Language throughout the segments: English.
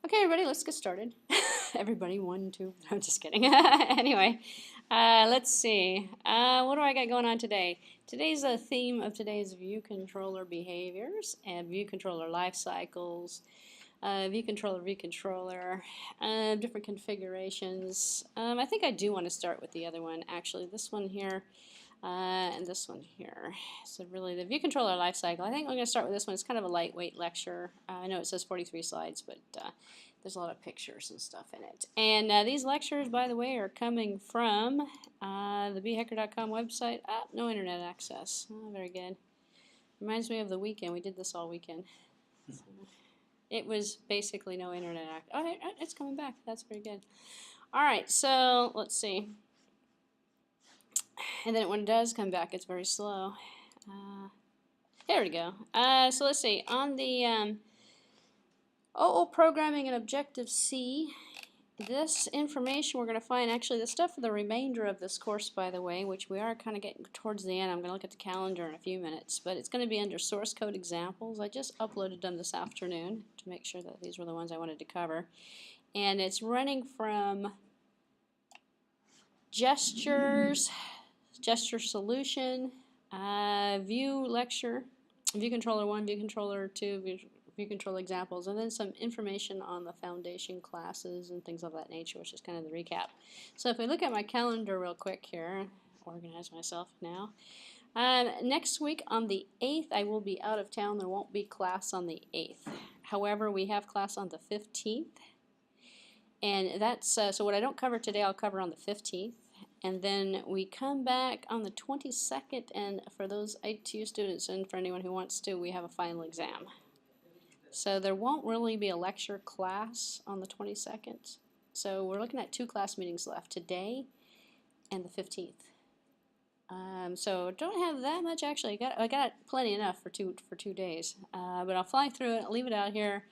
Okay, everybody, let's get started. Everybody, one, two, I'm just kidding. Anyway, let's see. What do I got going on today? Today's theme of today's view controller behaviors and view controller life cycles, view controller, different configurations. I think I do want to start with the other one, actually. This one here. And this one here. So really the view controller life cycle. I think I'm going to start with this one. It's kind of a lightweight lecture. I know it says 43 slides, but there's a lot of pictures and stuff in it. And these lectures, by the way, are coming from the bhacker.com website. No internet access. Oh, very good. Reminds me of the weekend. We did this all weekend. So it was basically no internet access. Oh, it's coming back. That's very good. All right, so let's see. And then when it does come back, it's very slow. There we go. So let's see. On the OO programming and Objective-C, this information we're going to find, actually the stuff for the remainder of this course, by the way, which we are kind of getting towards the end. I'm going to look at the calendar in a few minutes, but it's going to be under source code examples. I just uploaded them this afternoon to make sure that these were the ones I wanted to cover. And it's running from gestures, gesture solution, view lecture, view controller 1, view controller 2, view controller examples, and then some information on the foundation classes and things of that nature, which is kind of the recap. So if we look at my calendar real quick here, organize myself now. Next week on the 8th, I will be out of town. There won't be class on the 8th. However, we have class on the 15th. And that's, so what I don't cover today, I'll cover on the 15th. And then we come back on the 22nd, and for those ITU students and for anyone who wants to, we have a final exam. So there won't really be a lecture class on the 22nd. So we're looking at 2 class meetings left, today and the 15th. So don't have that much actually. I got plenty enough for two days. But I'll fly through it. I'll leave it out here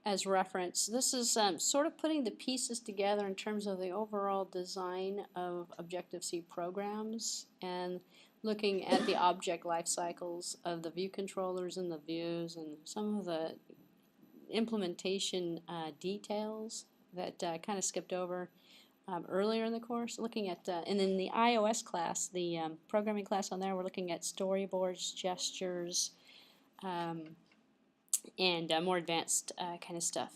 as reference. This is sort of putting the pieces together in terms of the overall design of Objective-C programs and looking at the object life cycles of the view controllers and the views and some of the implementation details that I kind of skipped over earlier in the course. Looking at, and in the iOS class, the programming class on there, we're looking at storyboards, gestures, and more advanced kind of stuff.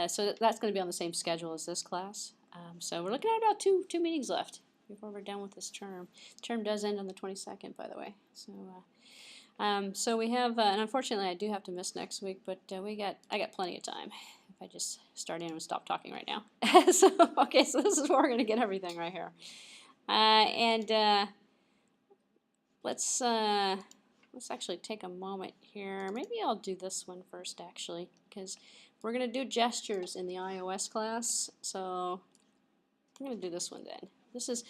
So that's going to be on the same schedule as this class. So we're looking at about two meetings left before we're done with this term. The term does end on the 22nd, by the way. So, so we have, and unfortunately I do have to miss next week, but I got plenty of time if I just start in and stop talking right now. So okay, so this is where we're going to get everything right here. Let's actually take a moment here. Maybe I'll do this one first, actually, because we're going to do gestures in the iOS class. So I'm going to do this one then. This is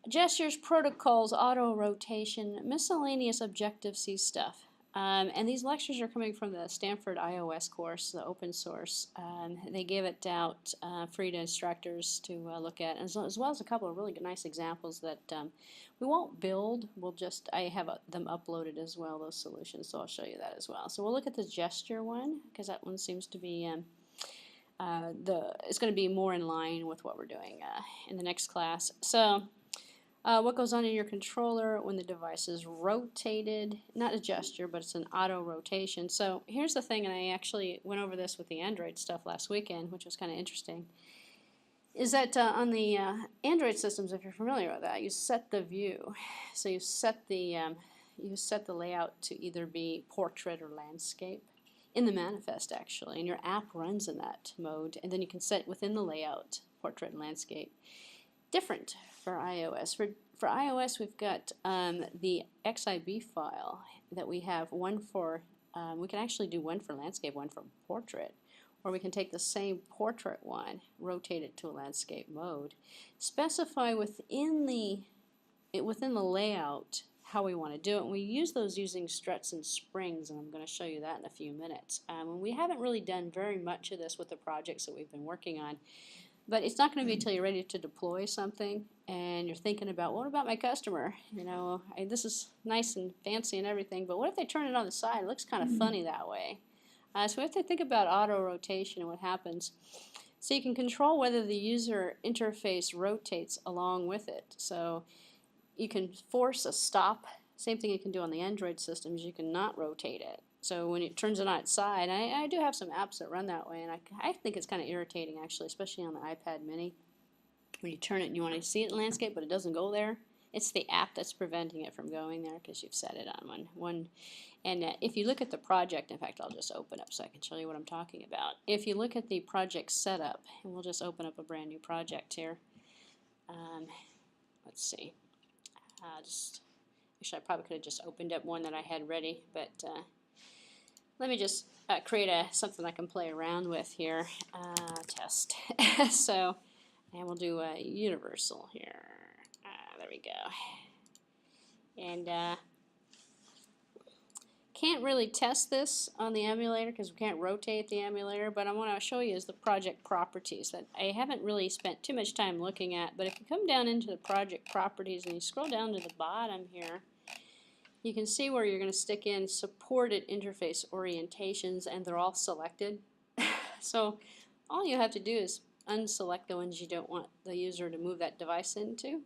gestures, protocols, auto-rotation, miscellaneous Objective-C stuff. And these lectures are coming from the Stanford iOS course, the open source. They give it out free to instructors to look at, as well as a couple of really nice examples that we won't build. I have them uploaded as well, those solutions, so I'll show you that as well. So we'll look at the gesture one, because that one seems to be it's going to be more in line with what we're doing in the next class. So what goes on in your controller when the device is rotated? Not a gesture, but it's an auto rotation. So here's the thing, and I actually went over this with the Android stuff last weekend, which was kind of interesting, is that on the Android systems, if you're familiar with that, you set the view. So you set the layout to either be portrait or landscape in the manifest, actually, and your app runs in that mode, and then you can set within the layout portrait and landscape. Different for iOS. For iOS, we've got the XIB file that we have one for, we can actually do one for landscape, one for portrait, or we can take the same portrait one, rotate it to a landscape mode, specify within the layout how we want to do it, and we use those using struts and springs, and I'm going to show you that in a few minutes. And we haven't really done very much of this with the projects that we've been working on. But it's not going to be until you're ready to deploy something and you're thinking about, what about my customer? You know, this is nice and fancy and everything, but what if they turn it on the side? It looks kind of funny that way. So we have to think about auto rotation and what happens. So you can control whether the user interface rotates along with it. So you can force a stop. Same thing you can do on the Android systems. You can not rotate it. So when it turns it on its side, I do have some apps that run that way, and I think it's kind of irritating actually, especially on the iPad mini. When you turn it and you want to see it in landscape, but it doesn't go there. It's the app that's preventing it from going there because you've set it on one. And if you look at the project, in fact, I'll just open up so I can show you what I'm talking about. If you look at the project setup, and we'll just open up a brand new project here. Let's see. Actually, I probably could have just opened up one that I had ready, but let me just create something I can play around with here. Test. So, and we'll do a universal here. There we go. And can't really test this on the emulator because we can't rotate the emulator, but I want to show you is the project properties that I haven't really spent too much time looking at. But if you come down into the project properties and you scroll down to the bottom here, you can see where you're going to stick in supported interface orientations, and they're all selected. So all you have to do is unselect the ones you don't want the user to move that device into.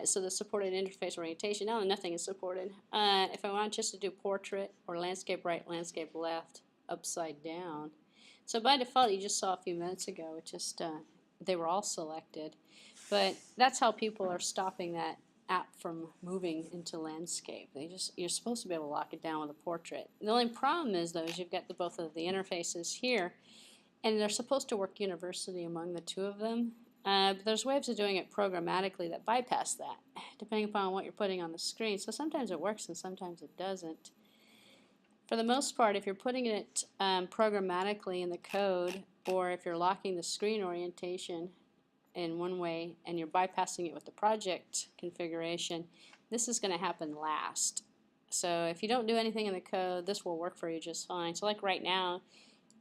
So the supported interface orientation, now nothing is supported. If I want just to do portrait or landscape right, landscape left, upside down. So by default, you just saw a few minutes ago, it just they were all selected. But that's how people are stopping that app from moving into landscape. You're supposed to be able to lock it down with a portrait. The only problem is though is you've got both of the interfaces here, and they're supposed to work universally among the two of them. But there's ways of doing it programmatically that bypass that, depending upon what you're putting on the screen. So sometimes it works and sometimes it doesn't. For the most part, if you're putting it programmatically in the code, or if you're locking the screen orientation in one way and you're bypassing it with the project configuration, this is going to happen last. So if you don't do anything in the code, this will work for you just fine. So like right now,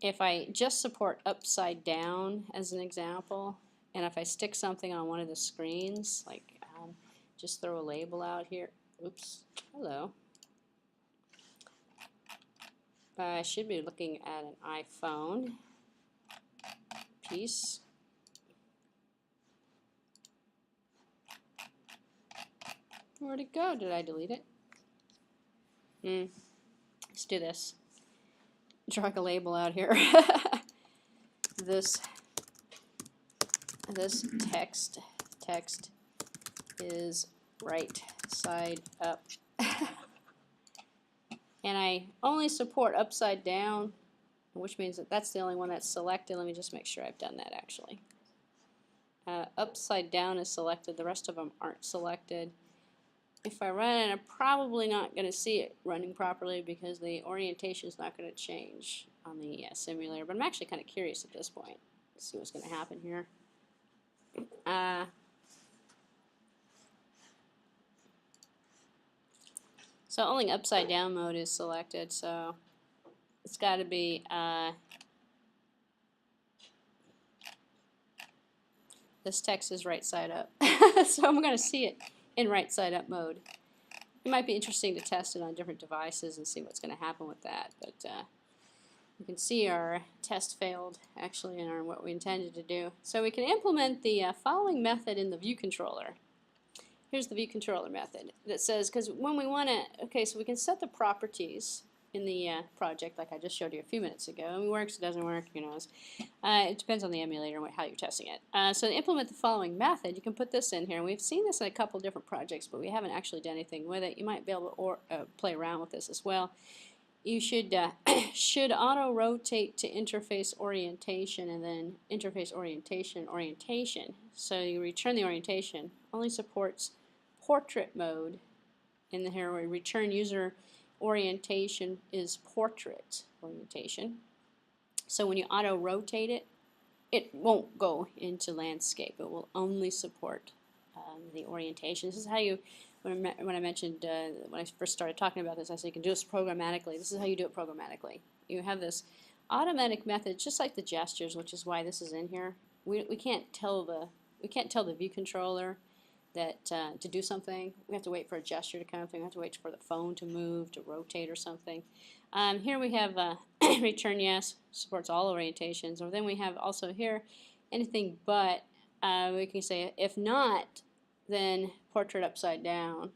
if I just support upside down as an example, and if I stick something on one of the screens, like just throw a label out here. Oops, hello. I should be looking at an iPhone piece. Where'd it go? Did I delete it? Let's do this. Drag a label out here. This text is right side up. And I only support upside down, which means that that's the only one that's selected. Let me just make sure I've done that actually. Upside down is selected, the rest of them aren't selected. If I run it, I'm probably not going to see it running properly because the orientation is not going to change on the simulator. But I'm actually kind of curious at this point to see what's going to happen here. So only upside down mode is selected, so it's got to be this text is right side up. So I'm going to see it in right side up mode. It might be interesting to test it on different devices and see what's going to happen with that, but you can see our test failed actually in what we intended to do. So we can implement the following method in the ViewController. Here's the ViewController method that says, because when we want to, okay, so we can set the properties in the project like I just showed you a few minutes ago. It works, it doesn't work, who knows. It depends on the emulator and how you're testing it. So to implement the following method, you can put this in here. We've seen this in a couple different projects, but we haven't actually done anything with it. You might be able to play around with this as well. You should auto-rotate to interface orientation and then interface orientation. So you return the orientation. Only supports portrait mode. In here we return user orientation is portrait orientation. So when you auto-rotate it, it won't go into landscape. It will only support the orientation. This is how you, when I mentioned, when I first started talking about this, I said you can do this programmatically. This is how you do it programmatically. You have this automatic method, just like the gestures, which is why this is in here. We can't tell the ViewController that to do something. We have to wait for a gesture to come up. We have to wait for the phone to move, to rotate or something. Here we have return yes, supports all orientations. Or then we have also here anything but. We can say if not, then portrait upside down.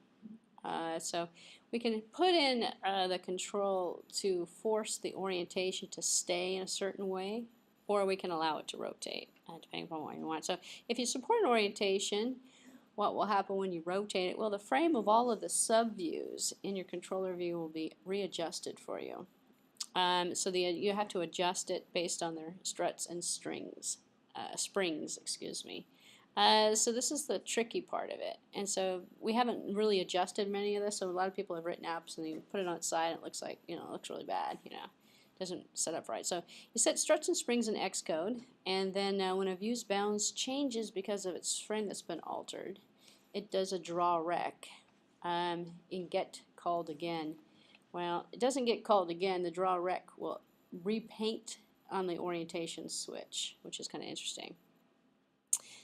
So we can put in the control to force the orientation to stay in a certain way, or we can allow it to rotate, depending upon what you want. So if you support an orientation, what will happen when you rotate it? Well, the frame of all of the subviews in your controller view will be readjusted for you. So you have to adjust it based on their struts and springs, excuse me. So this is the tricky part of it, and so we haven't really adjusted many of this. So a lot of people have written apps and you put it on its side and it looks like, it looks really bad, doesn't set up right. So you set struts and springs in Xcode, and then when a view's bounds changes because of its frame that's been altered, it does a draw rec in get called again. Well, it doesn't get called again. The draw rec will repaint on the orientation switch, which is kind of interesting.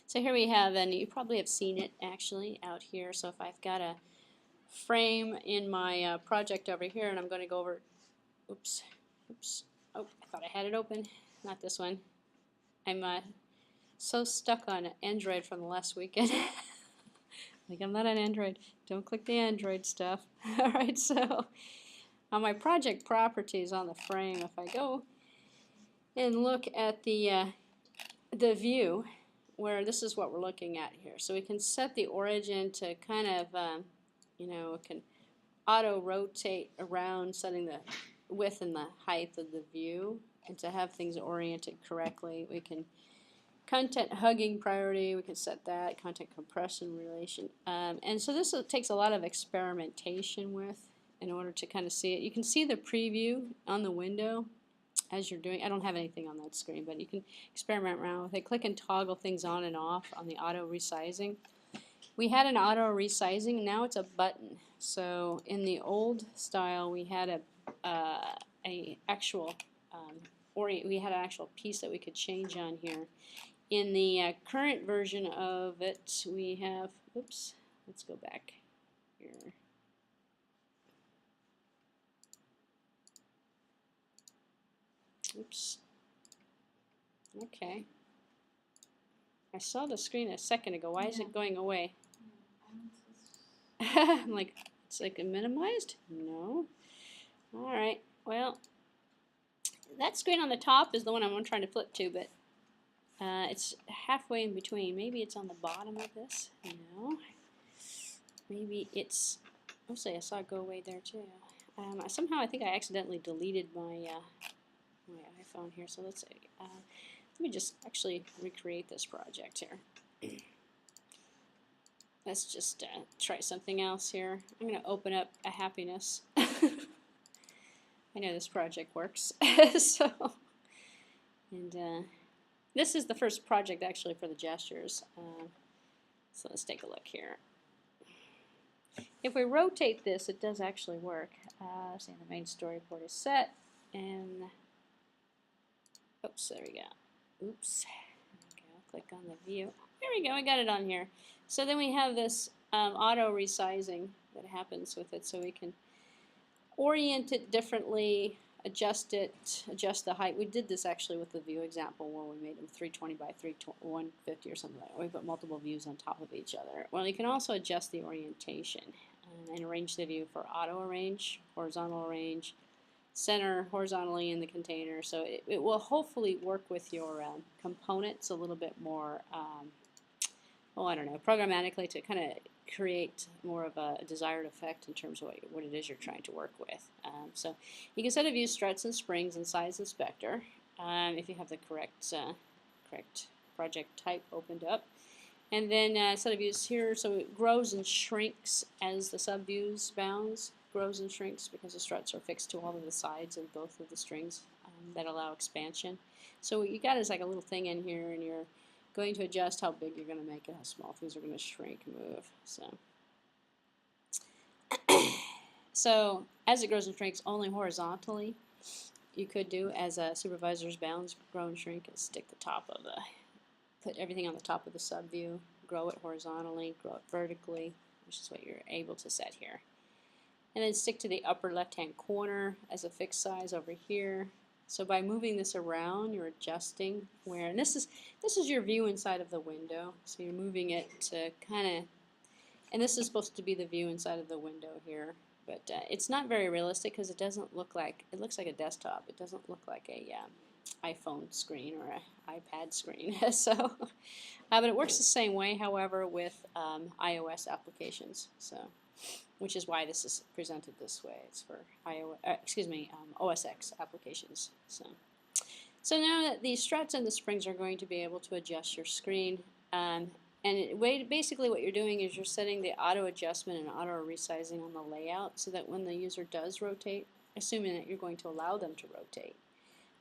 So here we have, and you probably have seen it actually out here. So if I've got a frame in my project over here, and I'm going to go over, oops, oh, I thought I had it open, not this one. I'm so stuck on Android from the last weekend. Like, I'm not on Android. Don't click the Android stuff. All right, so on my project properties on the frame, if I go and look at the view, where this is what we're looking at here. So we can set the origin to kind of, it can auto-rotate around, setting the width and the height of the view, and to have things oriented correctly. We can content hugging priority, we can set that, content compression relation. And so this takes a lot of experimentation with in order to kind of see it. You can see the preview on the window as you're doing. I don't have anything on that screen, but you can experiment around with it. Click and toggle things on and off on the auto-resizing. We had an auto-resizing, now it's a button. So in the old style, we had we had an actual piece that we could change on here. In the current version of it, we have, oops, let's go back here. Oops. Okay. I saw the screen a second ago. Why is it going away? I'm like, it's like minimized? No. Alright, well, that screen on the top is the one I'm trying to flip to, but it's halfway in between. Maybe it's on the bottom of this. No. Maybe it's, I saw it go away there too. Somehow I think I accidentally deleted my my iPhone here, so let's see. Let me just actually recreate this project here. Let's just try something else here. I'm going to open up a happiness. I know this project works. So, and this is the first project actually for the gestures. So let's take a look here. If we rotate this, it does actually work. Say the main storyboard is set, and oops, there we go. Oops. Okay, I'll click on the view. There we go, I got it on here. So then we have this auto-resizing that happens with it, so we can orient it differently, adjust it, adjust the height. We did this actually with the view example where we made them 320 by 150 or something like that. We put multiple views on top of each other. Well, you can also adjust the orientation and arrange the view for auto-arrange, horizontal arrange, center horizontally in the container. So it will hopefully work with your components a little bit more, well, I don't know, programmatically to kind of create more of a desired effect in terms of what it is you're trying to work with. So you can set a view struts and springs and size inspector if you have the correct project type opened up. And then set of views here, so it grows and shrinks as the subviews bounds. Grows and shrinks because the struts are fixed to all of the sides of both of the strings that allow expansion. So what you got is like a little thing in here, and you're going to adjust how big you're going to make it, how small things are going to shrink, move. So as it grows and shrinks only horizontally, you could do as a supervisor's bounds grow and shrink and stick the top of the, put everything on the top of the sub view, grow it horizontally, grow it vertically, which is what you're able to set here. And then stick to the upper left-hand corner as a fixed size over here. So by moving this around, you're adjusting where, and this is your view inside of the window. So you're moving it to kind of, and this is supposed to be the view inside of the window here. But it's not very realistic because it doesn't look like, it looks like a desktop. It doesn't look like a iPhone screen or an iPad screen. So, but it works the same way, however, with iOS applications. So, which is why this is presented this way. It's for OS X applications. So now that the struts and the springs are going to be able to adjust your screen, basically what you're doing is you're setting the auto adjustment and auto resizing on the layout so that when the user does rotate, assuming that you're going to allow them to rotate,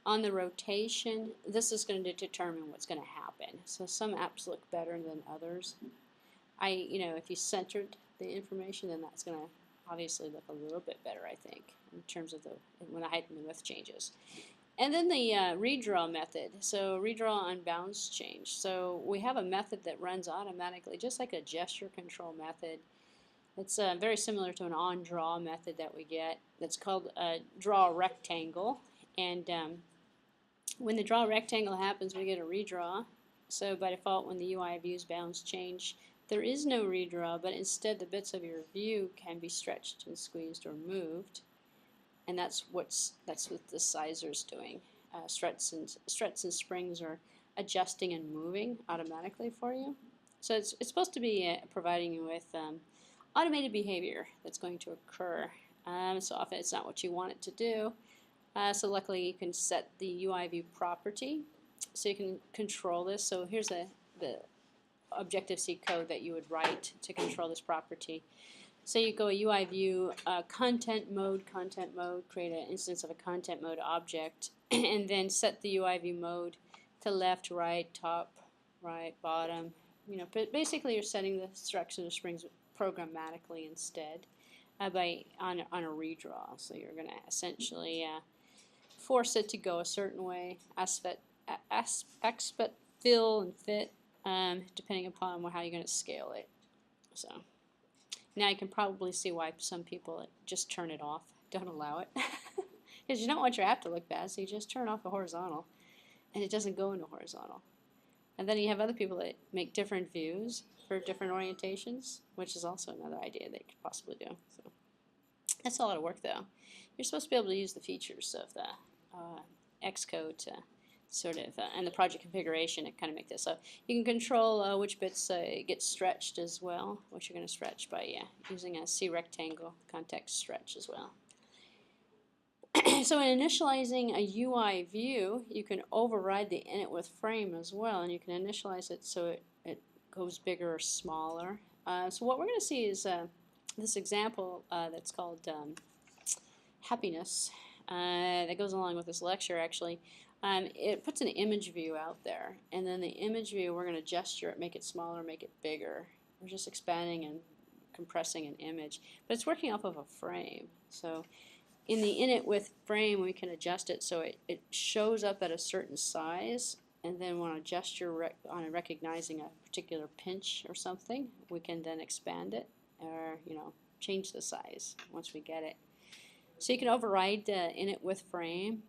on the rotation, this is going to determine what's going to happen. So some apps look better than others. If you centered the information, then that's going to obviously look a little bit better, I think, in terms of when the height and the width changes. And then the redraw method. So redraw on bounds change. So we have a method that runs automatically, just like a gesture control method. It's very similar to an on-draw method that we get. That's called draw rectangle. And when the draw rectangle happens, we get a redraw. So by default, when the UI views bounds change, there is no redraw, but instead the bits of your view can be stretched and squeezed or moved, and that's what the sizer's doing. Struts and springs are adjusting and moving automatically for you. So it's supposed to be providing you with automated behavior that's going to occur. So often it's not what you want it to do. So luckily you can set the UI view property, so you can control this. So here's the Objective-C code that you would write to control this property. So you go UI view content mode, create an instance of a content mode object, and then set the UI view mode to left, right, top, right, bottom. But basically you're setting the struts and the springs programmatically instead on a redraw. So you're going to essentially force it to go a certain way, aspect, fill, and fit. Depending upon how you're going to scale it. So now you can probably see why some people just turn it off, don't allow it, because you don't want your app to look bad, so you just turn off the horizontal, and it doesn't go into horizontal. And then you have other people that make different views for different orientations, which is also another idea they could possibly do. So that's a lot of work, though. You're supposed to be able to use the features of the Xcode to sort of, and the project configuration to kind of make this. So you can control which bits get stretched as well, which you're going to stretch by using a C rectangle context stretch as well. So in initializing a UI view, you can override the init with frame as well, and you can initialize it so it goes bigger or smaller. So what we're going to see is this example that's called happiness that goes along with this lecture actually. It puts an image view out there, and then the image view we're going to gesture it, make it smaller, make it bigger. We're just expanding and compressing an image, but it's working off of a frame. So in the init with frame, we can adjust it so it shows up at a certain size, and then when a gesture on recognizing a particular pinch or something, we can then expand it or change the size once we get it. So you can override the init with frame.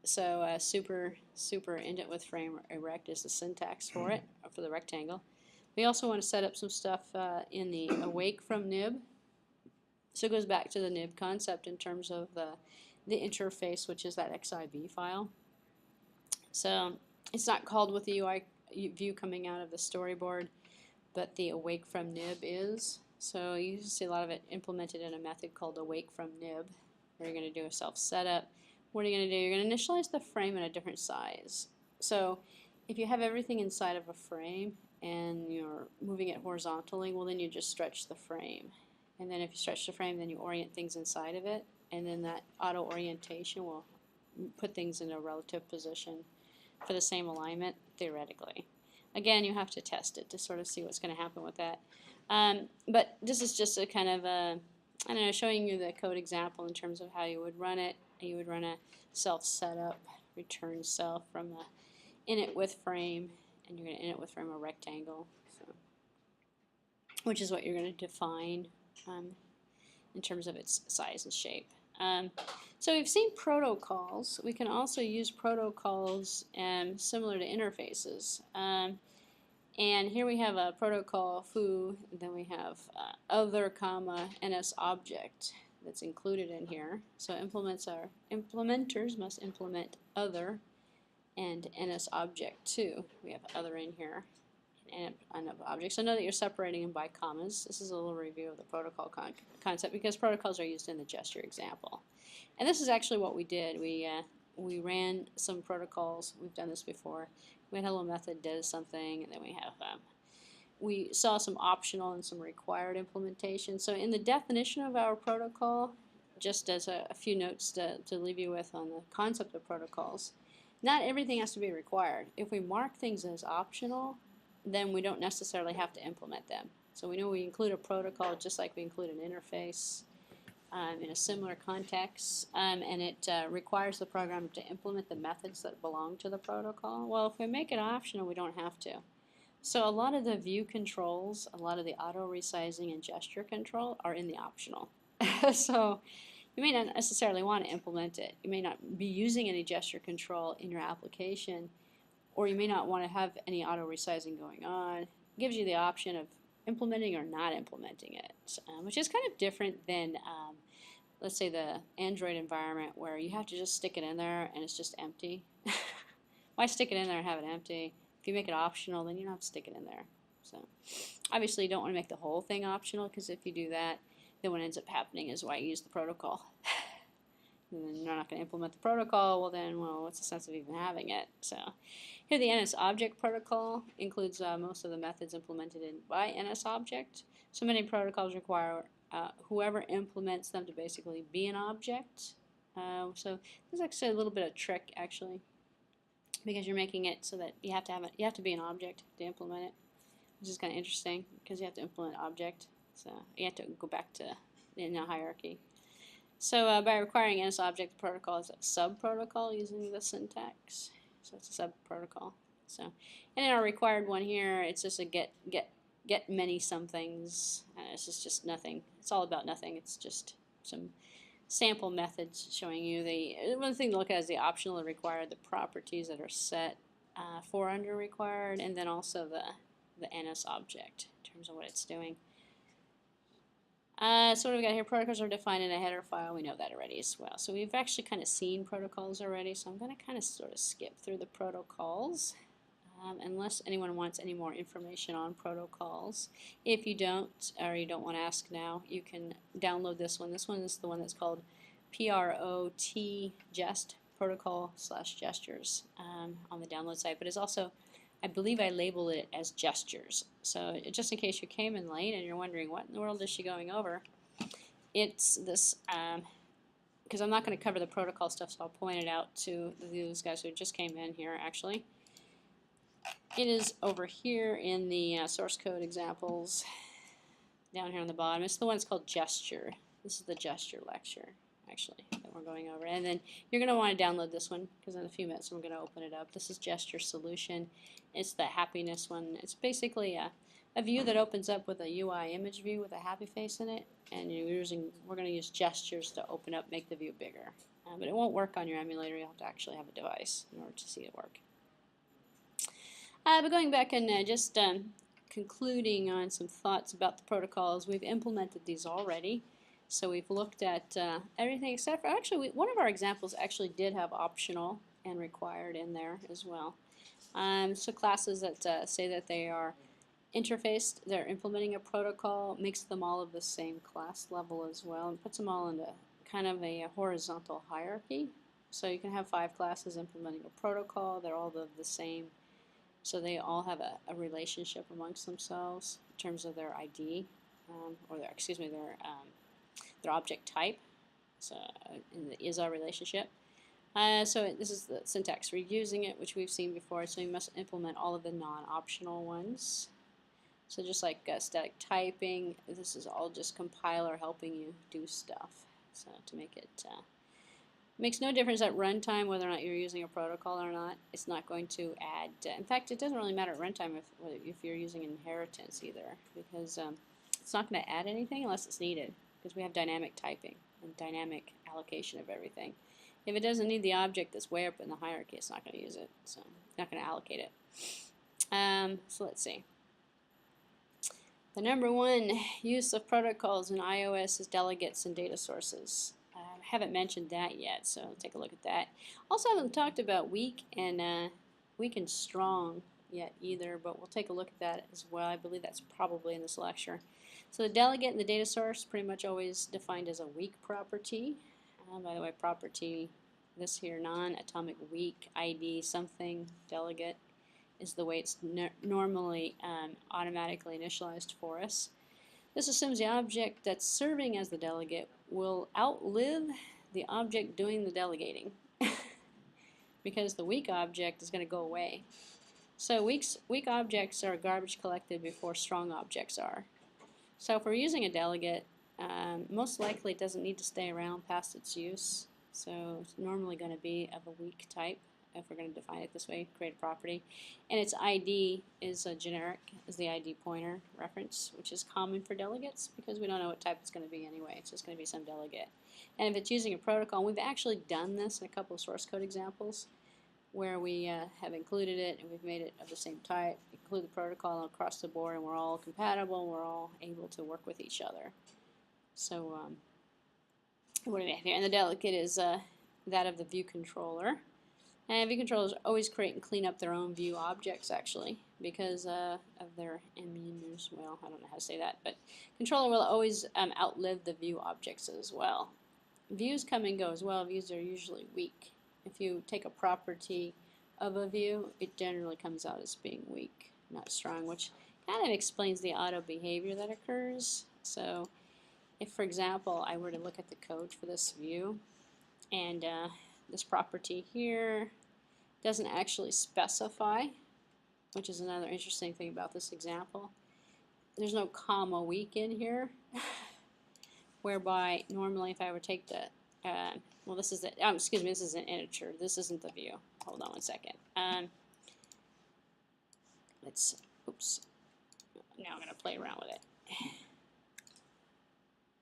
So super init with frame erect is the syntax for it, for the rectangle. We also want to set up some stuff in the awake from nib. So it goes back to the nib concept in terms of the interface, which is that XIB file. So it's not called with the UI view coming out of the storyboard, but the awake from nib is. So you see a lot of it implemented in a method called awake from nib, where you're going to do a self setup. What are you going to do? You're going to initialize the frame at a different size. So if you have everything inside of a frame and you're moving it horizontally, well then you just stretch the frame. And then if you stretch the frame, then you orient things inside of it, and then that auto orientation will put things in a relative position for the same alignment, theoretically. Again, you have to test it to sort of see what's going to happen with that. But this is just a kind of I don't know, showing you the code example in terms of how you would run it. You would run a self setup, return self from the init with frame, and you're going to init with frame a rectangle. So which is what you're going to define in terms of its size and shape. So we've seen protocols. We can also use protocols similar to interfaces. And here we have a protocol foo, then we have other comma ns object that's included in here. So implementers must implement other and ns object too. We have other in here and object. So know that you're separating them by commas. This is a little review of the protocol concept because protocols are used in the gesture example. And this is actually what we did. We ran some protocols. We've done this before. We had a hello method does something, and then we saw some optional and some required implementation. So in the definition of our protocol, just as a few notes to leave you with on the concept of protocols, not everything has to be required. If we mark things as optional, then we don't necessarily have to implement them. So we know we include a protocol just like we include an interface in a similar context, and it requires the program to implement the methods that belong to the protocol. Well, if we make it optional, we don't have to. So a lot of the view controls, a lot of the auto-resizing and gesture control are in the optional. So you may not necessarily want to implement it. You may not be using any gesture control in your application, or you may not want to have any auto-resizing going on. It gives you the option of implementing or not implementing it, which is kind of different than, let's say, the Android environment where you have to just stick it in there and it's just empty. Why stick it in there and have it empty? If you make it optional, then you don't have to stick it in there. So obviously you don't want to make the whole thing optional, because if you do that, then what ends up happening is why you use the protocol. And then you're not going to implement the protocol, well, what's the sense of even having it? So here the NS object protocol includes most of the methods implemented by NS object. So many protocols require whoever implements them to basically be an object. So there's actually a little bit of trick actually, because you're making it so that you have to be an object to implement it, which is kind of interesting because you have to implement object. So you have to go back to in a hierarchy. So by requiring NS object, the protocol is a sub-protocol using the syntax. So it's a sub-protocol. So, and in our required one here, it's just a get many somethings. This is just nothing. It's all about nothing. It's just some sample methods showing you one thing to look at is the optional and required, the properties that are set for under required, and then also the NS object in terms of what it's doing. So what do we got here? Protocols are defined in a header file. We know that already as well. So we've actually kind of seen protocols already, so I'm going to kind of sort of skip through the protocols unless anyone wants any more information on protocols. If you don't, or you don't want to ask now, you can download this one. This one is the one that's called PROT Jest, Protocol/Gestures on the download site, but it's also, I believe I labeled it as gestures. So just in case you came in late and you're wondering what in the world is she going over, it's this, because I'm not going to cover the protocol stuff, so I'll point it out to those guys who just came in here actually. It is over here in the source code examples down here on the bottom. It's the one that's called gesture. This is the gesture lecture actually that we're going over, and then you're going to want to download this one because in a few minutes we're going to open it up. This is gesture solution. It's the happiness one. It's basically a view that opens up with a UI image view with a happy face in it, and we're going to use gestures to open up, make the view bigger, but it won't work on your emulator. You'll have to actually have a device in order to see it work. But going back and just concluding on some thoughts about the protocols, we've implemented these already. So we've looked at everything except for, actually, one of our examples actually did have optional and required in there as well. So classes that say that they are interfaced, they're implementing a protocol, makes them all of the same class level as well, and puts them all into kind of a horizontal hierarchy. So you can have 5 classes implementing a protocol, they're all the same. So they all have a relationship amongst themselves in terms of their ID, or their object type. So in the is our relationship. So this is the syntax for using it, which we've seen before. So you must implement all of the non-optional ones. So just like static typing, this is all just compiler helping you do stuff. So to make it makes no difference at runtime whether or not you're using a protocol or not. It's not going to add. In fact, it doesn't really matter at runtime if you're using inheritance either, because it's not going to add anything unless it's needed, because we have dynamic typing and dynamic allocation of everything. If it doesn't need the object that's way up in the hierarchy, it's not going to use it, so it's not going to allocate it. So let's see. The number one use of protocols in iOS is delegates and data sources. I haven't mentioned that yet, so take a look at that. Also haven't talked about weak and strong yet either, but we'll take a look at that as well. I believe that's probably in this lecture. So the delegate and the data source pretty much always defined as a weak property. By the way, property, this here, non-atomic weak ID something delegate is the way it's normally automatically initialized for us. This assumes the object that's serving as the delegate will outlive the object doing the delegating because the weak object is going to go away. So weak objects are garbage collected before strong objects are. So if we're using a delegate, most likely it doesn't need to stay around past its use. So it's normally going to be of a weak type, if we're going to define it this way, create a property. And its ID is a generic, is the ID pointer reference, which is common for delegates because we don't know what type it's going to be anyway. It's just going to be some delegate. And if it's using a protocol, and we've actually done this in a couple of source code examples where we have included it and we've made it of the same type, include the protocol across the board, and we're all compatible, we're all able to work with each other. So what do we have here? And the delegate is that of the view controller. And view controllers always create and clean up their own view objects, actually, because of their immunes. Well, I don't know how to say that, but controller will always outlive the view objects as well. Views come and go as well. Views are usually weak. If you take a property of a view, it generally comes out as being weak, not strong, which kind of explains the auto behavior that occurs. So if, for example, I were to look at the code for this view, and this property here doesn't actually specify, which is another interesting thing about this example. There's no comma weak in here, whereby normally if I were to take the, well, this is the, excuse me, this is an integer. This isn't the view. Hold on one second. Oops. Now I'm going to play around with it.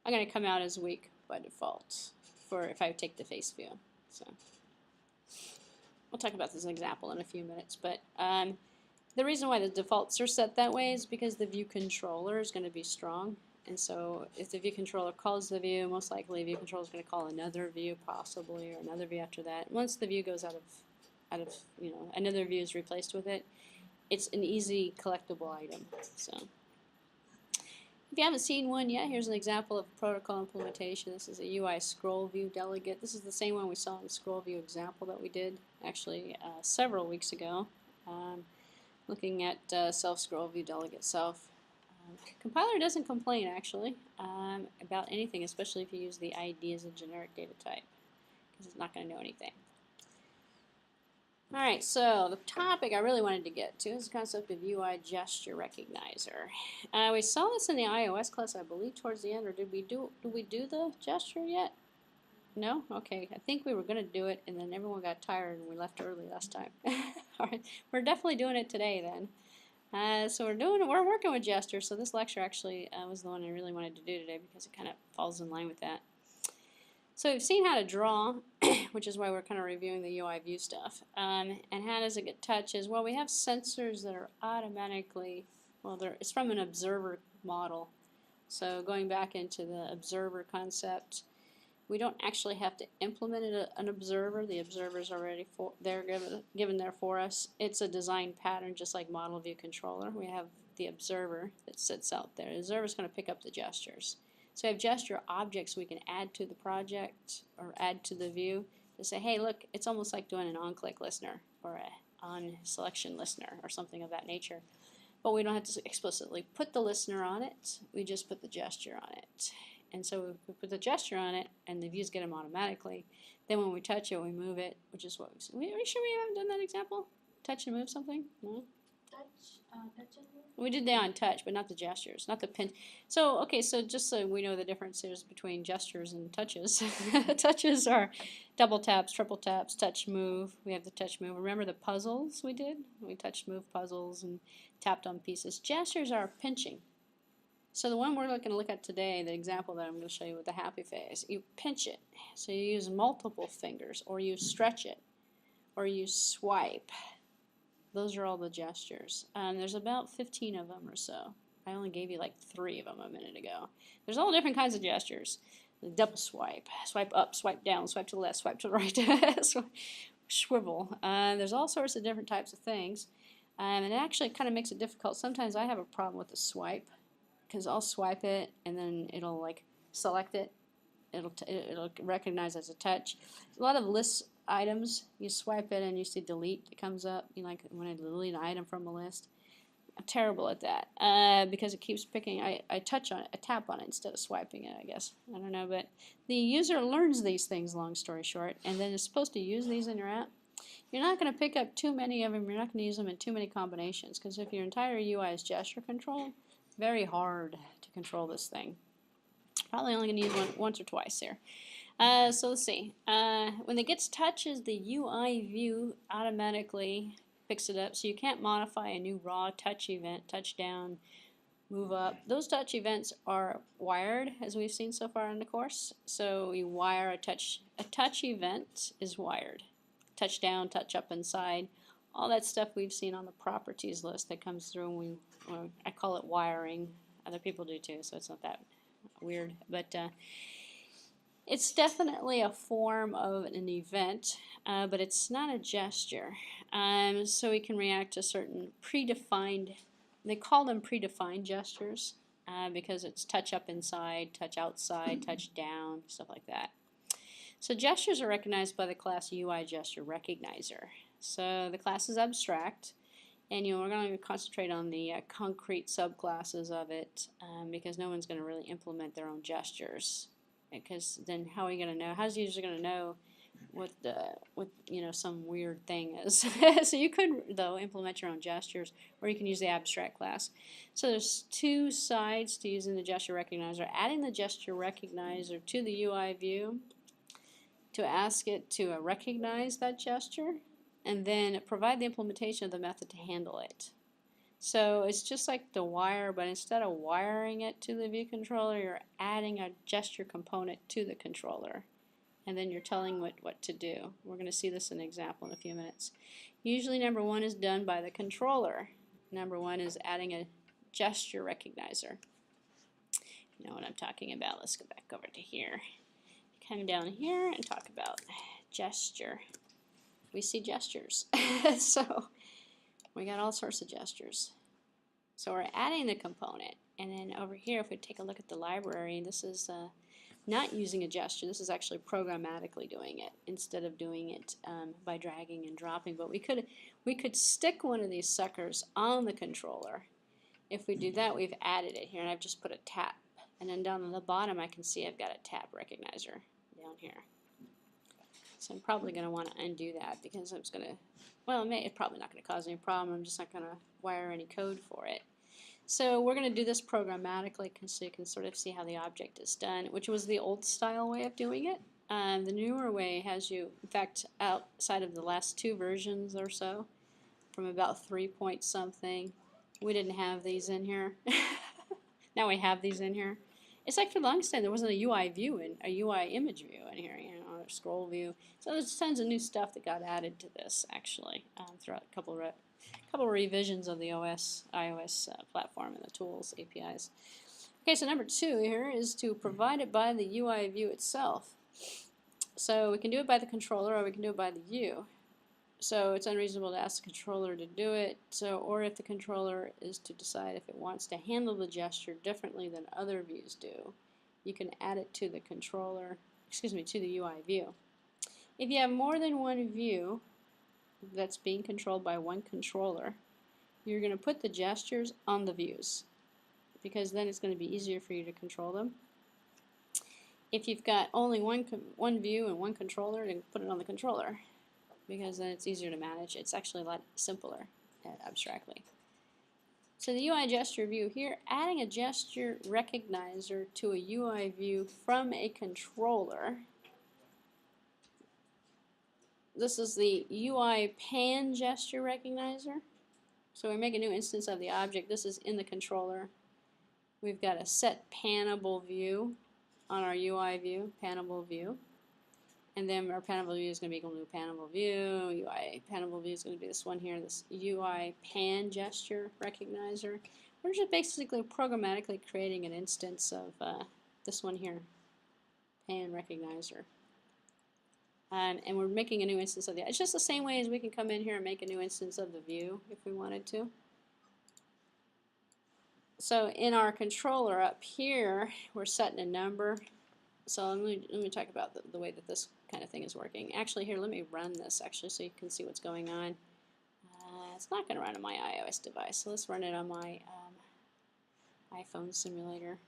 I'm going to come out as weak by default for if I take the face view. So we'll talk about this as an example in a few minutes. But the reason why the defaults are set that way is because the view controller is going to be strong. And so if the view controller calls the view, most likely the view controller is going to call another view possibly, or another view after that. Once the view goes out of another view is replaced with it, it's an easy collectible item. So if you haven't seen one yet, here's an example of protocol implementation. This is a UI scroll view delegate. This is the same one we saw in the scroll view example that we did actually several weeks ago, looking at self scroll view delegate self. Compiler doesn't complain actually about anything, especially if you use the ID as a generic data type, because it's not going to know anything. Alright, so the topic I really wanted to get to is the concept of UI gesture recognizer. We saw this in the iOS class, I believe, towards the end, or did we do the gesture yet? No? Okay, I think we were going to do it, and then everyone got tired and we left early last time. Alright, we're definitely doing it today then. So we're working with gestures, so this lecture actually was the one I really wanted to do today because it kind of falls in line with that. So we've seen how to draw, which is why we're kind of reviewing the UI view stuff. And how does it get touches? Well, we have sensors that are automatically, well, it's from an observer model. So going back into the observer concept, we don't actually have to implement an observer. The observer's already given there for us. It's a design pattern, just like model view controller. We have the observer that sits out there. The observer's going to pick up the gestures. So we have gesture objects we can add to the project or add to the view to say, hey, look, it's almost like doing an on-click listener or an on-selection listener or something of that nature. But we don't have to explicitly put the listener on it. We just put the gesture on it. And so we put the gesture on it, and the views get them automatically. Then when we touch it, we move it, which is what we are you sure we haven't done that example? Touch and move something? No? Touch and move? We did that on touch, but not the gestures, not the pin. So, okay, so just so we know the differences between gestures and touches. Touches are double taps, triple taps, touch, move. We have the touch, move. Remember the puzzles we did? We touched, move puzzles and tapped on pieces. Gestures are pinching. So the one we're going to look at today, the example that I'm going to show you with the happy face, you pinch it. So you use multiple fingers, or you stretch it, or you swipe. Those are all the gestures. There's about 15 of them or so. I only gave you like 3 of them a minute ago. There's all different kinds of gestures. The double swipe, swipe up, swipe down, swipe to the left, swipe to the right, swivel. There's all sorts of different types of things. And it actually kind of makes it difficult. Sometimes I have a problem with the swipe, because I'll swipe it and then it'll like select it. It'll recognize as a touch. A lot of list items, you swipe it and you see delete. It comes up. You like when I delete an item from a list. I'm terrible at that because it keeps picking. I touch on it, I tap on it instead of swiping it. I guess I don't know, but the user learns these things. Long story short, and then is supposed to use these in your app. You're not going to pick up too many of them. You're not going to use them in too many combinations, because if your entire UI is gesture controlled, it's very hard to control this thing. Probably only going to use one once or twice here. So let's see. When it gets touches, the UI view automatically picks it up. So you can't modify a new raw touch event, touch down, move up. Those touch events are wired, as we've seen so far in the course. So you wire a touch. A touch event is wired. Touch down, touch up inside. All that stuff we've seen on the properties list that comes through. I call it wiring. Other people do too, so it's not that weird. But it's definitely a form of an event, but it's not a gesture. So we can react to certain predefined, they call them predefined gestures because it's touch up inside, touch outside, touch down, stuff like that. So gestures are recognized by the class UI gesture recognizer. So the class is abstract, and we're going to concentrate on the concrete subclasses of it because no one's going to really implement their own gestures. Because then how are you going to know? How's the user going to know what some weird thing is? So you could though implement your own gestures, or you can use the abstract class. So there's 2 sides to using the gesture recognizer. Adding the gesture recognizer to the UI view to ask it to recognize that gesture, and then provide the implementation of the method to handle it. So it's just like the wire, but instead of wiring it to the view controller, you're adding a gesture component to the controller, and then you're telling what to do. We're going to see this in an example in a few minutes. Usually number 1 is done by the controller. Number 1 is adding a gesture recognizer. You know what I'm talking about. Let's go back over to here. Come down here and talk about gesture. We see gestures. So we got all sorts of gestures. So we're adding the component, and then over here, if we take a look at the library, this is not using a gesture. This is actually programmatically doing it instead of doing it by dragging and dropping. But we could stick one of these suckers on the controller. If we do that, we've added it here, and I've just put a tap. And then down on the bottom, I can see I've got a tap recognizer down here. So I'm probably going to want to undo that because it's going to, well, it's probably not going to cause any problem. I'm just not going to wire any code for it. So we're going to do this programmatically so you can sort of see how the object is done, which was the old style way of doing it. The newer way has you, in fact, outside of the last 2 versions or so, from about 3 point something, we didn't have these in here. Now we have these in here. It's like for the longest time there wasn't a UI view and a UI image view in here, or scroll view. So there's tons of new stuff that got added to this actually throughout a couple revisions of the iOS platform and the tools APIs. Okay, so number 2 here is to provide it by the UI view itself. So we can do it by the controller, or we can do it by the view. So it's unreasonable to ask the controller to do it. Or if the controller is to decide if it wants to handle the gesture differently than other views do, you can add it to the controller, to the UI view. If you have more than one view that's being controlled by one controller, you're going to put the gestures on the views, because then it's going to be easier for you to control them. If you've got only one view and one controller, then put it on the controller, because then it's easier to manage. It's actually a lot simpler abstractly. So the UI gesture view here, adding a gesture recognizer to a UI view from a controller. This is the UI pan gesture recognizer. So we make a new instance of the object. This is in the controller. we've got a set panable view on our UI view, panable view. And then our panable view is going to be equal to panable view. UI panable view is going to be this one here, this UI pan gesture recognizer. We're just basically programmatically creating an instance of this one here, pan recognizer. And we're making a new instance of the. It's just the same way as we can come in here and make a new instance of the view if we wanted to. So in our controller up here, we're setting a number. So let me talk about the way that this kind of thing is working. Actually, here, let me run this actually so you can see what's going on. It's not going to run on my iOS device, so let's run it on my iPhone simulator.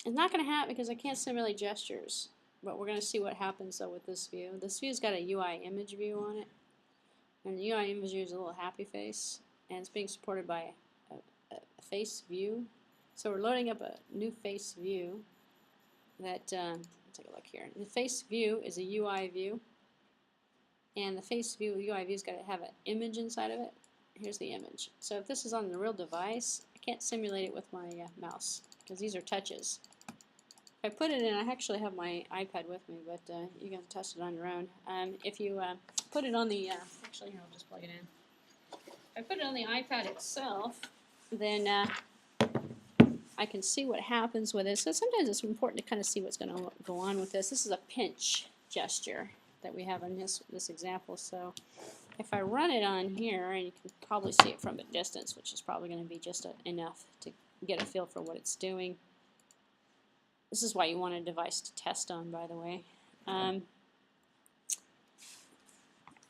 It's not going to happen because I can't simulate gestures, but we're going to see what happens though with this view. This view's got a UI image view on it, and the UI image view is a little happy face, and it's being supported by a face view. So we're loading up a new face view that, let's take a look here. The face view is a UI view, and the face view, UI view's got to have an image inside of it. Here's the image. So if this is on the real device, I can't simulate it with my mouse because these are touches. If I put it in, I actually have my iPad with me, but you can test it on your own. If you put it on the, actually here, I'll just plug it in. If I put it on the iPad itself, then I can see what happens with it. So sometimes it's important to kind of see what's going to go on with this. This is a pinch gesture that we have in this example. So if I run it on here, and you can probably see it from a distance, which is probably going to be just enough to get a feel for what it's doing. This is why you want a device to test on, by the way.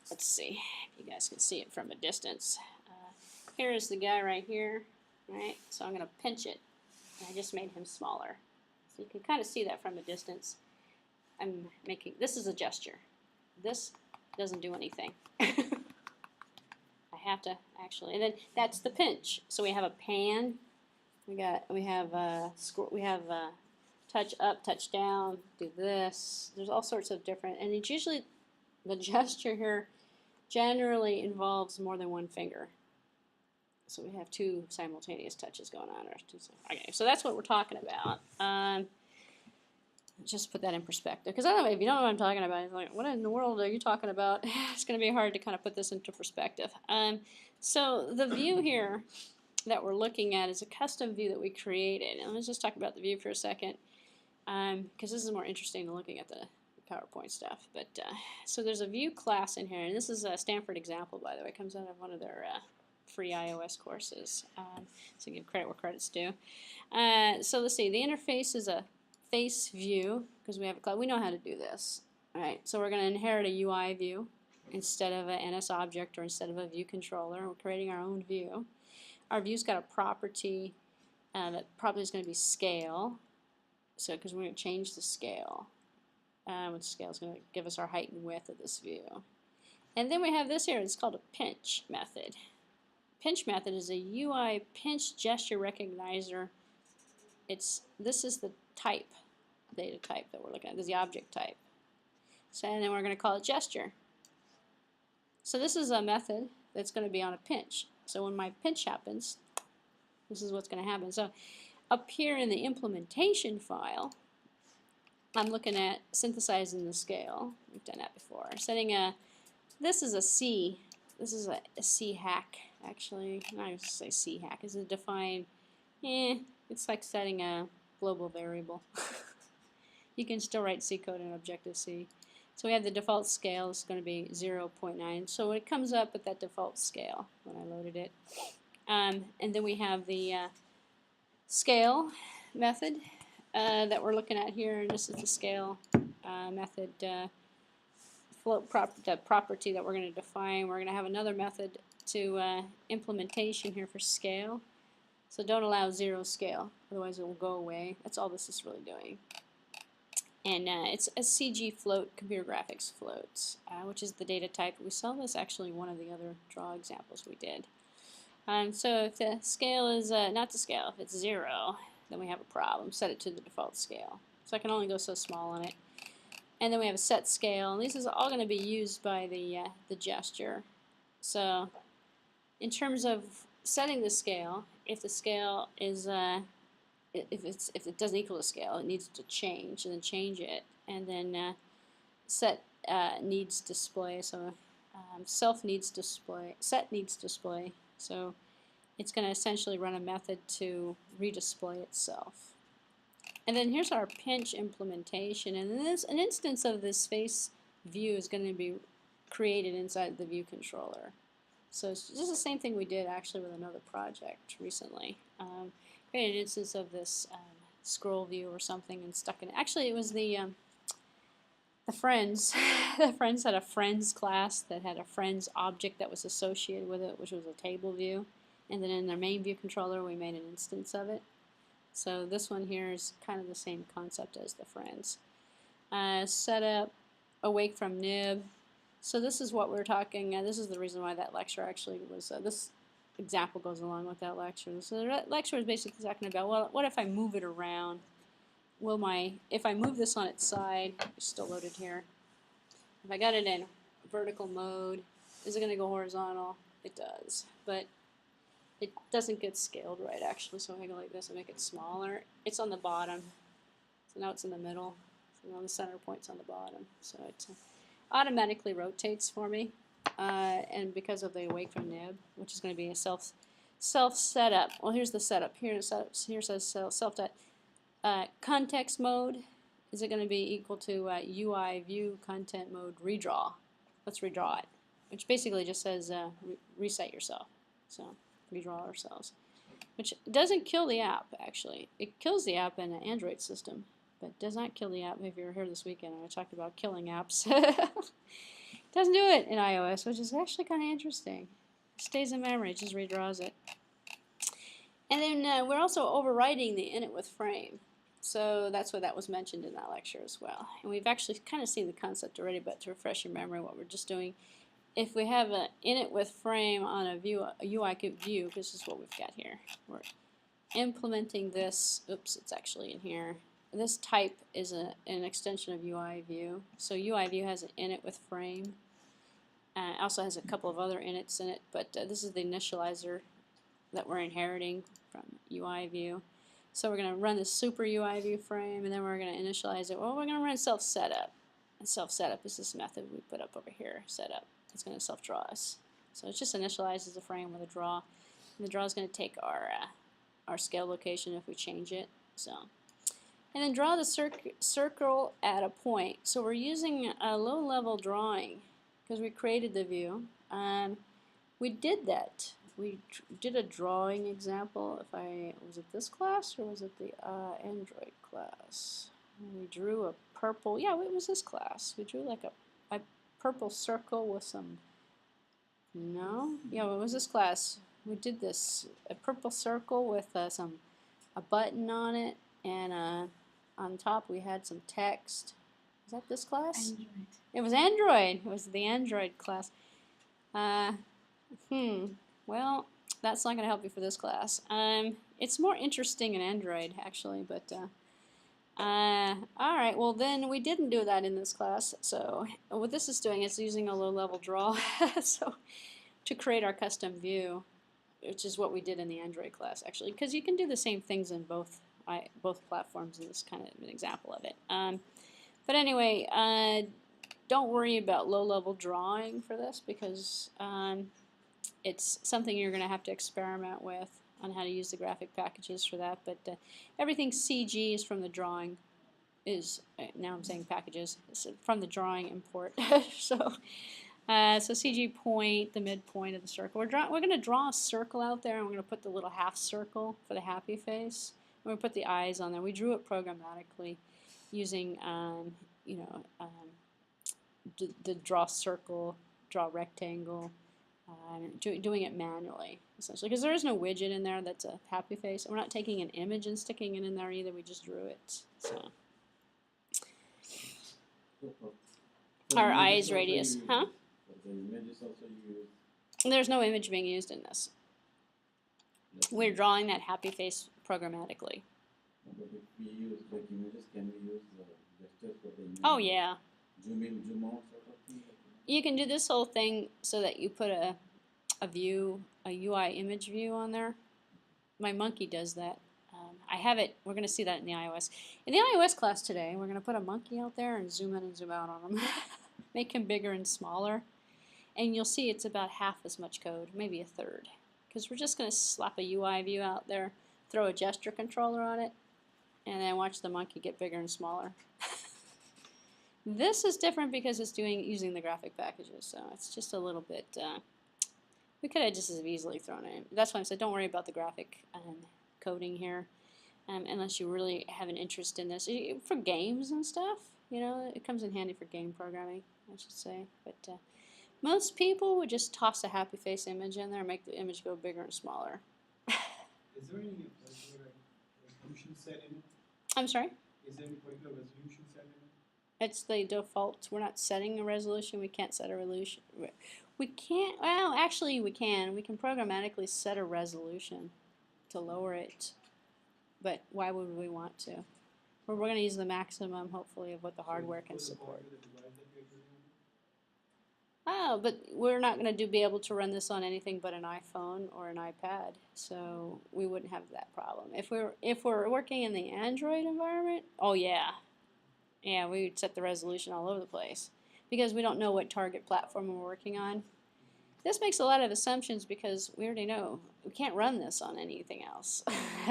Let's see if you guys can see it from a distance. Here is the guy right here, right? So I'm going to pinch it. And I just made him smaller. So you can kind of see that from a distance. This is a gesture. This doesn't do anything. I have to actually, and then that's the pinch. So we have a pan. We have touch up, touch down, do this. There's all sorts of different, and it's usually the gesture here generally involves more than one finger. So we have two simultaneous touches going on. Okay, so that's what we're talking about. Just put that in perspective, because I don't know if you don't know what I'm talking about. It's like, what in the world are you talking about? It's going to be hard to kind of put this into perspective. So the view here that we're looking at is a custom view that we created. And let's just talk about the view for a second, because this is more interesting than looking at the PowerPoint stuff. But so there's a view class in here, and this is a Stanford example, by the way. It comes out of one of their free iOS courses, so give credit where credit's due. So let's see, the interface is a face view, because we have a cloud. We know how to do this. All right, so we're going to inherit a UI view instead of an NS object or instead of a view controller. We're creating our own view. Our view's got a property that probably is going to be scale. So because we're going to change the scale. Which scale is going to give us our height and width of this view. And then we have this here. It's called a pinch method. Pinch method is a UI pinch gesture recognizer. This is the type, data type that we're looking at. This is the object type. So and then we're going to call it gesture. So this is a method that's going to be on a pinch. So when my pinch happens, this is what's going to happen. So up here in the implementation file, I'm looking at synthesizing the scale. We've done that before. This is a C. This is a C hack, actually. I'm not going to say C hack. It's a define. It's like setting a global variable. You can still write C code in Objective-C. So we have the default scale is going to be 0.9. So it comes up with that default scale when I loaded it. And then we have the scale method that we're looking at here. And this is the scale method float property that we're going to define. We're going to have another method to implementation here for scale. So don't allow zero scale, otherwise it will go away. That's all this is really doing. And it's a CG float, computer graphics floats, which is the data type. We saw this actually in one of the other draw examples we did. So if the scale is not to scale, if it's 0, then we have a problem. Set it to the default scale. So I can only go so small on it. And then we have a set scale. And this is all going to be used by the gesture. So in terms of setting the scale, if the scale is if it doesn't equal to scale, it needs to change, and then change it, and then set needs display. So self needs display, set needs display. So it's going to essentially run a method to redisplay itself. And then here's our pinch implementation, and this an instance of this face view is going to be created inside the view controller. So it's just the same thing we did actually with another project recently. Created an instance of this scroll view or something and stuck in it. Actually, it was the friends. The friends had a friends class that had a friends object that was associated with it, which was a table view. And then in their main view controller, we made an instance of it. So this one here is kind of the same concept as the friends. Setup, awake from nib. So this is what we're talking, this is the reason why that lecture actually was, this example goes along with that lecture. So the lecture is basically talking about, well, what if I move it around? If I move this on its side, it's still loaded here. If I got it in vertical mode, is it going to go horizontal? It does, but it doesn't get scaled right actually. So if I go like this and make it smaller, it's on the bottom. So now it's in the middle. So now the center point's on the bottom. So it automatically rotates for me, and because of the awake from nib, which is going to be a self setup. Well, here's the setup. Here says self context mode. Is it going to be equal to UI view content mode redraw? Let's redraw it, which basically just says reset yourself. So redraw ourselves, which doesn't kill the app actually. It kills the app in an Android system, but does not kill the app. If you were here this weekend, I talked about killing apps. Doesn't do it in iOS, which is actually kind of interesting. It stays in memory, it just redraws it. And then we're also overriding the init with frame. So that's what that was mentioned in that lecture as well. And we've actually kind of seen the concept already, but to refresh your memory, what we're just doing, if we have an init with frame on a UI view, this is what we've got here. We're implementing this. Oops, it's actually in here. This type is an extension of UI view. So UI view has an init with frame. It also has a couple of other inits in it, but this is the initializer that we're inheriting from UI view. So we're going to run the super UI view frame, and then we're going to initialize it. Well, we're going to run self setup. And self setup is this method we put up over here, setup. It's going to self draw us. So it just initializes the frame with a draw. And the draw is going to take our scale location if we change it. So, and then draw the circle at a point. So we're using a low-level drawing because we created the view. We did that. We did a drawing example. Was it this class or was it the Android class? We drew a purple. Yeah, it was this class. We drew like a purple circle with some. No, yeah, it was this class. We did this a purple circle with a button on it, and on top we had some text. Was that this class? Android. It was Android. It was the Android class. Well, that's not going to help you for this class. It's more interesting in Android, actually, but all right, well then we didn't do that in this class. So what this is doing is using a low-level draw so to create our custom view, which is what we did in the Android class, actually, because you can do the same things in both platforms, and this is kind of an example of it. But anyway, don't worry about low-level drawing for this because it's something you're going to have to experiment with on how to use the graphic packages for that. But everything CG is from the drawing. Now I'm saying packages. It's from the drawing import. So CG point, the midpoint of the circle. We're going to draw a circle out there, and we're going to put the little half circle for the happy face. We're going to put the eyes on there. We drew it programmatically using the draw circle, draw rectangle. Doing it manually, essentially, because there is no widget in there that's a happy face. We're not taking an image and sticking it in there either. We just drew it. So our eyes radius, huh? There's no image being used in this. We're drawing that happy face programmatically. Oh yeah. Zoom in, zoom out sort of thing? You can do this whole thing so that you put a UI image view on there. My monkey does that. I have it, we're going to see that in the iOS. In the iOS class today, we're going to put a monkey out there and zoom in and zoom out on him. Make him bigger and smaller. And you'll see it's about half as much code, maybe a third. Because we're just going to slap a UI view out there, throw a gesture controller on it, and then watch the monkey get bigger and smaller. This is different because it's using the graphic packages, so it's just a little bit, we could have just as easily thrown it in. That's why I said don't worry about the graphic coding here, unless you really have an interest in this. For games and stuff, you know, it comes in handy for game programming, I should say. But most people would just toss a happy face image in there and make the image go bigger and smaller. Is there any particular resolution set in it? I'm sorry? Is there any particular resolution set in it? It's the default. We're not setting a resolution. We can't set a resolution. We can't, well, actually we can. We can programmatically set a resolution to lower it. But why would we want to? We're going to use the maximum, hopefully, of what the hardware can support. Oh, but we're not going to be able to run this on anything but an iPhone or an iPad, so we wouldn't have that problem. If we're working in the Android environment, oh yeah, we would set the resolution all over the place because we don't know what target platform we're working on. This makes a lot of assumptions because we already know we can't run this on anything else.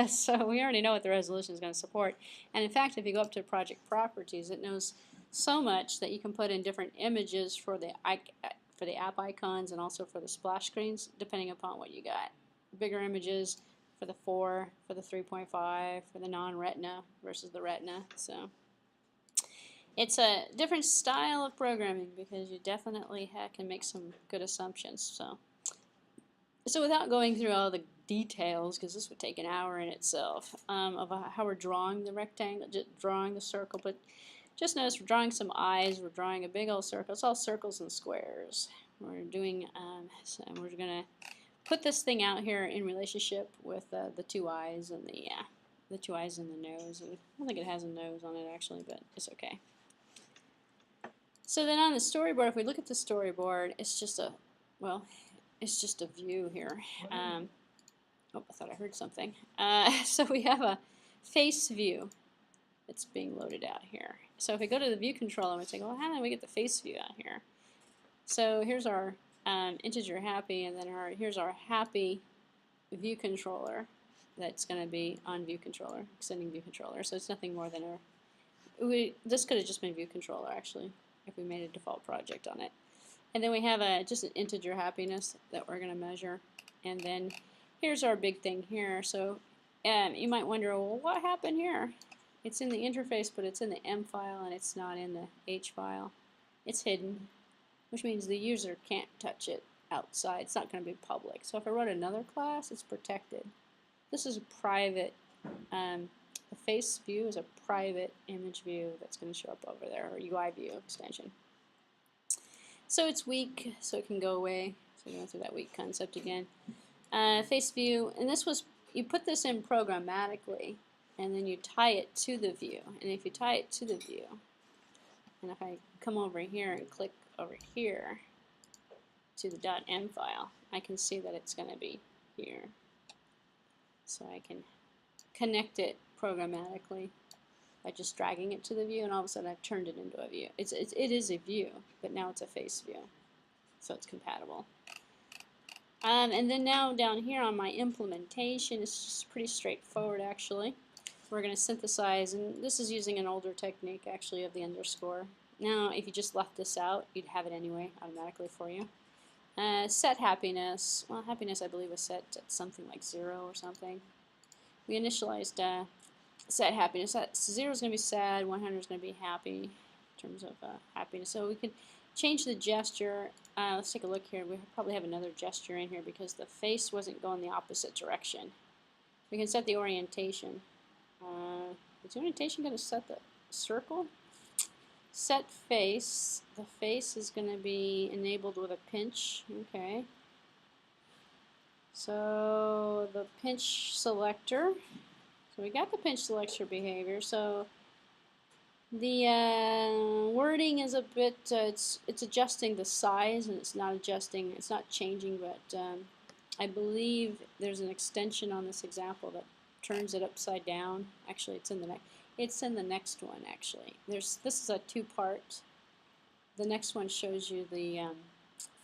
So we already know what the resolution is going to support. And in fact, if you go up to project properties, it knows so much that you can put in different images for the app icons and also for the splash screens, depending upon what you got. Bigger images for the 4, for the 3.5, for the non-retina versus the retina. So it's a different style of programming because you definitely can make some good assumptions. So without going through all the details, because this would take an hour in itself, of how we're drawing the rectangle, drawing the circle, but just notice we're drawing some eyes, we're drawing a big old circle. It's all circles and squares. We're doing, so we're going to put this thing out here in relationship with the two eyes and the 2 eyes and the nose. I don't think it has a nose on it actually, but it's okay. So then on the storyboard, if we look at the storyboard, it's just a, well, it's just a view here. Oh, I thought I heard something. So we have a face view that's being loaded out here. So if we go to the view controller, we say, well, how do we get the face view out here? So here's our integer happy, and then here's our happy view controller that's going to be on view controller, extending view controller. So it's nothing more than this could have just been view controller actually, if we made a default project on it. And then we have just an integer happiness that we're going to measure. And then here's our big thing here. So you might wonder, well, what happened here? It's in the interface, but it's in the M file and it's not in the H file. It's hidden, which means the user can't touch it outside. It's not going to be public. So if I wrote another class, it's protected. This is a private, the face view is a private image view that's going to show up over there, or UI view extension. So it's weak, so it can go away. So going through that weak concept again. Face view, and this was, you put this in programmatically, and then you tie it to the view. And if you tie it to the view, and if I come over here and click over here to the .m file, I can see that it's going to be here. So I can connect it programmatically by just dragging it to the view, and all of a sudden I've turned it into a view. It is a view, but now it's a face view, so it's compatible. And then now down here on my implementation, it's just pretty straightforward actually. We're going to synthesize, and this is using an older technique actually of the underscore. Now if you just left this out, you'd have it anyway automatically for you. Set happiness, well happiness I believe was set at something like 0 or something. We initialized set happiness. 0 is going to be sad, 100 is going to be happy in terms of happiness. So we can change the gesture. Let's take a look here. We probably have another gesture in here because the face wasn't going the opposite direction. We can set the orientation. Is the orientation going to set the circle? Set face. The face is going to be enabled with a pinch. Okay. So the pinch selector. So we got the pinch selector behavior. So the wording is a bit, it's adjusting the size, and it's not adjusting, it's not changing, but I believe there's an extension on this example that turns it upside down. Actually, it's in the next one. Actually, this is a two-part. The next one shows you the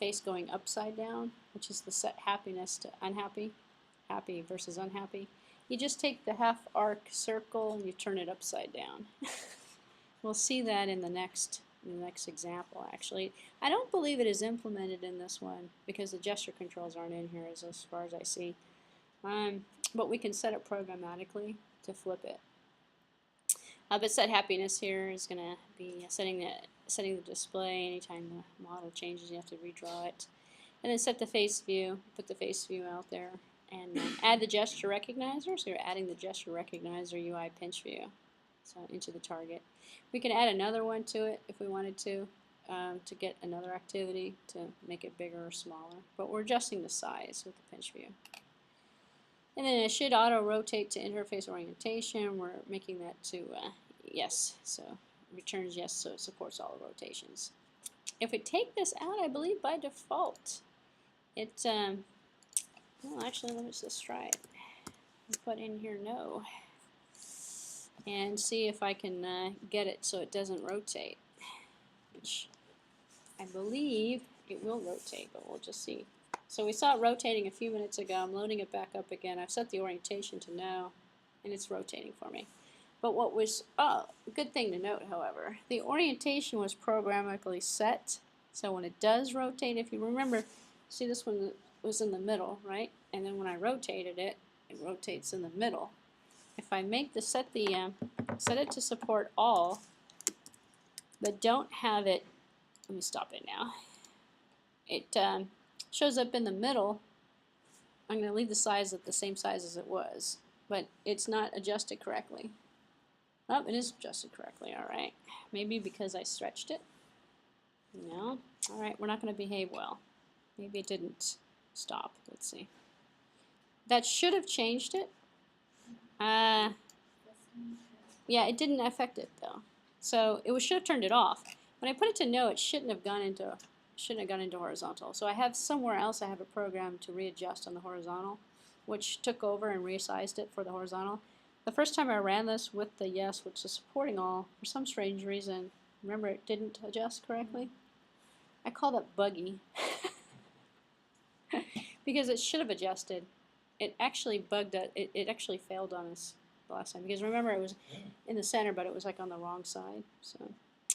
face going upside down, which is the set happiness to unhappy, happy versus unhappy. You just take the half arc circle and you turn it upside down. We'll see that in the next example. Actually, I don't believe it is implemented in this one because the gesture controls aren't in here as far as I see. But we can set it programmatically to flip it. But set happiness here is going to be setting the display. Anytime the model changes, you have to redraw it. And then set the face view, put the face view out there, and add the gesture recognizer. So you're adding the gesture recognizer UI pinch view into the target. We can add another one to it if we wanted to get another activity to make it bigger or smaller. But we're adjusting the size with the pinch view. And then it should auto-rotate to interface orientation. We're making that to yes, so returns yes, so it supports all the rotations. If we take this out, I believe by default, it, well actually let's try it. I'll put in here no. And see if I can get it so it doesn't rotate. Which I believe it will rotate, but we'll just see. So we saw it rotating a few minutes ago. I'm loading it back up again. I've set the orientation to no, and it's rotating for me. But what was, a good thing to note, however, the orientation was programmatically set. So when it does rotate, if you remember, see this one was in the middle, right? And then when I rotated it, it rotates in the middle. If I make the set it to support all, but don't have it, let me stop it now. It shows up in the middle. I'm going to leave the size at the same size as it was, but it's not adjusted correctly. Oh, it is adjusted correctly, all right. Maybe because I stretched it. No, all right, we're not going to behave well. Maybe it didn't stop. Let's see. That should have changed it. Yeah, it didn't affect it though. So it should have turned it off. When I put it to no, it shouldn't have gone into horizontal. So I have somewhere else I have a program to readjust on the horizontal, which took over and resized it for the horizontal. The first time I ran this with the yes, which is supporting all, for some strange reason, remember it didn't adjust correctly? I call that buggy. Because it should have adjusted. It actually bugged it. It actually failed on us the last time. Because remember it was in the center, but it was like on the wrong side. So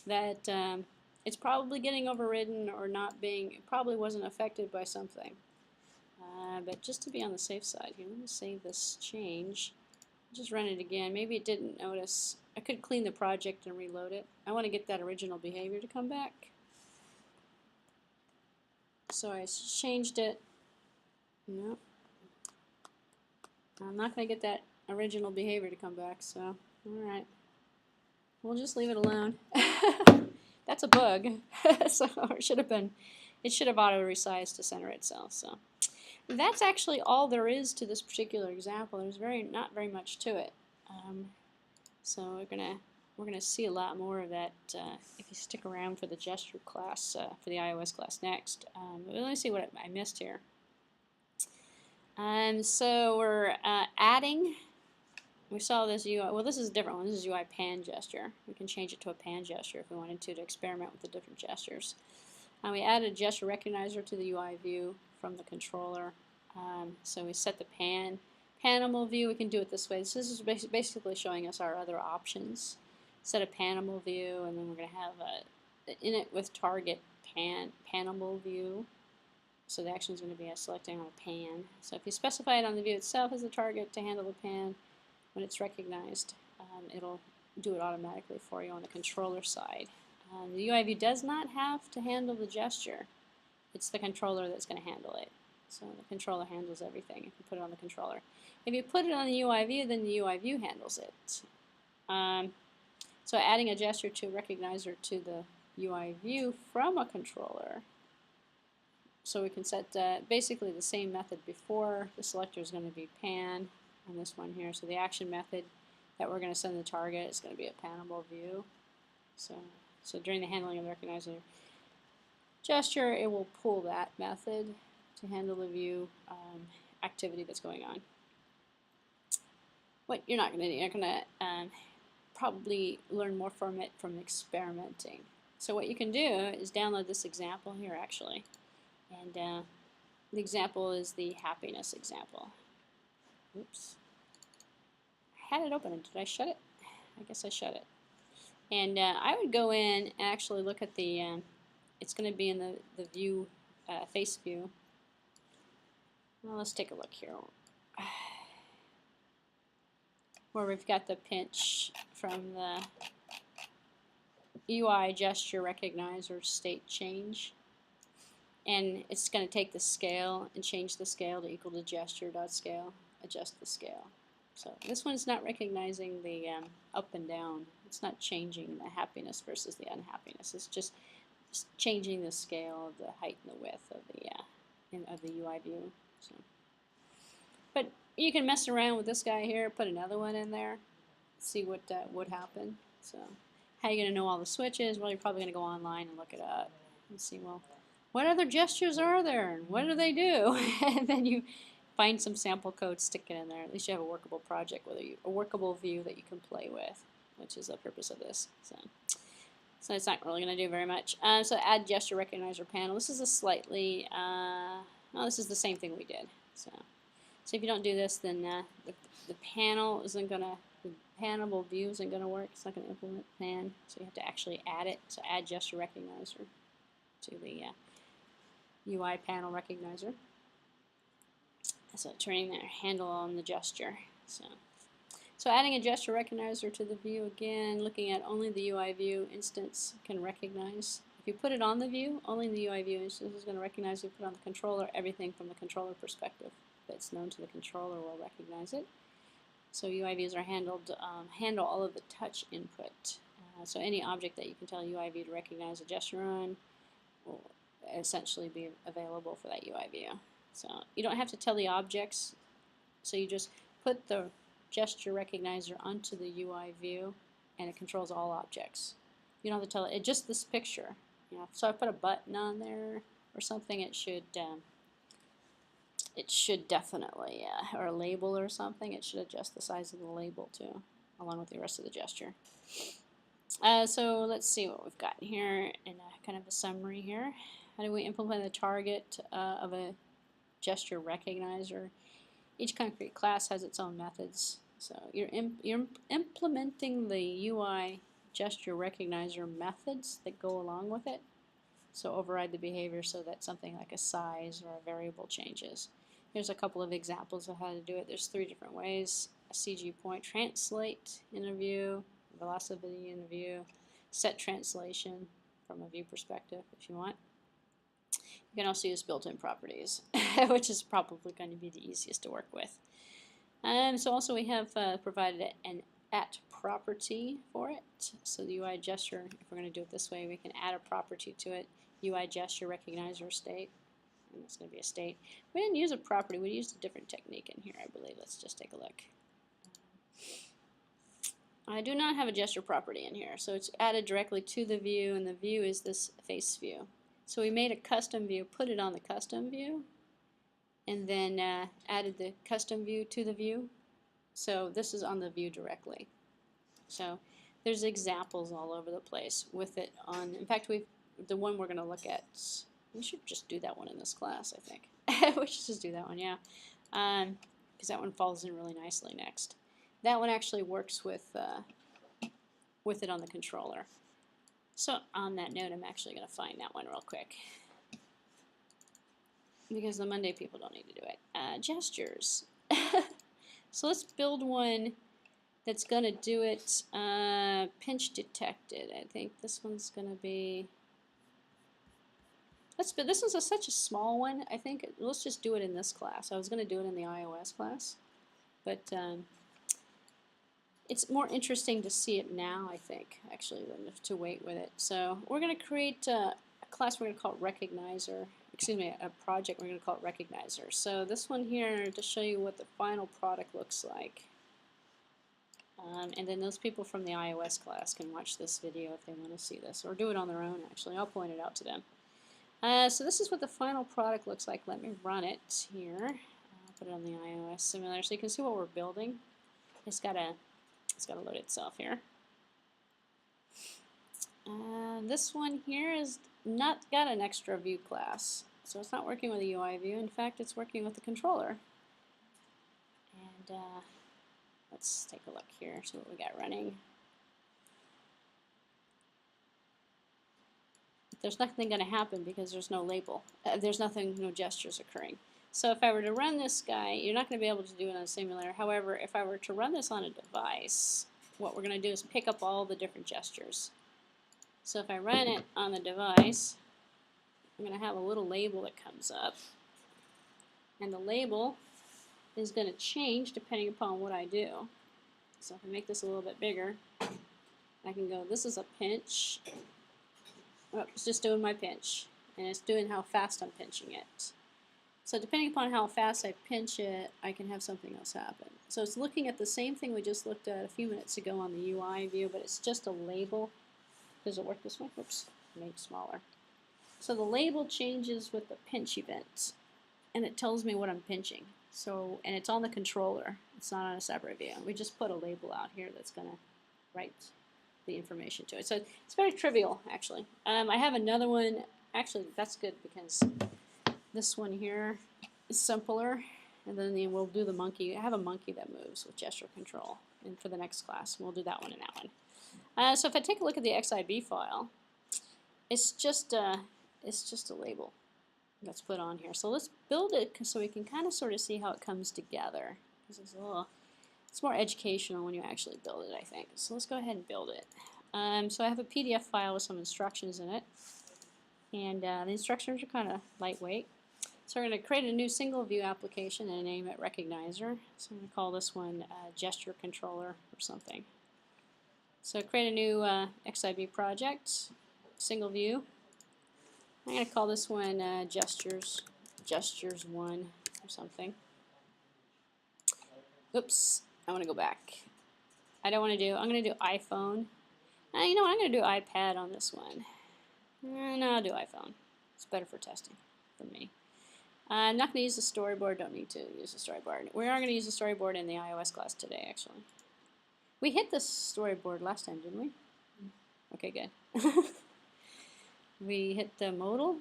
that it's probably getting overridden or not being, it probably wasn't affected by something. But just to be on the safe side here, let me save this change. Just run it again. Maybe it didn't notice. I could clean the project and reload it. I want to get that original behavior to come back. So I changed it. No. I'm not going to get that original behavior to come back, so alright. We'll just leave it alone. That's a bug. So it should have auto-resized to center itself. So that's actually all there is to this particular example. There's not very much to it. So we're gonna see a lot more of that if you stick around for the gesture class, for the iOS class next. But let me see what I missed here. So we're adding. We saw this UI. Well, this is a different one. This is UI pan gesture. We can change it to a pan gesture if we wanted to experiment with the different gestures. We added a gesture recognizer to the UI view from the controller. So we set the panel view. We can do it this way. So this is basically showing us our other options. Set a panel view, and then we're going to have in it with target panel view. So the action is going to be selecting on a pan. So if you specify it on the view itself as a target to handle the pan, when it's recognized, it'll do it automatically for you on the controller side. The UI view does not have to handle the gesture. It's the controller that's going to handle it. So the controller handles everything if you put it on the controller. If you put it on the UI view, then the UI view handles it. So adding a gesture to recognizer to the UI view from a controller. So we can set basically the same method before. The selector is going to be pan on this one here. So the action method that we're going to send the target is going to be a panable view. So during the handling of the recognizer gesture, it will pull that method to handle the view activity that's going on. what you're not going to do, you're going to probably learn more from it from experimenting. So what you can do is download this example here actually, and the example is the happiness example. Oops. I had it open. Did I shut it? I guess I shut it. And I would go in and actually look at the, it's going to be in the view, face view. Well, let's take a look here. Where we've got the pinch from the UI gesture recognizer state change. And it's going to take the scale and change the scale to equal to gesture.scale, adjust the scale. So this one's not recognizing the up and down. It's not changing the happiness versus the unhappiness. It's just changing the scale of the height and the width of the UI view. So, but you can mess around with this guy here, put another one in there, see what would happen. So how are you going to know all the switches? Well, you're probably going to go online and look it up and see, well, what other gestures are there and what do they do? And then you find some sample code, stick it in there. At least you have a workable project, a workable view that you can play with, which is the purpose of this. So it's not really going to do very much. So add gesture recognizer panel. This is a slightly, well, this is the same thing we did. So if you don't do this, then the panel isn't going to, the panable view isn't going to work. It's not going to implement pan. So you have to actually add it. So add gesture recognizer to the UI panel recognizer. So turning their handle on the gesture. So adding a gesture recognizer to the view again, looking at only the UI view instance can recognize. If you put it on the view, only the UI view instance is going to recognize. If you put it on the controller, everything from the controller perspective that's known to the controller will recognize it. So UI views are handled, handle all of the touch input. So any object that you can tell UI view to recognize a gesture on will essentially be available for that UI view. So you don't have to tell the objects, so you just put the gesture recognizer onto the UI view and it controls all objects. You don't have to tell it, just this picture. You know, so I put a button on there or something, it should definitely, or a label or something, it should adjust the size of the label too, along with the rest of the gesture. So let's see what we've got here in a kind of a summary here. How do we implement the target of a gesture recognizer? Each concrete class has its own methods. So you're implementing the UI gesture recognizer methods that go along with it. So override the behavior so that something like a size or a variable changes. Here's a couple of examples of how to do it. There's 3 different ways. A CG point, translate in a view, velocity in a view, set translation from a view perspective if you want. You can also use built-in properties, which is probably going to be the easiest to work with. So also we have provided an at property for it. So the UI gesture, if we're going to do it this way, we can add a property to it. UI gesture recognizer state. And it's going to be a state. We didn't use a property. We used a different technique in here, I believe. Let's just take a look. I do not have a gesture property in here. So it's added directly to the view, and the view is this face view. So we made a custom view, put it on the custom view, and then added the custom view to the view. So this is on the view directly. So there's examples all over the place with it on. In fact, the one we're going to look at, we should just do that one in this class, I think. We should just do that one, yeah. Because that one falls in really nicely next. That one actually works with it on the controller. So on that note, I'm actually going to find that one real quick, because the Monday people don't need to do it. Gestures. So let's build one that's going to do it. Pinch detected. I think this one's going to be. This is such a small one. I think let's just do it in this class. I was going to do it in the iOS class, but it's more interesting to see it now, I think, actually, than to wait with it. So we're going to create a class we're going to call it Recognizer. Excuse me, a project we're going to call it Recognizer. So this one here, to show you what the final product looks like. And then those people from the iOS class can watch this video if they want to see this, or do it on their own, actually. I'll point it out to them. So this is what the final product looks like. Let me run it here. I'll put it on the iOS simulator so you can see what we're building. It's gotta load itself here. This one here is not got an extra view class, so it's not working with a UI view. In fact, it's working with the controller. And let's take a look here, see what we got running. There's nothing going to happen because there's no label. No gestures occurring. So if I were to run this guy, you're not going to be able to do it on a simulator. However, if I were to run this on a device, what we're going to do is pick up all the different gestures. So if I run it on the device, I'm going to have a little label that comes up. And the label is going to change depending upon what I do. So if I make this a little bit bigger, I can go, this is a pinch. Oh, it's just doing my pinch, and it's doing how fast I'm pinching it. So depending upon how fast I pinch it, I can have something else happen. So it's looking at the same thing we just looked at a few minutes ago on the UI view, but it's just a label. Does it work this way? Oops, made it smaller. So the label changes with the pinch event, and it tells me what I'm pinching. So, and it's on the controller. It's not on a separate view. We just put a label out here that's going to write the information to it. So it's very trivial, actually. I have another one. Actually, that's good because this one here is simpler. And then we'll do the monkey. I have a monkey that moves with gesture control. And for the next class, we'll do that one and that one. So if I take a look at the XIB file, it's just a label that's put on here. So let's build it so we can kind of sort of see how it comes together. It's more educational when you actually build it, I think. So let's go ahead and build it. So I have a PDF file with some instructions in it. And the instructions are kind of lightweight. So we're going to create a new single view application and name it Recognizer. So I'm going to call this one Gesture Controller or something. So create a new XIB project, single view. I'm going to call this one Gestures 1 or something. Oops, I want to go back. I'm going to do iPhone. You know what, I'm going to do iPad on this one. No, I'll do iPhone. It's better for testing for me. I'm not going to use the storyboard, don't need to use the storyboard. We are going to use the storyboard in the iOS class today, actually. We hit the storyboard last time, didn't we? Okay, good. We hit the modal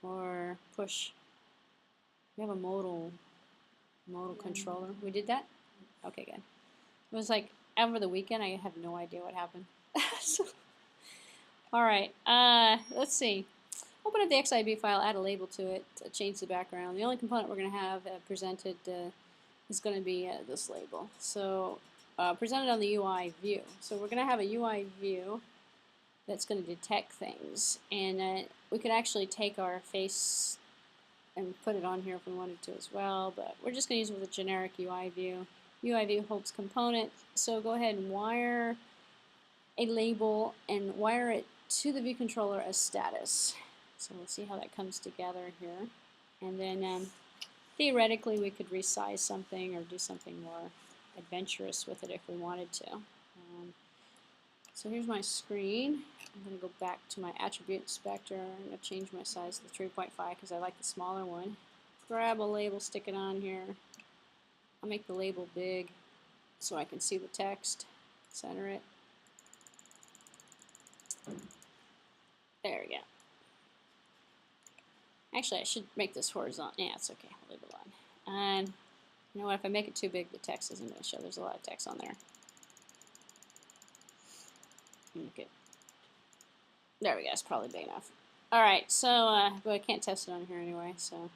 or push. We have a modal controller. We did that? Okay, good. It was like over the weekend, I have no idea what happened. All right, let's see. Open up the XIB file, add a label to it, change the background. The only component we're going to have presented is going to be this label. So presented on the UI view. So we're going to have a UI view that's going to detect things. And we could actually take our face and put it on here if we wanted to as well, but we're just going to use it with a generic UI view. UI view holds component, so go ahead and wire a label and wire it to the view controller as status. So we'll see how that comes together here. And then theoretically we could resize something or do something more adventurous with it if we wanted to. So here's my screen. I'm going to go back to my attribute inspector. I'm going to change my size to 3.5 because I like the smaller one. Grab a label, stick it on here. I'll make the label big so I can see the text. Center it. There we go. Actually, I should make this horizontal. Yeah, it's okay. I'll leave it alone. And you know what? If I make it too big, the text isn't going to show. There's a lot of text on there. Okay. There we go. It's probably big enough. All right. So, but I can't test it on here anyway. So,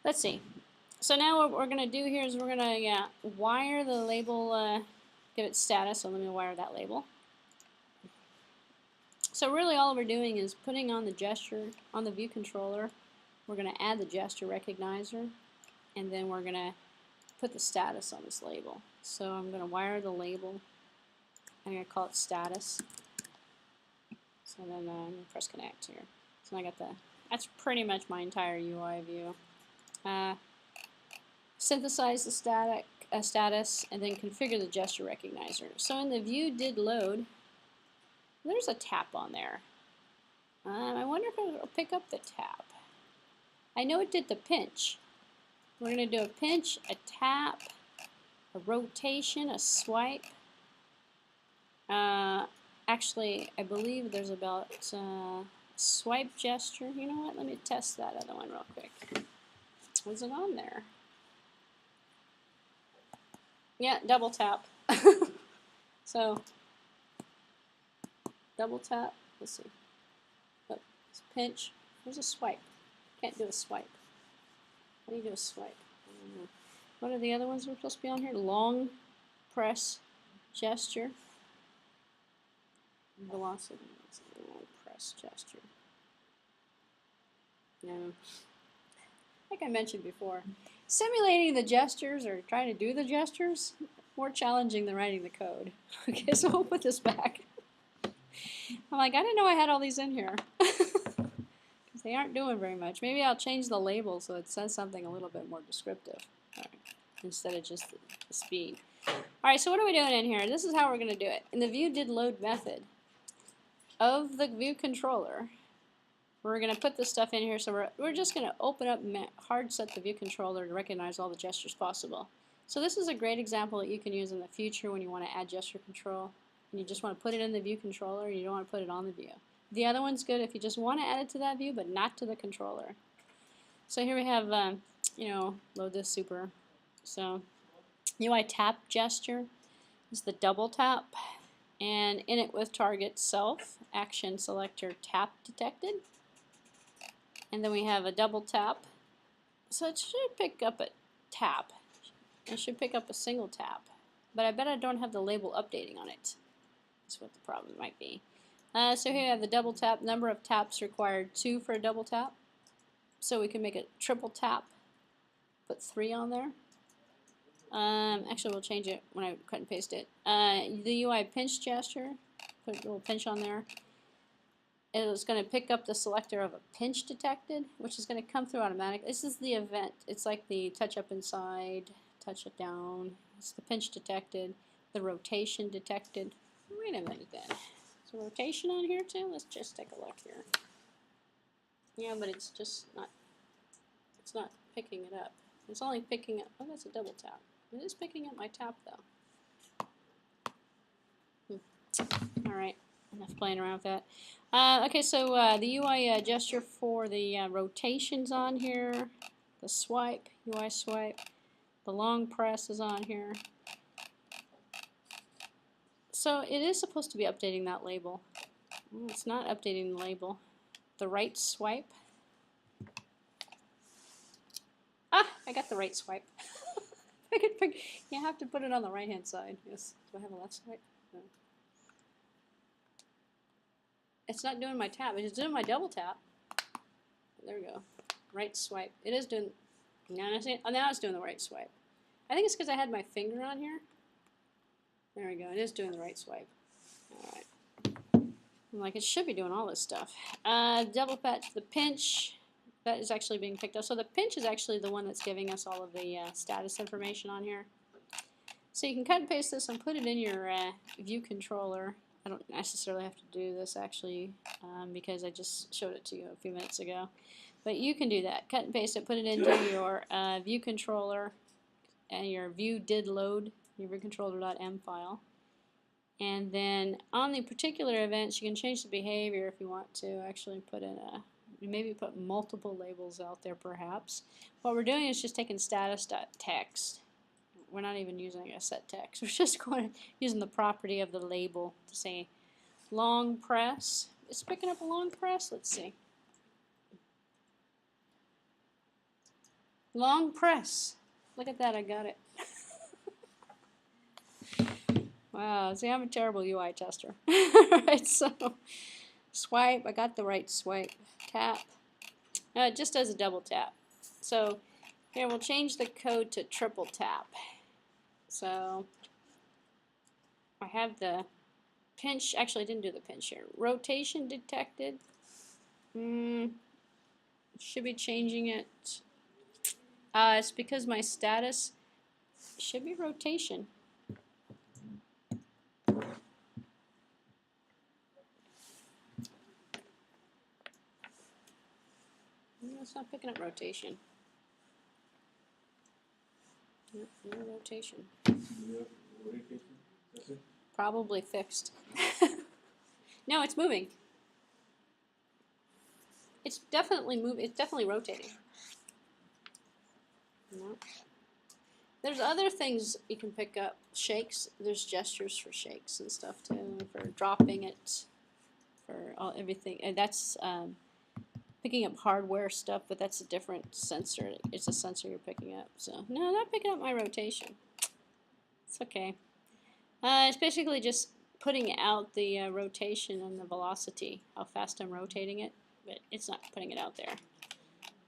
let's see. So now what we're going to do here is we're going to wire the label, give it status. So let me wire that label. So really all we're doing is putting on the gesture on the view controller. We're going to add the gesture recognizer, and then we're going to put the status on this label. So I'm going to wire the label. I'm going to call it status. So then I'm going to press connect here. So I got that's pretty much my entire UI view. Synthesize the status, and then configure the gesture recognizer. So in the view did load, there's a tap on there. I wonder if it'll pick up the tap. I know it did the pinch. We're going to do a pinch, a tap, a rotation, a swipe. Actually, I believe there's about swipe gesture. You know what? Let me test that other one real quick. Was it on there? Yeah, double tap. So, double tap. Let's see. Oh, pinch. There's a swipe. Can't do a swipe. How do you do a swipe? I don't know. What are the other ones that are supposed to be on here? Long press gesture. Velocity. Long press gesture. Yeah. Like I mentioned before, simulating the gestures or trying to do the gestures more challenging than writing the code. Okay, so we'll put this back. I'm like, I didn't know I had all these in here. Because they aren't doing very much. Maybe I'll change the label so it says something a little bit more descriptive. All right, instead of just the speed. Alright, so what are we doing in here? This is how we're going to do it. In the ViewDidLoad method of the ViewController, we're going to put this stuff in here. So we're just going to open up and hard set the ViewController to recognize all the gestures possible. So this is a great example that you can use in the future when you want to add gesture control. And you just want to put it in the ViewController and you don't want to put it on the view. The other one's good if you just want to add it to that view, but not to the controller. So here we have, load this super. So UI tap gesture is the double tap, and in it with target self action selector tap detected, and then we have a double tap. So it should pick up a tap. It should pick up a single tap, but I bet I don't have the label updating on it. That's what the problem might be. So here we have the double tap. Number of taps required 2 for a double tap. So we can make a triple tap. Put 3 on there. Actually, we'll change it when I cut and paste it. The UI pinch gesture, put a little pinch on there. It is going to pick up the selector of a pinch detected, which is going to come through automatic. This is the event. It's like the touch up inside, touch it down. It's the pinch detected, the rotation detected. Wait a minute then. Is there rotation on here too? Let's just take a look here. Yeah, but it's just not, it's not picking it up. It's only picking up, oh, that's a double tap. It is picking up my tap though. Alright, enough playing around with that. Okay, so the UI gesture for the rotation's on here. The swipe, UI swipe. The long press is on here. So it is supposed to be updating that label. It's not updating the label. The right swipe. Ah, I got the right swipe. You have to put it on the right hand side. Yes. Do I have a left swipe? No. It's not doing my tap. It's doing my double tap. There we go. Right swipe. It is doing. Now it's doing the right swipe. I think it's because I had my finger on here. There we go. It is doing the right swipe. All right. I'm like, it should be doing all this stuff. Double patch, the pinch. That is actually being picked up. So the pinch is actually the one that's giving us all of the status information on here. So you can cut and paste this and put it in your ViewController. I don't necessarily have to do this actually because I just showed it to you a few minutes ago. But you can do that. Cut and paste it, put it into your ViewController and your ViewDidLoad, your ViewController.m file. And then on the particular events, you can change the behavior if you want to actually put in maybe put multiple labels out there perhaps. What we're doing is just taking status.text. We're not even using a set text. We're just using the property of the label to say long press. It's picking up a long press. Let's see. Long press. Look at that, I got it. Wow, see, I'm a terrible UI tester. Alright, so swipe, I got the right swipe. Tap. It just does a double tap. So here we'll change the code to triple tap. So I have the pinch, actually I didn't do the pinch here. Rotation detected. Should be changing it. It's because my status should be rotation. It's not picking up rotation. No rotation. Do you have orientation? That's it? Probably fixed. No, it's moving. It's definitely moving. It's definitely rotating. No. There's other things you can pick up. Shakes. There's gestures for shakes and stuff too. For dropping it. For everything. And that's picking up hardware stuff, but that's a different sensor. It's a sensor you're picking up. So no, not picking up my rotation. It's okay. It's basically just putting out the rotation and the velocity, how fast I'm rotating it, but it's not putting it out there.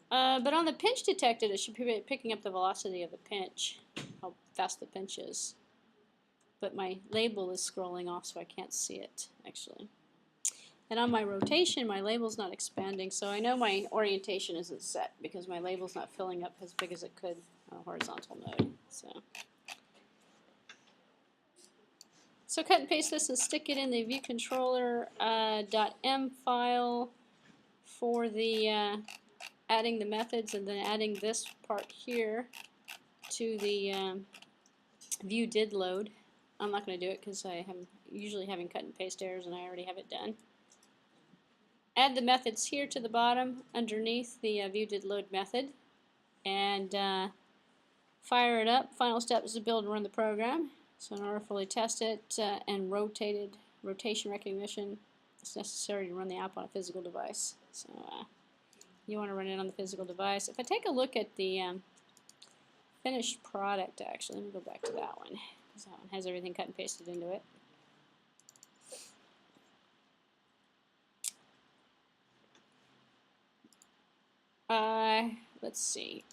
But on the pinch detected, it should be picking up the velocity of the pinch, how fast the pinch is. But my label is scrolling off, so I can't see it, actually. And on my rotation, my label's not expanding, so I know my orientation isn't set because my label's not filling up as big as it could on a horizontal node. So cut and paste this and stick it in the ViewController .m file for the adding the methods, and then adding this part here to the view did load. I'm not going to do it because I am usually having cut and paste errors and I already have it done. Add the methods here to the bottom underneath the view did load method, and fire it up. Final step is to build and run the program. So in order to fully test it and rotation recognition, it's necessary to run the app on a physical device. So you want to run it on the physical device. If I take a look at the finished product, actually, let me go back to that one, because that one has everything cut and pasted into it. Let's see.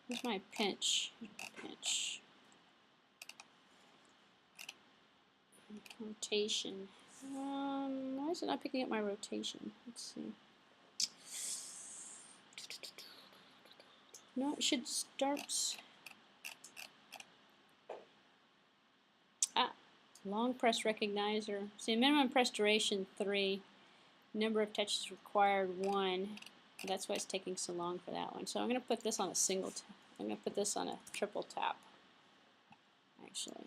Here's my pinch. Rotation. Why is it not picking up my rotation? Let's see. No, it should start. Long press recognizer. See, minimum press duration 3. Number of touches required 1. That's why it's taking so long for that one. So I'm going to put this on a single. I'm going to put this on a triple tap. Actually,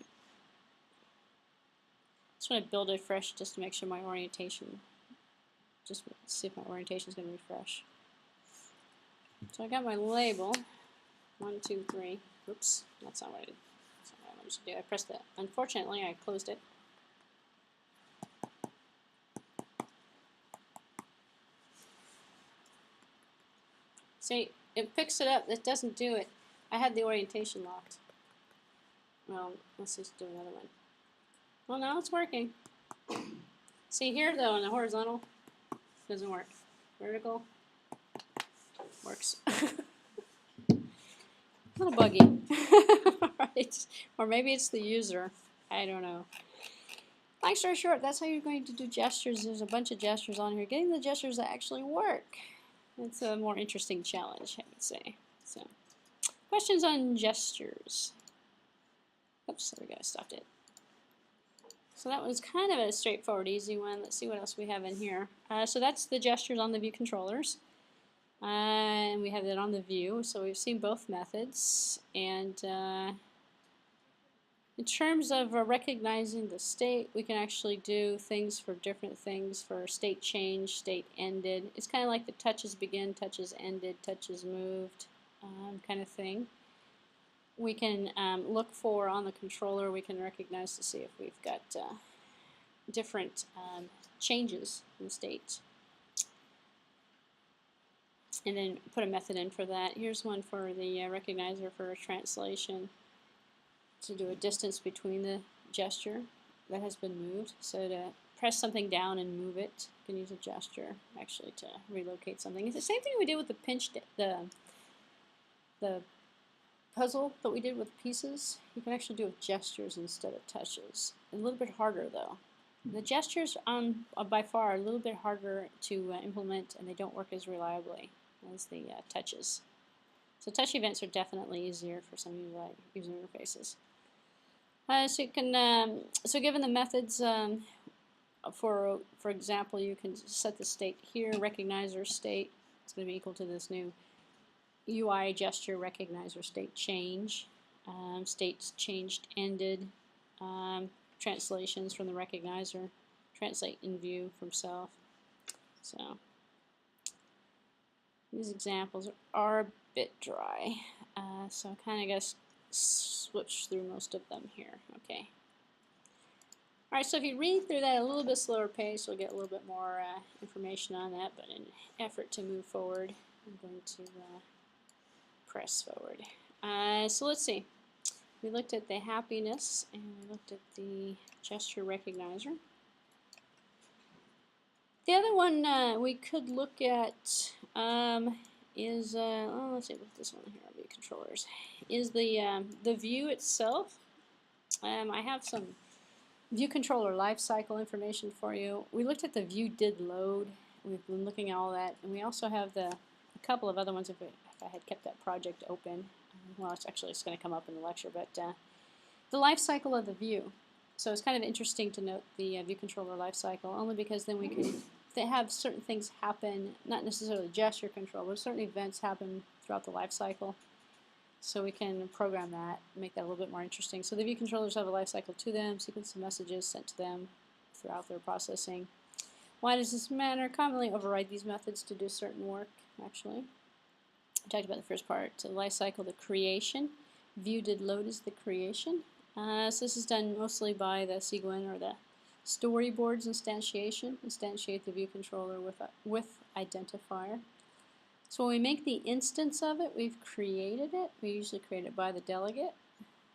just want to build it fresh just to make sure my orientation. Just see if my orientation is going to refresh. So I got my label. 1, 2, 3. Oops, that's not what I did. That's not what I wanted to do. I pressed it. Unfortunately, I closed it. See, it picks it up. It doesn't do it. I had the orientation locked. Well, let's just do another one. Well, now it's working. See here, though, in the horizontal, doesn't work. Vertical works. A little buggy. Right. Or maybe it's the user. I don't know. Long story short, that's how you're going to do gestures. There's a bunch of gestures on here. Getting the gestures that actually work. It's a more interesting challenge, I would say. So, questions on gestures? Oops, there we go, I stopped it. So that was kind of a straightforward, easy one. Let's see what else we have in here. So that's the gestures on the view controllers. And we have that on the view, so we've seen both methods. And in terms of recognizing the state, we can actually do things for different things, for state change, state ended. It's kind of like the touches begin, touches ended, touches moved kind of thing. We can look for, on the controller, we can recognize to see if we've got different changes in state. And then put a method in for that. Here's one for the recognizer for a translation, to do a distance between the gesture that has been moved. So to press something down and move it, you can use a gesture actually to relocate something. It's the same thing we did with the pinch, the puzzle that we did with pieces. You can actually do with gestures instead of touches. A little bit harder though. The gestures by far are a little bit harder to implement, and they don't work as reliably as the touches. So touch events are definitely easier for some user interfaces. So you can, so given the methods, for example, you can set the state here, recognizer state. It's going to be equal to this new UI gesture recognizer state change, states changed ended, translations from the recognizer, translate in view from self. So these examples are a bit dry, so I kind of guess switch through most of them here. Okay. All right, so if you read through that at a little bit slower pace, we'll get a little bit more information on that, but in an effort to move forward, I'm going to press forward. So let's see. We looked at the happiness, and we looked at the gesture recognizer. The other one we could look at is, let's see, what this one here, view controllers, is the view itself. I have some view controller lifecycle information for you. We looked at the view did load. We've been looking at all that, and we also have a couple of other ones if I had kept that project open. Well, it's going to come up in the lecture, but the lifecycle of the view. So it's kind of interesting to note the view controller lifecycle, only because then we can have certain things happen, not necessarily gesture control, but certain events happen throughout the lifecycle. So we can program that, make that a little bit more interesting. So the view controllers have a lifecycle to them, sequence of messages sent to them throughout their processing. Why does this matter? Commonly override these methods to do certain work, actually. I talked about the first part. So the lifecycle, the creation. View did load is the creation. So this is done mostly by the Cgwin or the storyboards instantiation. Instantiate the view controller with identifier. So when we make the instance of it, we've created it. We usually create it by the delegate.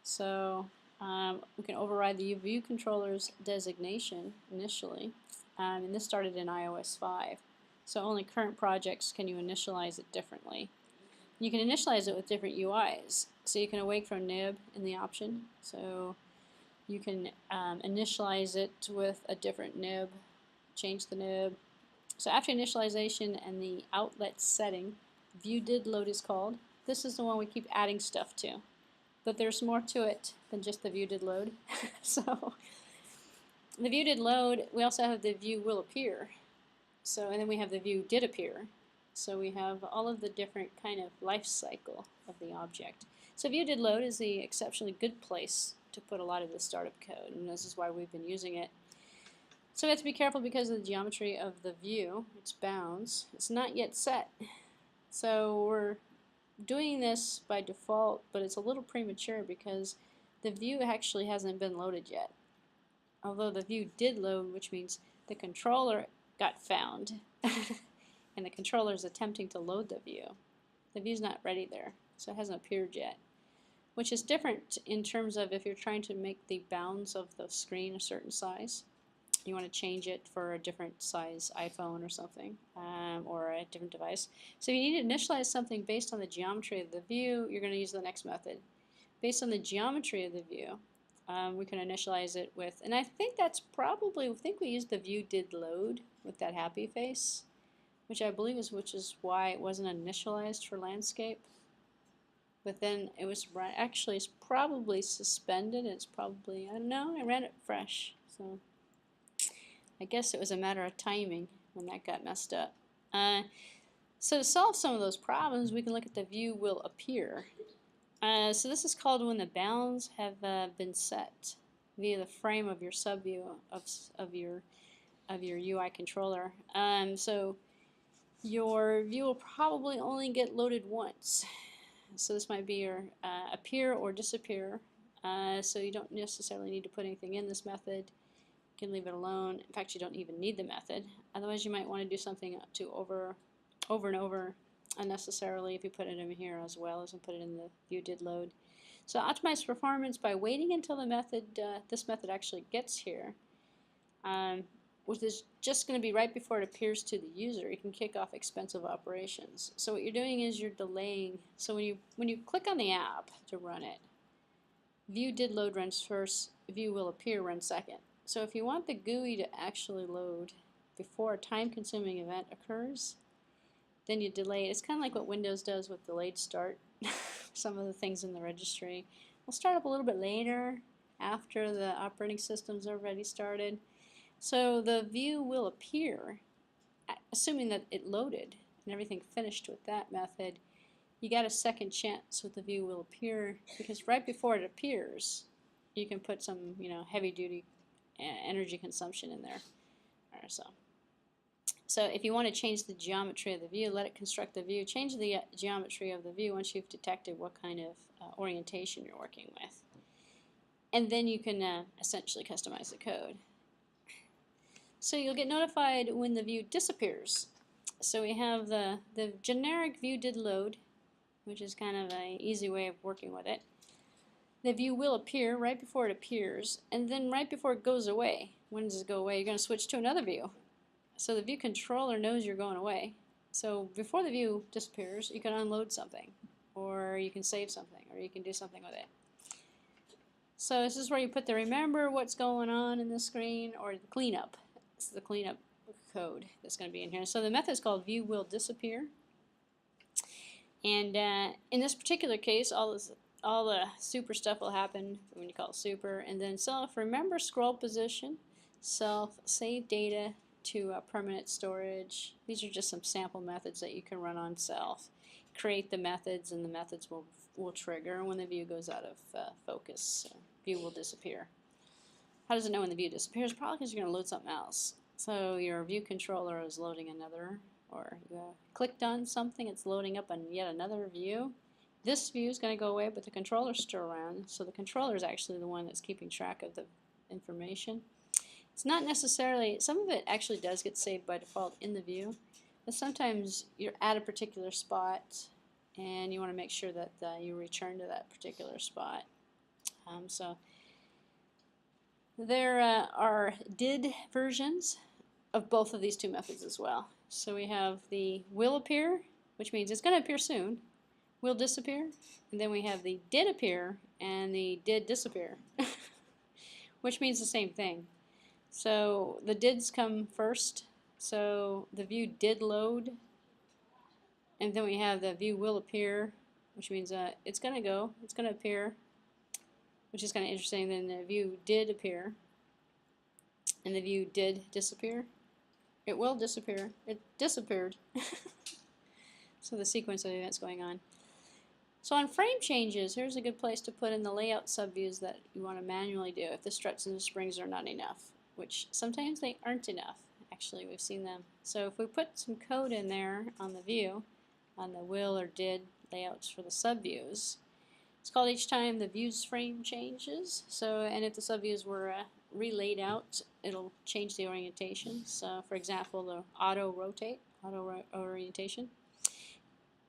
So we can override the view controller's designation initially. And this started in iOS 5. So only current projects can you initialize it differently. You can initialize it with different UIs. So you can awake from nib in the option. So you can initialize it with a different nib, change the nib. So after initialization and the outlet setting, view did load is called. This is the one we keep adding stuff to. But there's more to it than just the view did load. So the view did load, we also have the view will appear. So, and then we have the view did appear. So we have all of the different kind of life cycle of the object. So view did load is the exceptionally good place to put a lot of the startup code, and this is why we've been using it. So we have to be careful because of the geometry of the view, its bounds. It's not yet set. So we're doing this by default, but it's a little premature because the view actually hasn't been loaded yet. Although the view did load, which means the controller got found, and the controller is attempting to load the view. The view's not ready there, so it hasn't appeared yet. Which is different in terms of if you're trying to make the bounds of the screen a certain size. You want to change it for a different size iPhone or something, or a different device. So if you need to initialize something based on the geometry of the view, you're going to use the next method. Based on the geometry of the view, we can initialize it with, and I think that's probably, I think we used the view did load with that happy face, which I believe is why it wasn't initialized for landscape. But then it was actually it's probably suspended. It's probably, I don't know, I ran it fresh, so I guess it was a matter of timing when that got messed up. So to solve some of those problems, we can look at the view will appear. So this is called when the bounds have been set via the frame of your subview of your UI controller. So your view will probably only get loaded once. So this might be your appear or disappear. So you don't necessarily need to put anything in this method. You can leave it alone. In fact, you don't even need the method. Otherwise, you might want to do something to over and over unnecessarily if you put it in here as well as put it in the view did load. So optimize performance by waiting until the method, this method actually gets here, which is just going to be right before it appears to the user. You can kick off expensive operations. So what you're doing is you're delaying. So when you click on the app to run it, view did load runs first, view will appear runs second. So if you want the GUI to actually load before a time-consuming event occurs, then you delay it. It's kind of like what Windows does with delayed start. Some of the things in the registry will start up a little bit later after the operating system's already started. So the view will appear, assuming that it loaded and everything finished with that method. you got a second chance with the view will appear, because right before it appears, you can put some, heavy duty energy consumption in there. Or so if you want to change the geometry of the view, let it construct the view. Change the geometry of the view once you've detected what kind of orientation you're working with. And then you can essentially customize the code. So you'll get notified when the view disappears. So we have the generic view did load, which is kind of an easy way of working with it. The view will appear right before it appears, and then right before it goes away. When does it go away? You're going to switch to another view. So the view controller knows you're going away. So before the view disappears, you can unload something, or you can save something, or you can do something with it. So this is where you put the remember what's going on in the screen, or the cleanup. This is the cleanup code that's going to be in here. So the method is called view will disappear. And in this particular case, all the super stuff will happen when you call it super. And then self remember scroll position, self save data to permanent storage. These are just some sample methods that you can run on self. Create the methods, and the methods will trigger when the view goes out of focus. So view will disappear. How does it know when the view disappears? Probably because you're going to load something else. So your view controller is loading another, or you clicked on something, it's loading up on yet another view. This view is going to go away, but the controller's still around. So the controller is actually the one that's keeping track of the information. It's not necessarily, some of it actually does get saved by default in the view, but sometimes you're at a particular spot and you want to make sure that you return to that particular spot. So there are did versions of both of these two methods as well. So we have the will appear, which means it's going to appear soon, will disappear, and then we have the did appear and the did disappear, which means the same thing. So the dids come first, so the view did load, and then we have the view will appear, which means it's going to appear, which is kind of interesting. Then the view did appear, and the view did disappear. It will disappear. It disappeared. So the sequence of events going on. So on frame changes, here's a good place to put in the layout subviews that you want to manually do if the struts and the springs are not enough, which sometimes they aren't enough. Actually, we've seen them. So if we put some code in there on the view, on the will or did layouts for the subviews, it's called each time the view's frame changes. So, and if the subviews were relayed out, it'll change the orientation. So for example, the auto orientation.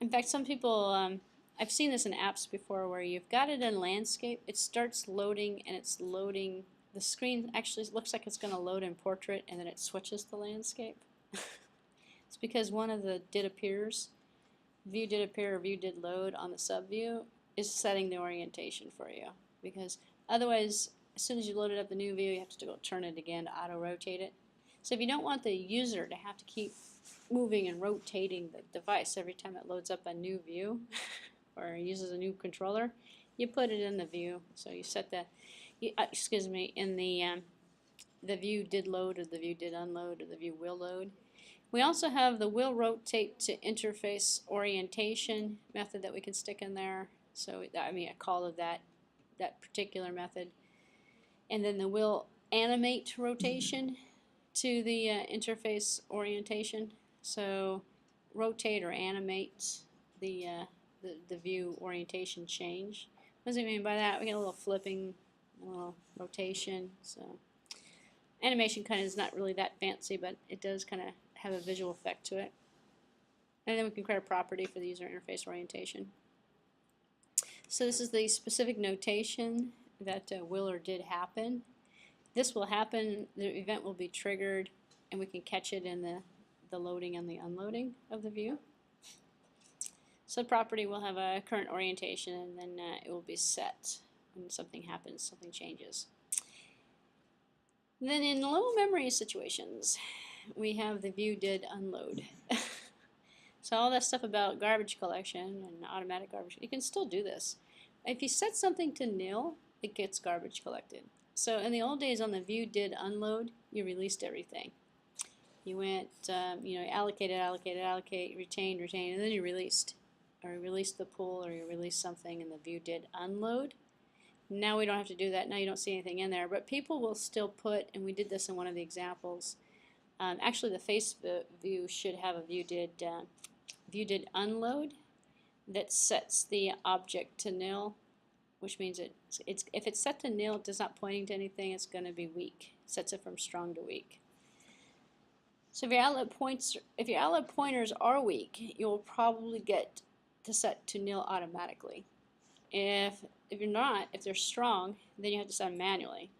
In fact, some people, I've seen this in apps before where you've got it in landscape, it starts loading and it's loading, the screen actually looks like it's going to load in portrait and then it switches to landscape. It's because one of the did appears, view did appear or view did load on the subview is setting the orientation for you, because otherwise as soon as you loaded up the new view you have to go turn it again to auto rotate it. So if you don't want the user to have to keep moving and rotating the device every time it loads up a new view or uses a new controller, you put it in the view. So you set the, in the view did load or the view did unload or the view will load. We also have the will rotate to interface orientation method that we can stick in there. So a call of that particular method. And then the will animate rotation to the interface orientation. So rotate or animate the view orientation change. What does it mean by that? We get a little flipping, a little rotation. So animation kind of is not really that fancy, but it does kind of have a visual effect to it. And then we can create a property for the user interface orientation. So this is the specific notation that will or did happen. This will happen, the event will be triggered, and we can catch it in the loading and the unloading of the view. So the property will have a current orientation, and then it will be set when something happens, something changes. Then in low memory situations, we have the view did unload. So all that stuff about garbage collection and automatic garbage, you can still do this. If you set something to nil, it gets garbage collected. So in the old days on the view did unload, you released everything. You went, allocate, retained, and then you released. or you release the pool, or you release something and the view did unload. Now we don't have to do that. Now you don't see anything in there, but people will still put, and we did this in one of the examples. Actually, the face view should have a view did unload that sets the object to nil, which means it's if it's set to nil, it's not pointing to anything, it's going to be weak. It sets it from strong to weak. So if your outlet pointers are weak, you'll probably get to set to nil automatically. If you're not, if they're strong, then you have to set them manually.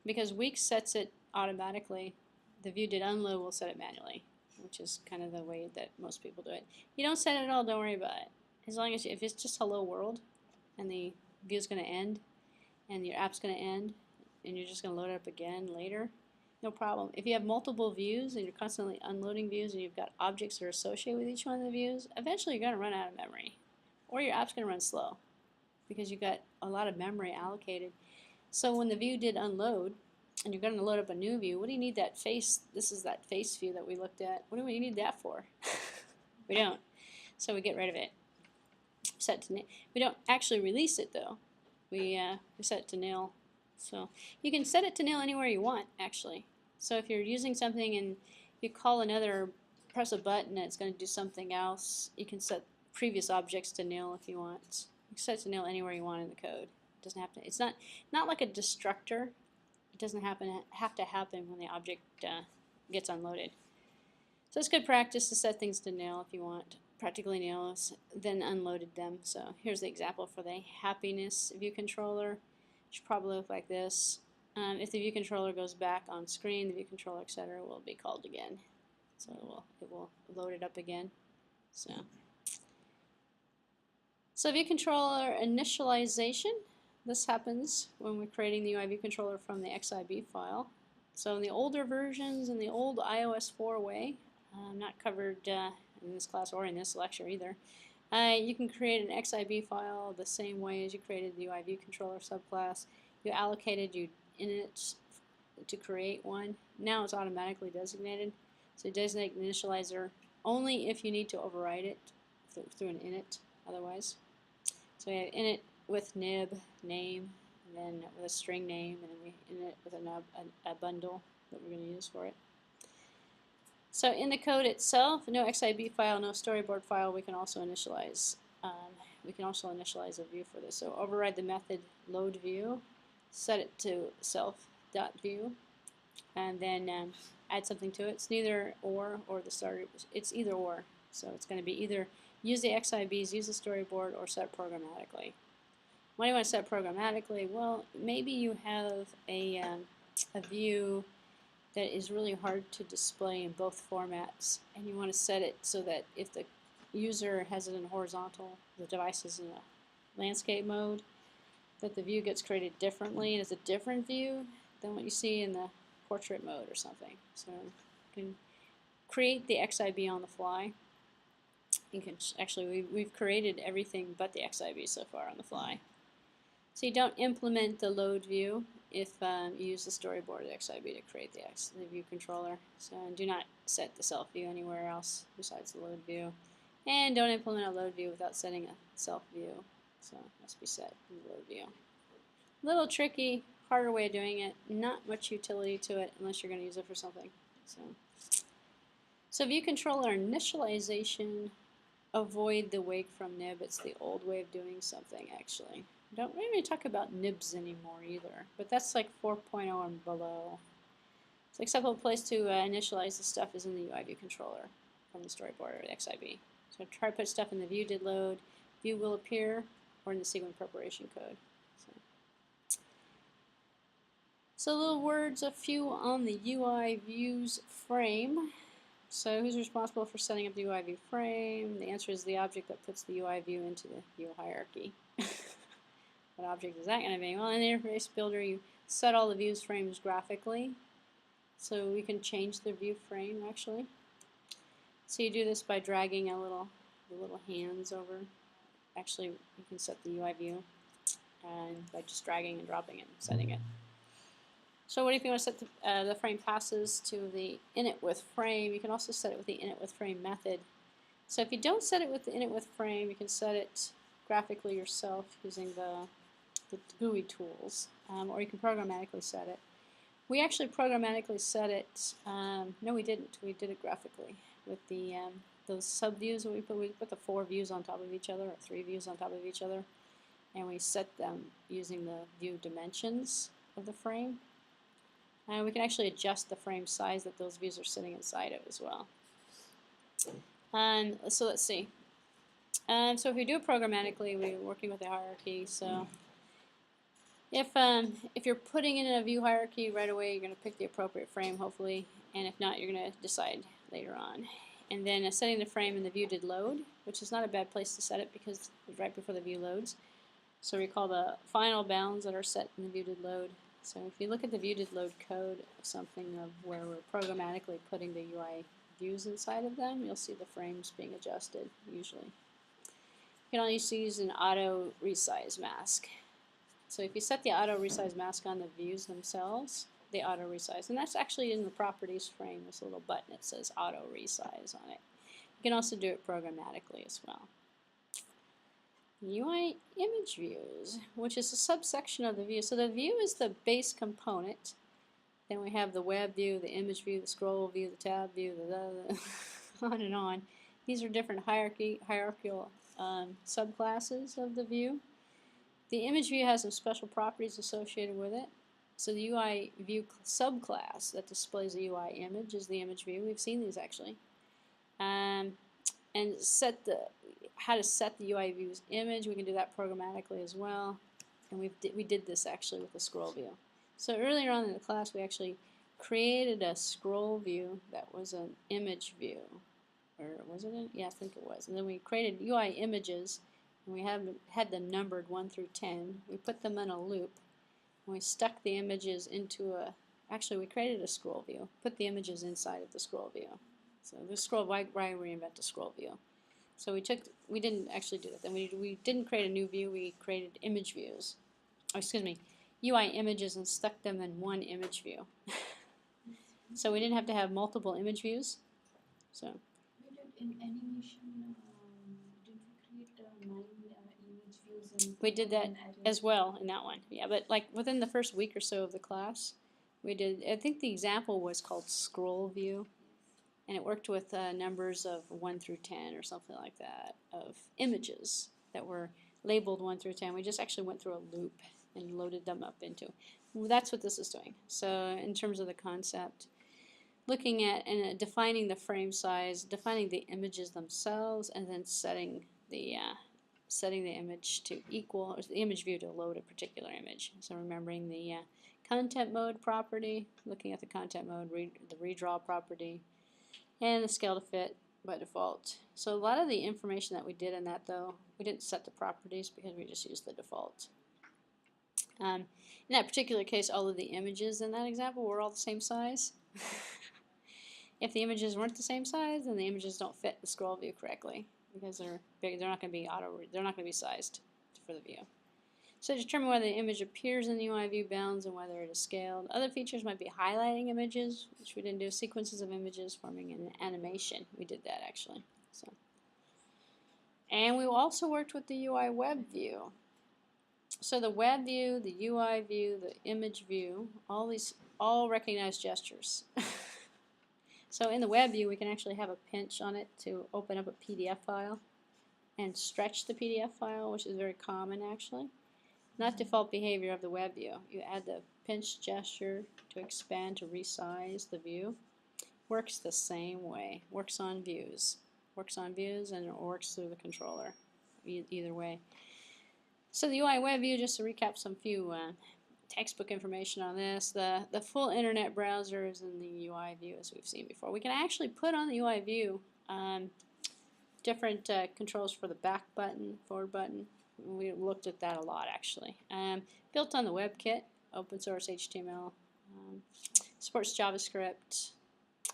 Because weak sets it automatically, the view did unload will set it manually, which is kind of the way that most people do it. You don't set it at all, don't worry about it. As long as if it's just hello world and the view's going to end and your app's going to end and you're just going to load it up again later, no problem. If you have multiple views and you're constantly unloading views and you've got objects that are associated with each one of the views, eventually you're going to run out of memory, or your app's going to run slow because you've got a lot of memory allocated. So when the view did unload and you're going to load up a new view, what do you need that face? This is that face view that we looked at. What do we need that for? We don't. So we get rid of it. Set to nil. We don't actually release it though. We set it to nil. So you can set it to nil anywhere you want actually. So if you're using something and you call another, press a button and it's going to do something else, you can set previous objects to nil if you want. You can set it to nil anywhere you want in the code. It doesn't have to. It's not like a destructor. It doesn't have to happen when the object gets unloaded. So it's good practice to set things to nil if you want. Practically nil, then unloaded them. So here's the example for the happiness view controller. It should probably look like this. If the view controller goes back on screen, the view controller, etc., will be called again. So it will load it up again. So view controller initialization. This happens when we're creating the UI view controller from the XIB file. So in the older versions, in the old iOS 4 way, not covered in this class or in this lecture either, you can create an XIB file the same way as you created the UI view controller subclass. You allocated your init to create one. Now it's automatically designated. So designate an initializer only if you need to override it through an init, otherwise. So we have init with nib, name, and then with a string name, and then we init with a bundle that we're going to use for it. So in the code itself, no XIB file, no storyboard file, we can also initialize. A view for this. So override the method load view, set it to self.view, and then add something to it. It's neither or the starter. It's either or. So it's going to be either use the XIBs, use the storyboard, or set programmatically. Why do you want to set programmatically? Well, maybe you have a view that is really hard to display in both formats, and you want to set it so that if the user has it in horizontal, the device is in a landscape mode, that the view gets created differently and it's a different view than what you see in the portrait mode or something. So you can create the XIB on the fly. You can actually, we've created everything but the XIB so far on the fly. So you don't implement the load view if you use the storyboard of the XIB to create the view controller. So do not set the self view anywhere else besides the load view. And don't implement a load view without setting a self view. So it must be set in the load view. A little tricky, harder way of doing it. Not much utility to it unless you're going to use it for something. So view controller initialization, avoid the wake from nib. It's the old way of doing something actually. Don't really talk about nibs anymore either, but that's like 4.0 and below. So acceptable place to initialize the stuff is in the UI view controller from the storyboard or the XIB. So try to put stuff in the view did load, view will appear, or in the sequence preparation code. So little words, a few on the UI views frame. So who's responsible for setting up the UI view frame? The answer is the object that puts the UI view into the view hierarchy. What object is that going to be? Well, in the interface builder, you set all the views frames graphically. So we can change the view frame actually. So you do this by dragging the little hands over. Actually, you can set the UI view and by just dragging and dropping it and setting it. So what if you want to set the frame passes to the init with frame? You can also set it with the init with frame method. So if you don't set it with the init with frame, you can set it graphically yourself using the GUI tools, or you can programmatically set it. We actually programmatically set it. No, we didn't. We did it graphically with the those subviews that we put. We put the 4 views on top of each other, or 3 views on top of each other, and we set them using the view dimensions of the frame. And we can actually adjust the frame size that those views are sitting inside of as well. So let's see. So if we do it programmatically, we're working with a hierarchy. So if you're putting in a view hierarchy right away, you're going to pick the appropriate frame, hopefully, and if not, you're going to decide later on. And then setting the frame in the view did load, which is not a bad place to set it because it's right before the view loads. So recall the final bounds that are set in the view did load. So if you look at the view did load code of something of where we're programmatically putting the UI views inside of them, you'll see the frames being adjusted usually. You can also use an auto resize mask. So if you set the auto resize mask on the views themselves, they auto resize. And that's actually in the properties frame, this little button that says auto resize on it. You can also do it programmatically as well. UI image views, which is a subsection of the view. So the view is the base component. Then we have the web view, the image view, the scroll view, the tab view, on and on. These are different hierarchical subclasses of the view. The image view has some special properties associated with it. So the UI view subclass that displays the UI image is the image view. We've seen these actually. And how to set the UI view's image, we can do that programmatically as well. And we did this actually with the scroll view. So earlier on in the class, we actually created a scroll view that was an image view. Or was it? Yeah, I think it was. And then we created UI images, and we had them numbered 1 through 10. We put them in a loop, and we stuck the images into a. Actually, we created a scroll view. Put the images inside of the scroll view. So the scroll. Why reinvent the scroll view? So we didn't actually do that. Then we didn't create a new view. We created image views. Oh, excuse me, UI images, and stuck them in one image view. So we didn't have to have multiple image views. So. We did in animation, did we create 9 image views and We did that and arrange as well in that one. Yeah, but like within the first week or so of the class, we did, I think the example was called scroll view, and it worked with numbers of 1 through 10 or something like that of images that were labeled 1 through 10. We just actually went through a loop and loaded them up into. Well, that's what this is doing. So in terms of the concept, looking at and defining the frame size, defining the images themselves, and then setting the image to equal, or the image view to load a particular image. So remembering the content mode property, looking at the content mode, the redraw property, and the scale to fit by default. So a lot of the information that we did in that, though, we didn't set the properties because we just used the default. In that particular case, all of the images in that example were all the same size. If the images weren't the same size, then the images don't fit the scroll view correctly because they're big. They're not going to be sized for the view. So determine whether the image appears in the UI view bounds and whether it is scaled. Other features might be highlighting images, which we didn't do. Sequences of images forming an animation. We did that actually. So, and we also worked with the UI web view. So the web view, the UI view, the image view, all recognize gestures. So in the web view, we can actually have a pinch on it to open up a PDF file and stretch the PDF file, which is very common actually. Not default behavior of the web view. You add the pinch gesture to expand, to resize the view. Works the same way. Works on views. Works on views and it works through the controller. Either way. So the UI web view, just to recap some few textbook information on this, the full internet browser is in the UI view as we've seen before. We can actually put on the UI view different controls for the back button, forward button. We looked at that a lot actually. Built on the WebKit, open source HTML, supports JavaScript.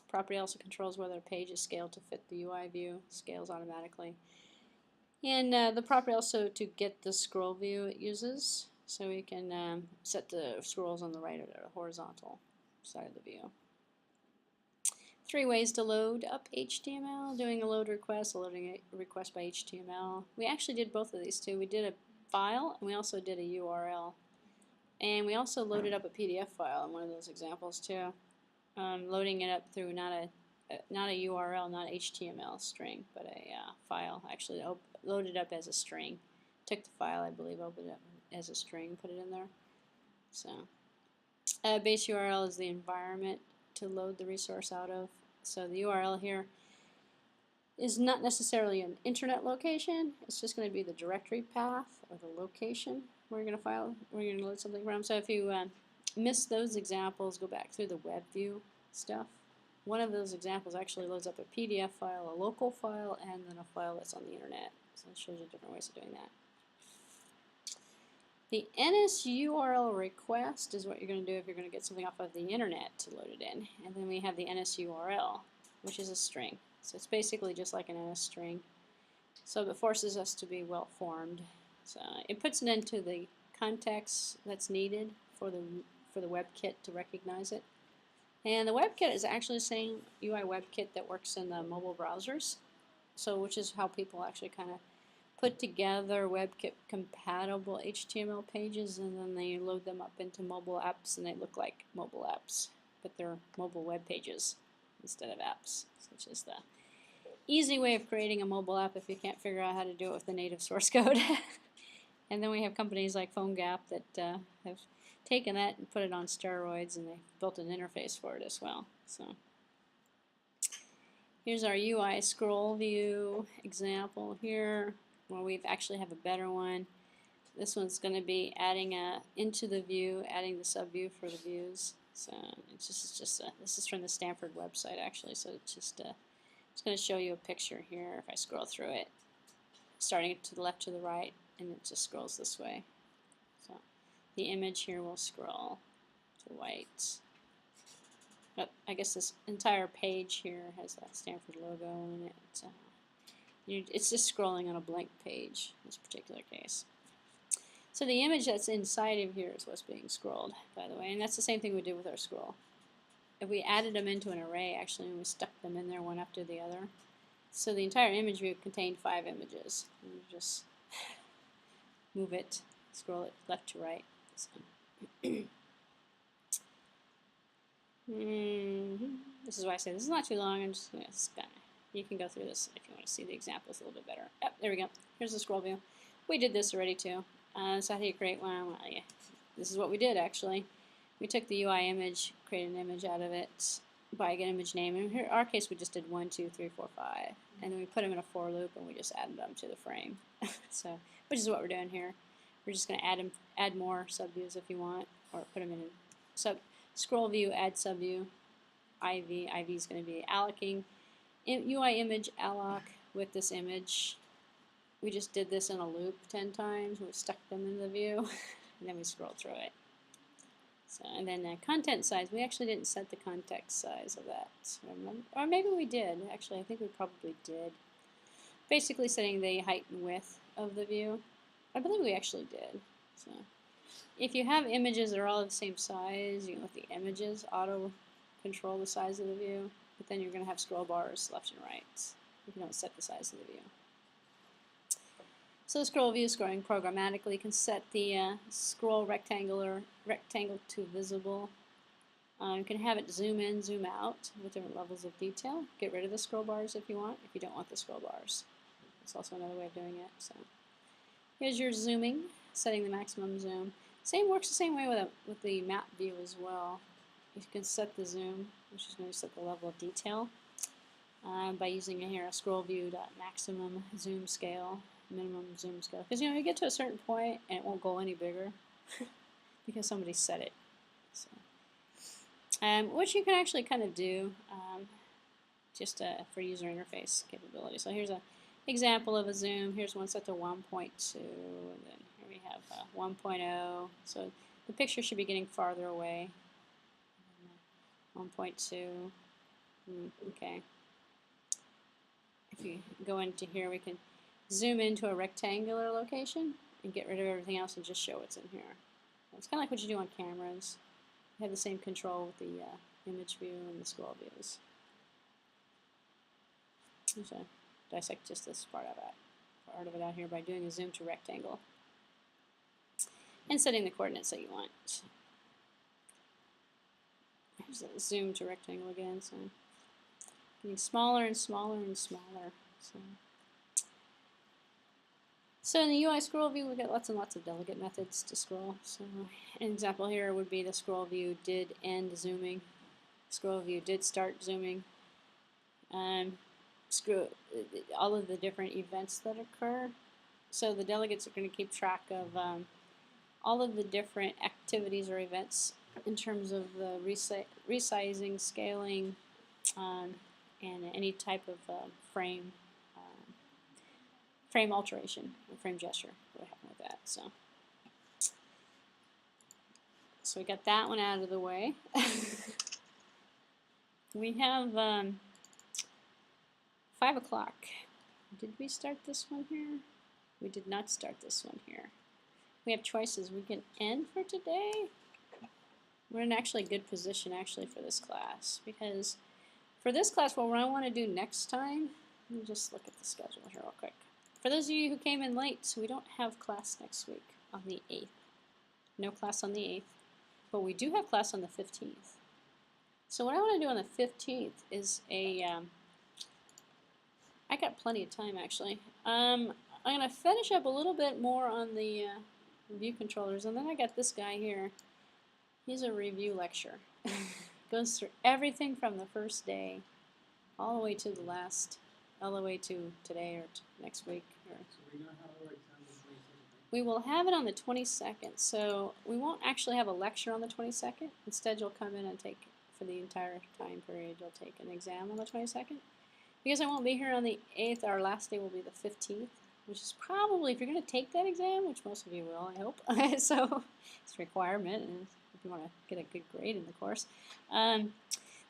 Property also controls whether a page is scaled to fit the UI view, scales automatically. And the property also to get the scroll view it uses. So we can set the scrolls on the right or the horizontal side of the view. 3 ways to load up HTML, doing a load request, loading a request by HTML. We actually did both of these too. We did a file and we also did a URL. And we also loaded up a PDF file in one of those examples too. Loading it up through not a URL, not HTML string, but a file. Actually loaded up as a string. Took the file, I believe, opened it up as a string, put it in there. So base URL is the environment to load the resource out of. So the URL here is not necessarily an internet location. It's just going to be the directory path or the location where you're going to load something from. So if you miss those examples, go back through the web view stuff. One of those examples actually loads up a PDF file, a local file, and then a file that's on the internet. So it shows you different ways of doing that. The NSURL request is what you're going to do if you're going to get something off of the internet to load it in. And then we have the NSURL, which is a string. So it's basically just like an NS string. So it forces us to be well formed. So it puts it into the context that's needed for the WebKit to recognize it. And the WebKit is actually the same UI WebKit that works in the mobile browsers. So which is how people actually kind of put together WebKit compatible HTML pages, and then they load them up into mobile apps, and they look like mobile apps, but they're mobile web pages instead of apps. So it's just the easy way of creating a mobile app if you can't figure out how to do it with the native source code. And then we have companies like PhoneGap that have taken that and put it on steroids, and they built an interface for it as well. So here's our UI scroll view example here, where we actually have a better one. This one's going to be adding into the view, adding the subview for the views. So it's just this is from the Stanford website actually. So it's going to show you a picture here. If I scroll through it, starting to the left to the right, and it just scrolls this way. So the image here will scroll to white. Oh, I guess this entire page here has that Stanford logo in it. It's just scrolling on a blank page in this particular case. So the image that's inside of here is what's being scrolled, by the way, and that's the same thing we did with our scroll. If we added them into an array, actually, and we stuck them in there one after the other, so the entire image view contained 5 images. And you just move it, scroll it left to right. So. This is why I say this is not too long. I'm just going to scan. You can go through this if you want to see the examples a little bit better. Yep, there we go. Here's the scroll view. We did this already too. So how do you create one? Well, yeah, this is what we did actually. We took the UI image, created an image out of it by an image name. And in our case, we just did 1, 2, 3, 4, 5, and then we put them in a for loop, and we just added them to the frame. So, which is what we're doing here. We're just going to add more subviews if you want, or put them in scroll view, add subview. IV is going to be allocating UI image alloc with this image. We just did this in a loop 10 times. We stuck them in the view, and then we scrolled through it. So, and then the content size, we actually didn't set the context size of that. Or maybe we did. Actually, I think we probably did. Basically setting the height and width of the view. I believe we actually did. So, if you have images that are all the same size, you can let the images auto control the size of the view, but then you're going to have scroll bars left and right if you don't set the size of the view. So the scroll view scrolling programmatically. You can set the scroll rectangle to visible. You can have it zoom in, zoom out with different levels of detail. Get rid of the scroll bars if you want, if you don't want the scroll bars. That's also another way of doing it. So here's your zooming, setting the maximum zoom. Works the same way with the map view as well. You can set the zoom, which is going to set the level of detail by using here a scroll view maximum zoom scale, minimum zoom scale. Because you get to a certain point and it won't go any bigger because somebody set it. So, which you can actually kind of do just for user interface capability. So here's an example of a zoom. Here's one set to 1.2, and then here we have 1.0. So the picture should be getting farther away. 1.2. Okay. If you go into here, we can zoom into a rectangular location and get rid of everything else and just show what's in here. It's kind of like what you do on cameras. You have the same control with the image view and the scroll views. So dissect just this part of it out here by doing a zoom to rectangle and setting the coordinates that you want. Here's a zoom to rectangle again, so getting smaller and smaller and smaller. So in the UI scroll view, we've got lots and lots of delegate methods to scroll. So an example here would be the scroll view did end zooming, scroll view did start zooming. All of the different events that occur. So the delegates are going to keep track of all of the different activities or events in terms of the resizing, scaling, and any type of frame alteration or frame gesture. What happened with that? So we got that one out of the way. We have 5 o'clock. Did we start this one here? We did not start this one here. We have choices. We can end for today. We're in actually a good position actually for this class, because for this class, what I want to do next time, let me just look at the schedule here real quick. For those of you who came in late, so we don't have class next week on the 8th. No class on the 8th, but we do have class on the 15th. So what I want to do on the 15th is I got plenty of time actually. I'm going to finish up a little bit more on the view controllers, and then I got this guy here. He's a review lecture. Goes through everything from the first day all the way to the last, all the way to today or next week. So we're going to have our exam on the 22nd. We will have it on the 22nd, so we won't actually have a lecture on the 22nd. Instead, you'll come in and take, for the entire time period, you'll take an exam on the 22nd. Because I won't be here on the 8th, our last day will be the 15th, which is probably, if you're going to take that exam, which most of you will, I hope, so it's a requirement, and if you want to get a good grade in the course,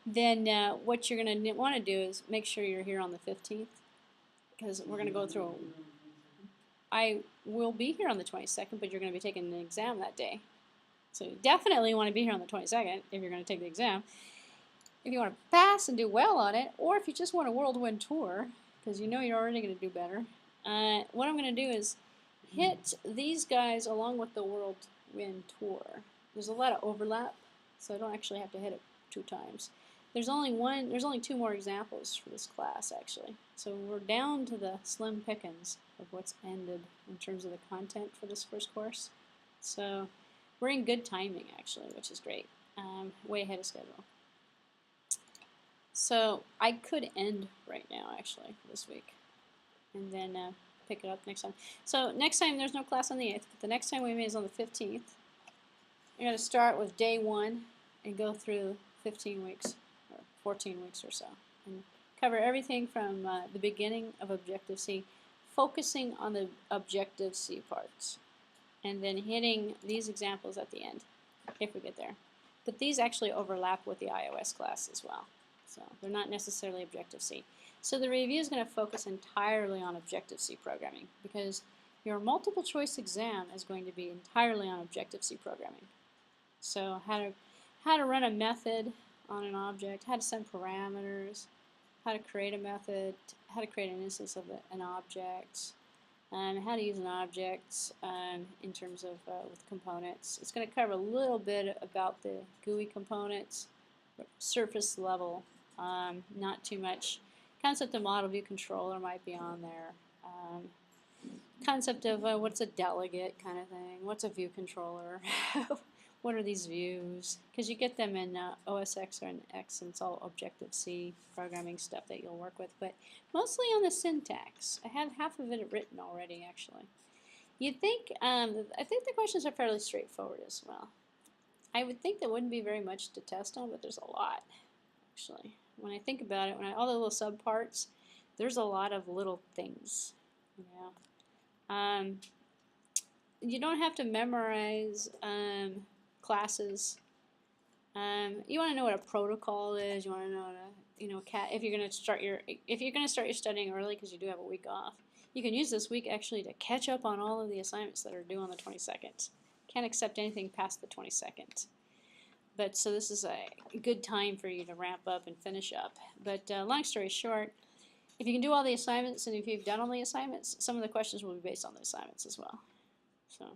then what you're going to want to do is make sure you're here on the 15th, because we're going to go through. I will be here on the 22nd, but you're going to be taking an exam that day. So you definitely want to be here on the 22nd if you're going to take the exam. If you want to pass and do well on it, or if you just want a whirlwind tour, because you know you're already going to do better, what I'm going to do is hit these guys along with the whirlwind tour. There's a lot of overlap, so I don't actually have to hit it 2 times. There's only 2 more examples for this class actually. So we're down to the slim pickings of what's ended in terms of the content for this first course. So we're in good timing actually, which is great. Way ahead of schedule. So I could end right now actually this week, and then pick it up next time. So next time there's no class on the 8th, but the next time we meet is on the 15th. You're going to start with day 1 and go through 15 weeks or 14 weeks or so, and cover everything from the beginning of Objective-C, focusing on the Objective-C parts, and then hitting these examples at the end if we get there. But these actually overlap with the iOS class as well. So they're not necessarily Objective-C. So the review is going to focus entirely on Objective-C programming, because your multiple choice exam is going to be entirely on Objective-C programming. So how to run a method on an object, how to send parameters, how to create a method, how to create an instance of an object, how to use an object in terms of with components. It's going to cover a little bit about the GUI components, surface level, not too much. Concept of model view controller might be on there. Concept of what's a delegate kind of thing. What's a view controller? What are these views? Because you get them in OS X or in X, and it's all Objective-C programming stuff that you'll work with, but mostly on the syntax. I have half of it written already, actually. You'd think, I think the questions are fairly straightforward as well. I would think there wouldn't be very much to test on, but there's a lot, actually. When I think about it, all the little subparts, there's a lot of little things, you know. You don't have to memorize classes. You want to know what a protocol is. You want to know what if you're going to start your studying early, because you do have a week off. You can use this week actually to catch up on all of the assignments that are due on the 22nd. Can't accept anything past the 22nd. But so this is a good time for you to ramp up and finish up. But long story short, if you can do all the assignments and if you've done all the assignments, some of the questions will be based on the assignments as well. So,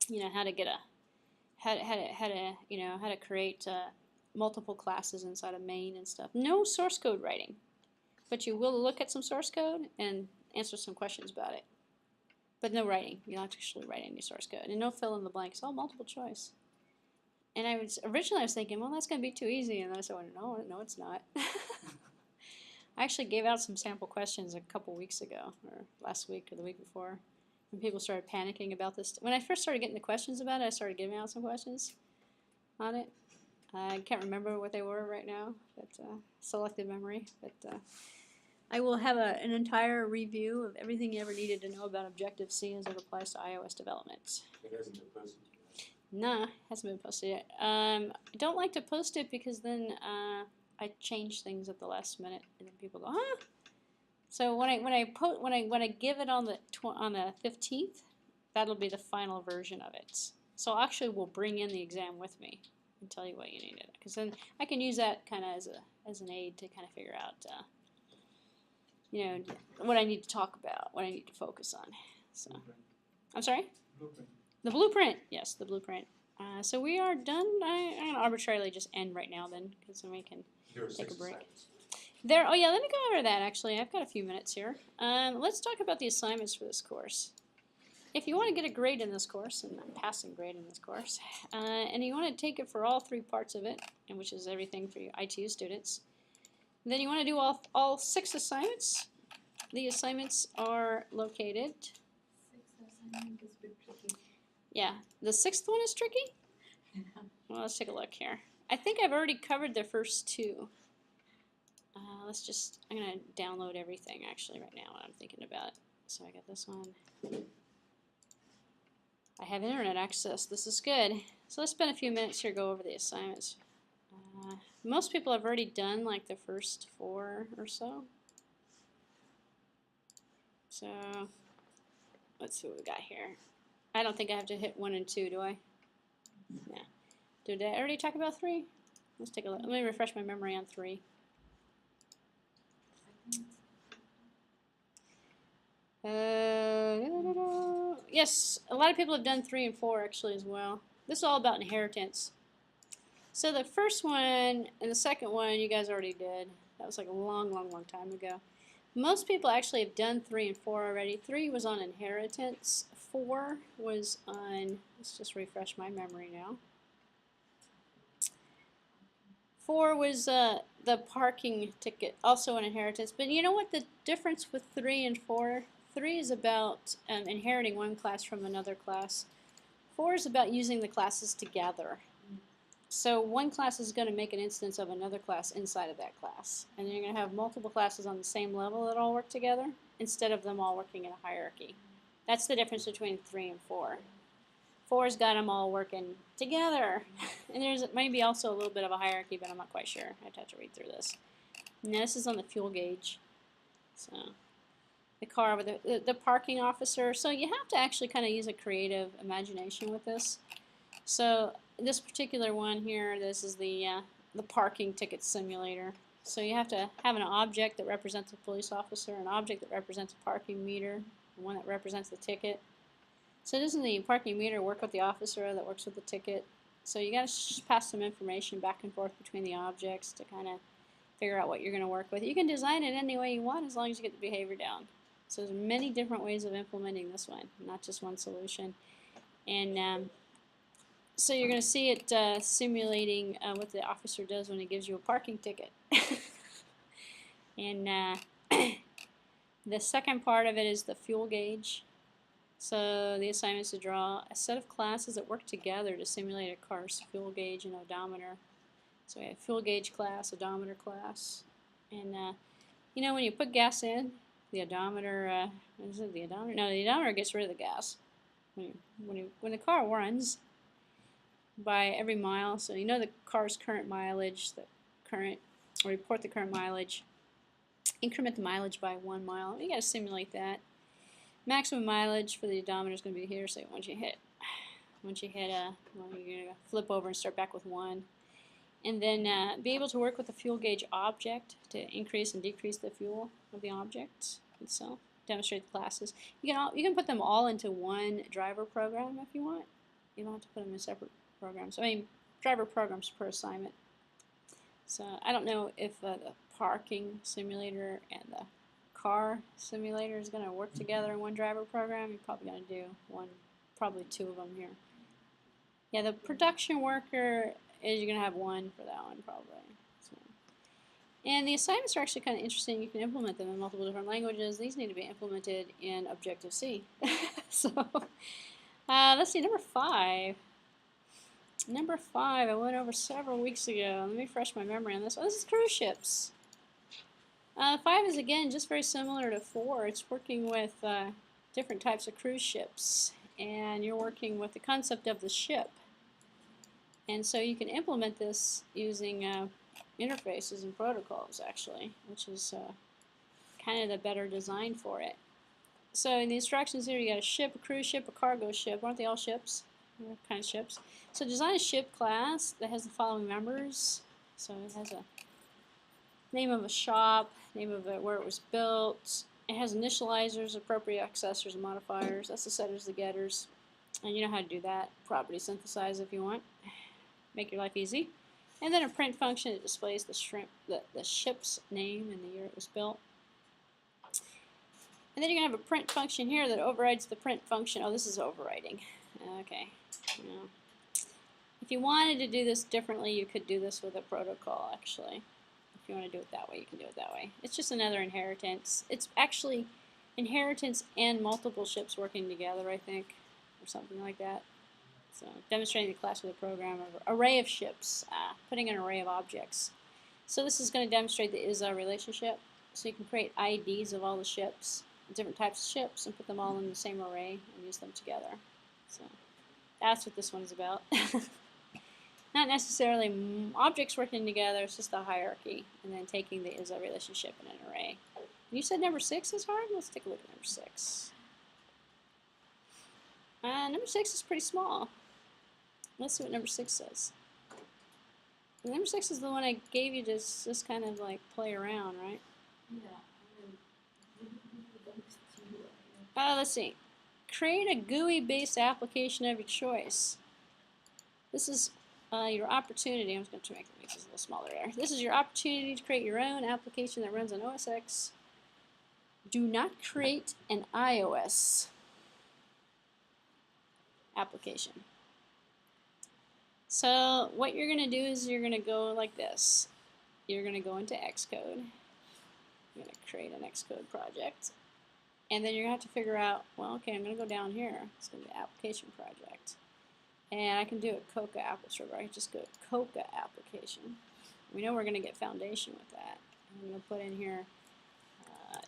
you know, how to get a, how to you know, how to create multiple classes inside of main and stuff. No source code writing, but you will look at some source code and answer some questions about it. But no writing. You don't actually write any source code. And no fill in the blanks. All multiple choice. And originally I was thinking, well, that's going to be too easy. And then I said, well, no, it's not. I actually gave out some sample questions a couple weeks ago, or last week or the week before, when people started panicking about this. When I first started getting the questions about it, I started giving out some questions on it. I can't remember what they were right now, but selective memory. But I will have an entire review of everything you ever needed to know about Objective-C as it applies to iOS development. It hasn't been posted yet. Nah, hasn't been posted yet. I don't like to post it because then I change things at the last minute, and then people go, huh? So when I give it on the 15th, that'll be the final version of it. So actually, we'll bring in the exam with me and tell you what you needed, because then I can use that kind of as an aid to kind of figure out, you know, what I need to talk about, what I need to focus on. So, Blueprint. I'm sorry. Blueprint. The blueprint, yes, the blueprint. So we are done. I'm going to arbitrarily just end right now then, because then we can There are take a 6 break. assignments. Oh yeah, let me go over that actually. I've got a few minutes here. Let's talk about the assignments for this course. If you want to get a grade in this course, and a passing grade in this course, and you want to take it for all 3 parts of it, and which is everything for your ITU students, then you want to do all 6 assignments. The assignments are located. 6 assignment is a bit tricky. Yeah, the 6th one is tricky? Well, let's take a look here. I think I've already covered the first 2. I'm going to download everything actually right now, what I'm thinking about. So I got this one. I have internet access. This is good. So let's spend a few minutes here, go over the assignments. Most people have already done like the first 4 or so. So let's see what we got here. I don't think I have to hit 1 and 2, do I? Yeah. Did I already talk about 3? Let's take a look. Let me refresh my memory on 3. Yes, a lot of people have done 3 and 4 actually as well. This is all about inheritance. So the first one and the second one you guys already did. That was like a long time ago. Most people actually have done 3 and 4 already. 3 was on inheritance. 4 was on, let's just refresh my memory now. 4 was the parking ticket, also an inheritance. But you know what the difference with 3 and 4? 3 is about inheriting one class from another class. 4 is about using the classes together. So one class is going to make an instance of another class inside of that class. And then you're going to have multiple classes on the same level that all work together instead of them all working in a hierarchy. That's the difference between 3 and 4. 4's got them all working together. And there's maybe also a little bit of a hierarchy, but I'm not quite sure. I'd have to read through this. Now this is on the fuel gauge. So the car with the parking officer. So you have to actually kind of use a creative imagination with this. So this particular one here, this is the parking ticket simulator. So you have to have an object that represents a police officer, an object that represents a parking meter, one that represents the ticket. So doesn't the parking meter work with the officer that works with the ticket? So you got to pass some information back and forth between the objects to kind of figure out what you're going to work with. You can design it any way you want as long as you get the behavior down. So there's many different ways of implementing this one, not just one solution. And so you're going to see it simulating what the officer does when he gives you a parking ticket. And the second part of it is the fuel gauge. So the assignment is to draw a set of classes that work together to simulate a car's fuel gauge and odometer. So we have fuel gauge class, odometer class. And you know when you put gas in, the odometer, is it the odometer? No, the odometer gets rid of the gas. When the car runs by every mile, so you know the car's current mileage, report the current mileage, increment the mileage by 1 mile. You got to simulate that. Maximum mileage for the odometer is going to be here. So once you hit, well, you're going to flip over and start back with 1. And then be able to work with the fuel gauge object to increase and decrease the fuel of the object itself. Demonstrate the classes. You can put them all into one driver program if you want. You don't have to put them in separate programs. I mean, driver programs per assignment. So I don't know if the parking simulator and the car simulator is going to work together in one driver program. You're probably going to do one, probably two of them here. Yeah, the production worker is you're going to have one for that one probably. So. And the assignments are actually kind of interesting. You can implement them in multiple different languages. These need to be implemented in Objective-C. So let's see, number 5. Number 5 I went over several weeks ago. Let me refresh my memory on this one. This is cruise ships. 5 is again just very similar to 4. It's working with different types of cruise ships. And you're working with the concept of the ship. And so you can implement this using interfaces and protocols, actually, which is kind of the better design for it. So in the instructions here, you got a ship, a cruise ship, a cargo ship. Aren't they all ships? What kind of ships? So design a ship class that has the following members. So it has a name of a shop, name of it, where it was built. It has initializers, appropriate accessors, and modifiers. That's the setters, the getters. And you know how to do that. Property synthesize if you want. Make your life easy. And then a print function that displays the ship's name and the year it was built. And then you're going to have a print function here that overrides the print function. Oh, this is overriding. Okay. Yeah. If you wanted to do this differently, you could do this with a protocol, actually. If you want to do it that way, you can do it that way. It's just another inheritance. It's actually inheritance and multiple ships working together, I think, or something like that. So demonstrating the class with a program of array of ships, putting an array of objects. So this is going to demonstrate the is-a relationship. So you can create IDs of all the ships, different types of ships, and put them all in the same array and use them together. So that's what this one is about. Not necessarily objects working together, it's just a hierarchy, and then taking the is-a relationship in an array. You said number 6 is hard? Let's take a look at number 6. Number 6 is pretty small. Let's see what number 6 says. And number 6 is the one I gave you to just kind of like play around, right? Yeah. Let's see. Create a GUI-based application of your choice. This is your opportunity. I'm just going to make this a little smaller there. This is your opportunity to create your own application that runs on OS X. Do not create an iOS application. So what you're going to do is you're going to go like this. You're going to go into Xcode. You're going to create an Xcode project. And then you're going to have to figure out, well, okay, I'm going to go down here. It's going to be application project. And I can do a Coca application. I can just go Coca application. We know we're going to get foundation with that. I'm going to put in here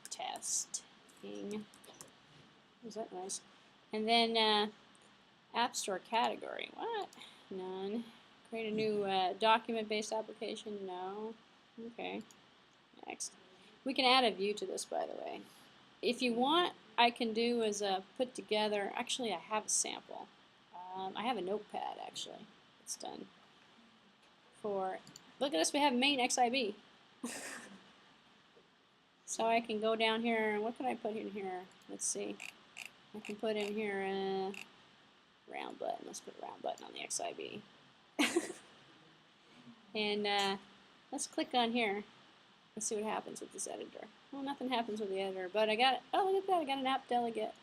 testing. Was that nice? And then App Store category. What? None. Create a new document-based application. No. Okay. Next. We can add a view to this, by the way. If you want, I can do is put together. Actually, I have a sample. I have a notepad, actually. It's done. Look at this. We have main XIB. So I can go down here, and what can I put in here? Let's see. I can put in here a round button. Let's put a round button on the XIB. And let's click on here. Let's see what happens with this editor. Well, nothing happens with the editor, but I got it. Oh, look at that. I got an app delegate.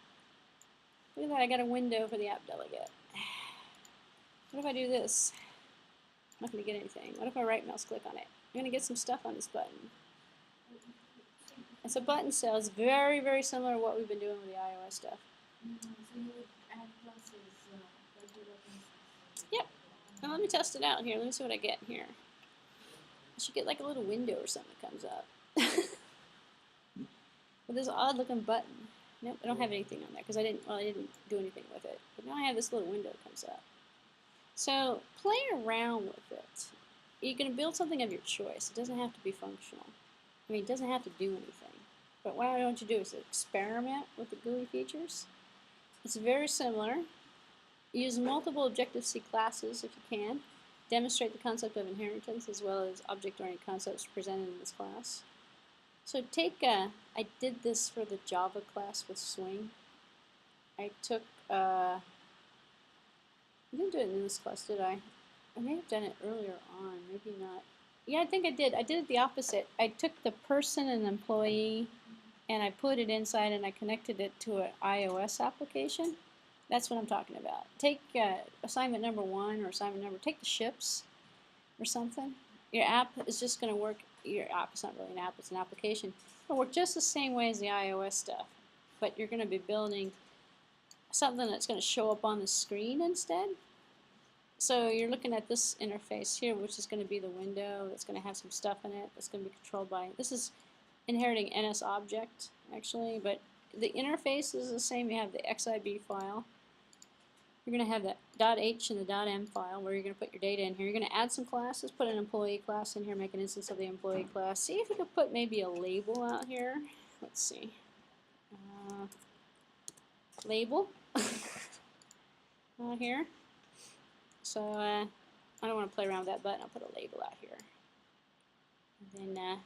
Look at that. I got a window for the app delegate. What if I do this? I'm not going to get anything. What if I right mouse click on it? I'm going to get some stuff on this button. It's a button cell. It's very, very similar to what we've been doing with the iOS stuff. So you would add classes, Yep. Now let me test it out here. Let me see what I get here. I should get like a little window or something that comes up. With this odd looking button. Nope, I don't have anything on there because I didn't do anything with it. But now I have this little window that comes up. So play around with it. You're going to build something of your choice. It doesn't have to be functional. I mean, it doesn't have to do anything. But what I want you to do is experiment with the GUI features. It's very similar. Use multiple Objective-C classes if you can. demonstrate the concept of inheritance as well as object-oriented concepts presented in this class. So I did this for the Java class with Swing. I didn't do it in this class, did I? I may have done it earlier on, maybe not. Yeah, I think I did. I did it the opposite. I took the person and employee and I put it inside and I connected it to an iOS application. That's what I'm talking about. Take assignment number 1 or assignment number, take the ships or something. Your app is just going to work, your app is not really an app, it's an application. It'll work just the same way as the iOS stuff, but you're going to be building something that's going to show up on the screen instead. So you're looking at this interface here, which is going to be the window that's going to have some stuff in it that's going to be controlled by, this is inheriting NS object actually, but the interface is the same. You have the XIB file. You're going to have the .h and the .m file where you're going to put your data in here. You're going to add some classes, put an employee class in here, make an instance of the employee class. See if you can put maybe a label out here. Let's see. Label out here. So I don't want to play around with that button. I'll put a label out here. And then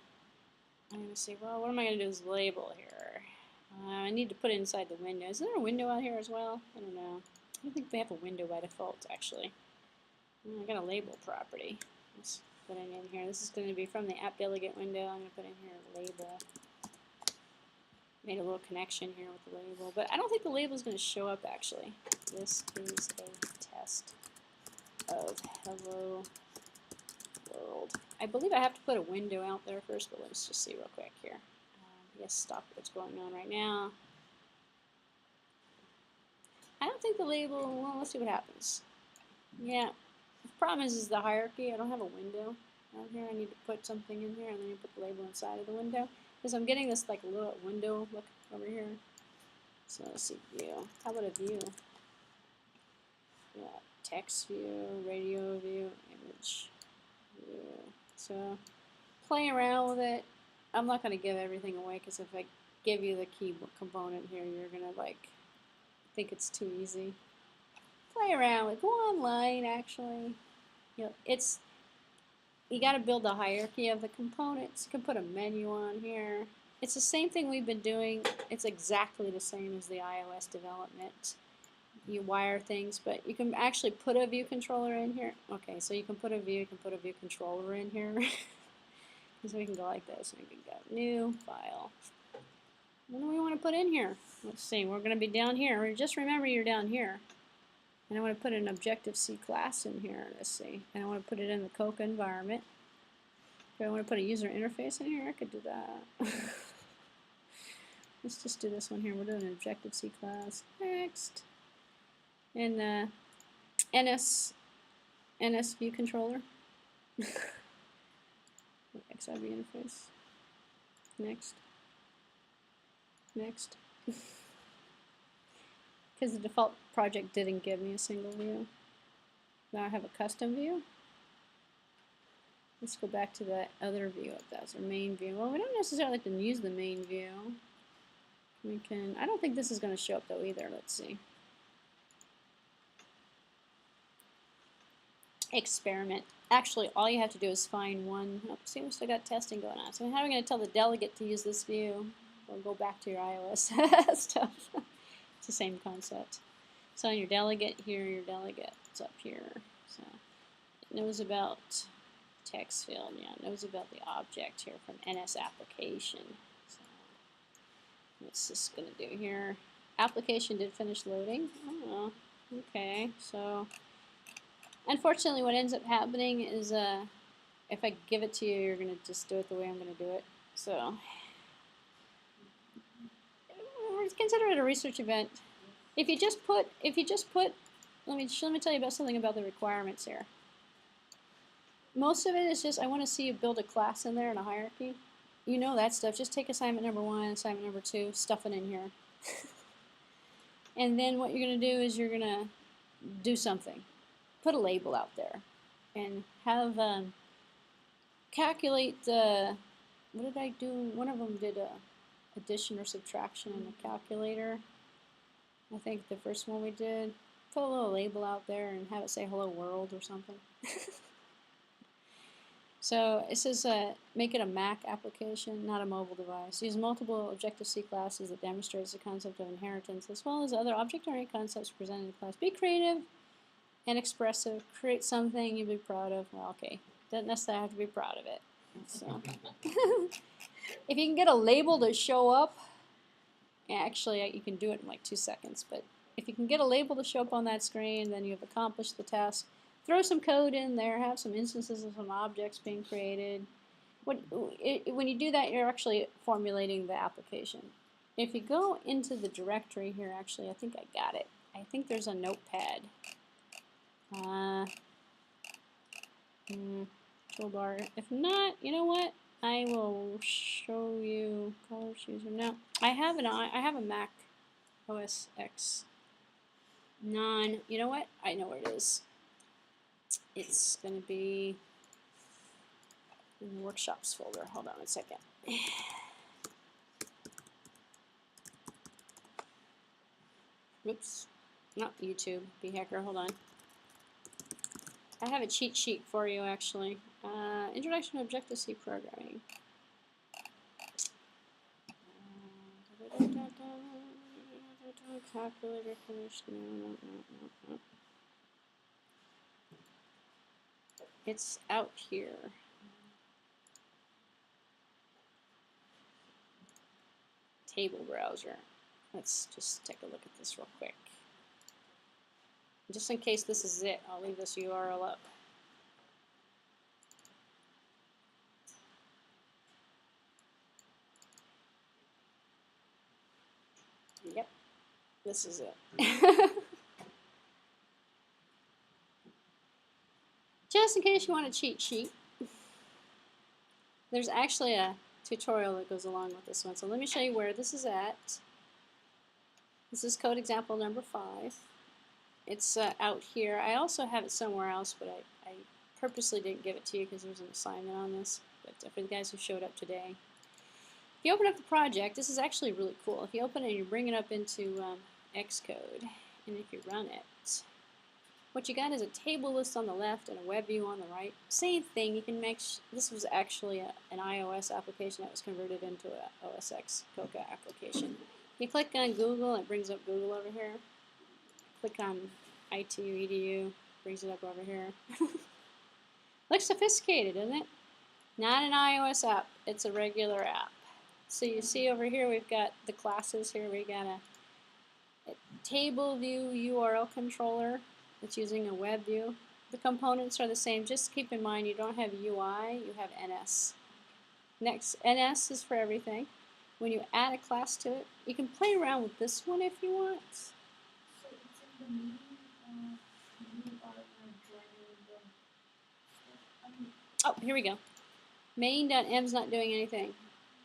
I'm going to say, well, what am I going to do with this label here? I need to put it inside the window. Is there a window out here as well? I don't know. I don't think they have a window by default, actually. I got a label property. Let's put it in here. This is going to be from the app delegate window. I'm going to put in here a label. Made a little connection here with the label, but I don't think the label is going to show up actually. This is a test of hello world. I believe I have to put a window out there first, but let's just see real quick here. Yes, stop what's going on right now. I don't think the label, well, let's see what happens. Yeah, the problem is the hierarchy. I don't have a window out here. I need to put something in here, and then you put the label inside of the window. Because I'm getting this like little window look over here. So let's see, view. How about a view? Yeah, text view, radio view, image view. So play around with it. I'm not going to give everything away because if I give you the key component here, you're going to like think it's too easy. Play around with it. Go online actually. You know, you got to build a hierarchy of the components. You can put a menu on here. It's the same thing we've been doing. It's exactly the same as the iOS development. You wire things, but you can actually put a view controller in here. Okay, so you can put a view controller in here. So we can go like this. We can go new file. What do we want to put in here? Let's see. We're going to be down here. Just remember you're down here. And I want to put an Objective-C class in here. Let's see. And I want to put it in the Coca environment. If I want to put a user interface in here, I could do that. Let's just do this one here. We're doing an Objective-C class. Next. And NS view controller. XIB interface. Next. Next. Because the default project didn't give me a single view. Now I have a custom view. Let's go back to that other view if that's our main view. Well, we don't necessarily have to use the main view. We can, I don't think this is going to show up though either. Let's see. Experiment. Actually, all you have to do is find one. Oh, see, we still got testing going on. So how are we going to tell the delegate to use this view? We'll go back to your iOS stuff. It's the same concept. So on your delegate here, your delegate is up here. So it knows about text field. Yeah, it knows about the object here from NS application. So what's this going to do here? Application did finish loading. Oh, okay. So unfortunately, what ends up happening is if I give it to you, you're going to just do it the way I'm going to do it. So consider it a research event. If you just put, let me tell you about something about the requirements here. Most of it is just, I want to see you build a class in there in a hierarchy. You know that stuff. Just take assignment number 1, assignment number 2, stuff it in here. And then what you're going to do is you're going to do something. Put a label out there. And have, calculate, what did I do? One of them did addition or subtraction in the calculator. I think the first one we did. Put a little label out there and have it say hello world or something. So it says make it a Mac application, not a mobile device. Use multiple Objective-C classes that demonstrates the concept of inheritance as well as other object-oriented concepts presented in the class. Be creative and expressive. Create something you'll be proud of. Well, okay, doesn't necessarily have to be proud of it. So if you can get a label to show up, actually you can do it in like 2 seconds, but if you can get a label to show up on that screen, then you've accomplished the task. Throw some code in there, have some instances of some objects being created. When you do that, you're actually formulating the application. If you go into the directory here, actually, I think I got it. I think there's a notepad. Toolbar. If not, you know what? I will show you color chooser. No, I have a Mac OS X non. You know what? I know where it is. It's going to be in the workshops folder. Hold on a second. Oops, not YouTube. Hacker. Hold on. I have a cheat sheet for you actually. Introduction to Objective-C programming. Calculator finished. No. It's out here. Table browser. Let's just take a look at this real quick. Just in case this is it, I'll leave this URL up. Yep, this is it. Just in case you want a cheat sheet, there's actually a tutorial that goes along with this one. So let me show you where this is at. This is code example number 5. It's out here. I also have it somewhere else, but I purposely didn't give it to you because there's an assignment on this. But for the guys who showed up today, if you open up the project, this is actually really cool. If you open it and you bring it up into Xcode, and if you run it, what you got is a table list on the left and a web view on the right. Same thing. You can make. This was actually an iOS application that was converted into a OS X Coca application. You click on Google, it brings up Google over here. Click on ITU, EDU, brings it up over here. Looks sophisticated, doesn't it? Not an iOS app, it's a regular app. So you see over here we've got the classes here. We got a table view URL controller that's using a web view. The components are the same. Just keep in mind you don't have UI, you have NS. Next, NS is for everything. When you add a class to it, you can play around with this one if you want. So it's in the meeting, you are driving the. Oh, here we go. Main.m's not doing anything.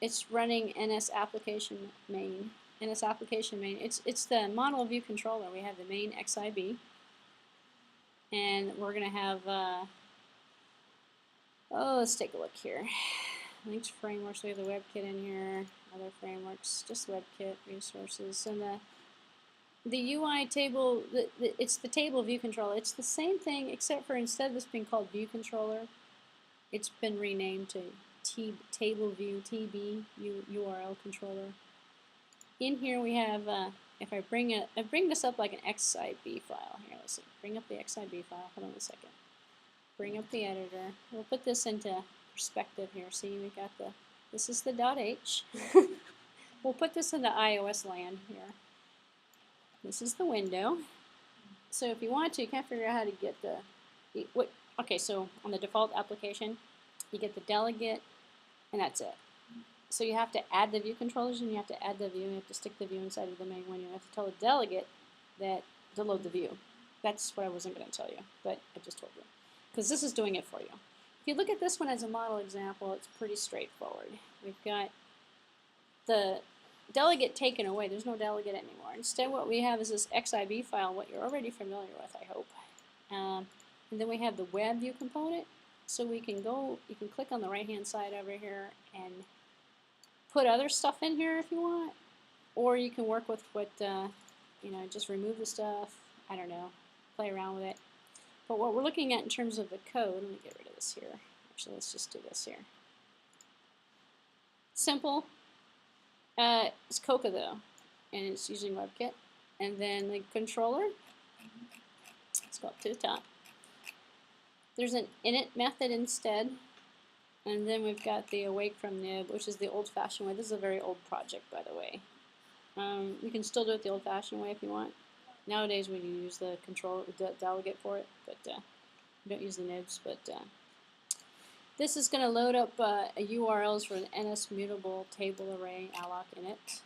It's running NS application main. NS application main. It's the model view controller. We have the main XIB, and we're gonna have. Let's take a look here. Linked frameworks. We have the WebKit in here. Other frameworks, just WebKit resources, and the UI table. It's the table view controller. It's the same thing, except for instead of this being called view controller, it's been renamed to table view TB URL controller. In here we have. If I bring this up like an XIB file. Here, let's see. Bring up the XIB file. Hold on a second. Bring up the editor. We'll put this into perspective here. See, we got the. This is the .h. We'll put this into iOS land here. This is the window. So if you want to, you can't figure out how to get okay, so on the default application, you get the delegate, and that's it. So you have to add the view controllers, and you have to add the view, and you have to stick the view inside of the main window. You have to tell the delegate that to load the view. That's what I wasn't going to tell you, but I just told you. Because this is doing it for you. If you look at this one as a model example, it's pretty straightforward. We've got the delegate taken away. There's no delegate anymore. Instead, what we have is this XIB file, what you're already familiar with, I hope. And then we have the web view component. So we can go, you can click on the right-hand side over here and put other stuff in here if you want. Or you can work with what, just remove the stuff. I don't know, play around with it. But what we're looking at in terms of the code, let me get rid of this here. Actually, let's just do this here. Simple. It's Coca though, and it's using WebKit. And then the controller. Let's go up to the top. There's an init method instead. And then we've got the awake from nib, which is the old-fashioned way. This is a very old project, by the way. You can still do it the old-fashioned way if you want. Nowadays we use the delegate for it, but we don't use the nibs. But this is going to load up URLs for an NS mutable table array alloc init,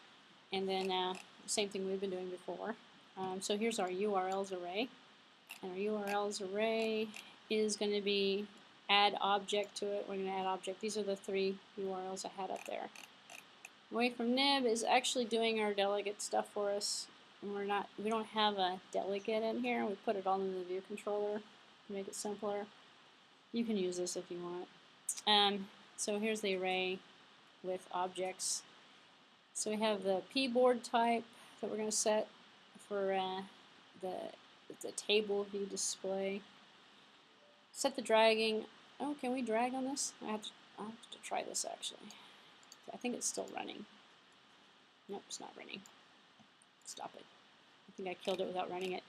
and then same thing we've been doing before. So here's our URLs array, and our URLs array is going to be add object to it. We're going to add object. These are the 3 URLs I had up there. Away from nib is actually doing our delegate stuff for us. And we don't have a delegate in here. We put it all in the view controller to make it simpler. You can use this if you want. So here's the array with objects. So we have the pboard type that we're going to set for the table view display. Set the dragging. Oh, can we drag on this? I'll have to try this actually. I think it's still running. Nope, it's not running. Stop it. I think I killed it without running it.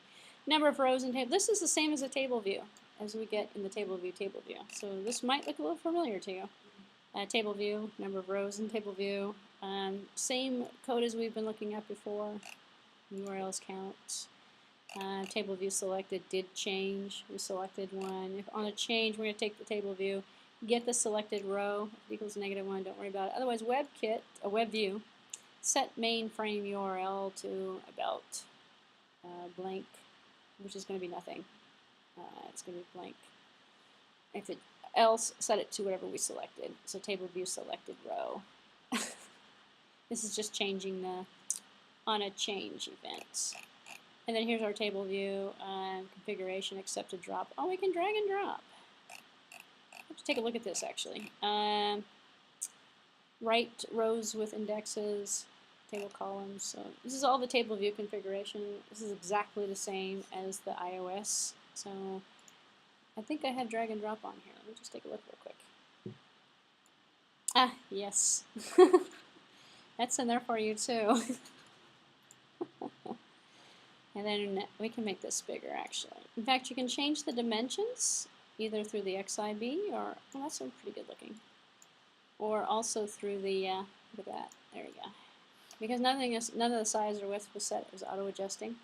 Number of rows in table. This is the same as a table view as we get in the table view. So this might look a little familiar to you. Table view, number of rows in table view. Same code as we've been looking at before. URLs count. Table view selected did change. We selected one. If on a change, we're going to take the table view, get the selected row. If it equals -1, don't worry about it. Otherwise, WebKit, a web view, set mainframe URL to about blank, which is going to be nothing. It's going to be blank. If it else, set it to whatever we selected. So table view selected row. This is just changing the on a change event. And then here's our table view configuration, accepted drop. Oh, we can drag and drop. Let's take a look at this actually. Write rows with indexes, table columns. So this is all the table view configuration. This is exactly the same as the iOS. So I think I have drag and drop on here. Let me just take a look real quick. Ah, yes. That's in there for you too. And then we can make this bigger actually. In fact, you can change the dimensions either through the XIB or, well, that's pretty good looking. Or also through the, look at that, there you go. Because none of the size or width was set, it was auto-adjusting.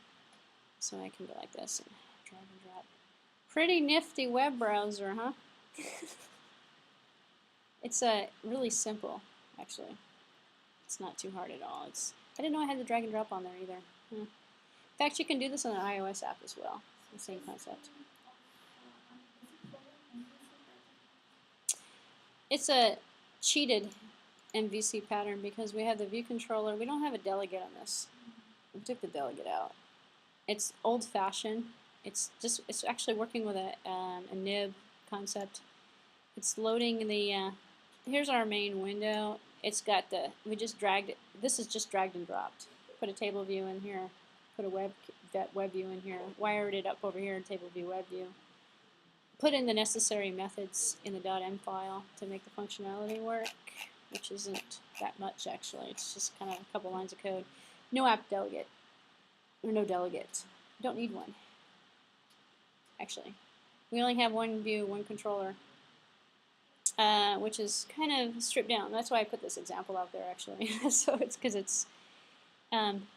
So I can go like this and drag and drop. Pretty nifty web browser, huh? It's really simple, actually. It's not too hard at all. I didn't know I had the drag and drop on there either. In fact, you can do this on an iOS app as well. It's the same concept. It's a cheated MVC pattern because we have the view controller. We don't have a delegate on this. We took the delegate out. It's old-fashioned. It's actually working with a nib concept. It's loading the. Here's our main window. It's got we just dragged it. This is just dragged and dropped. Put a table view in here. Put a web view in here. Wired it up over here in table view web view. Put in the necessary methods in the .m file to make the functionality work, which isn't that much actually. It's just kind of a couple lines of code. No app delegate, or no delegate. Don't need one. Actually, we only have one view, one controller, which is kind of stripped down. That's why I put this example out there actually. So it's because it's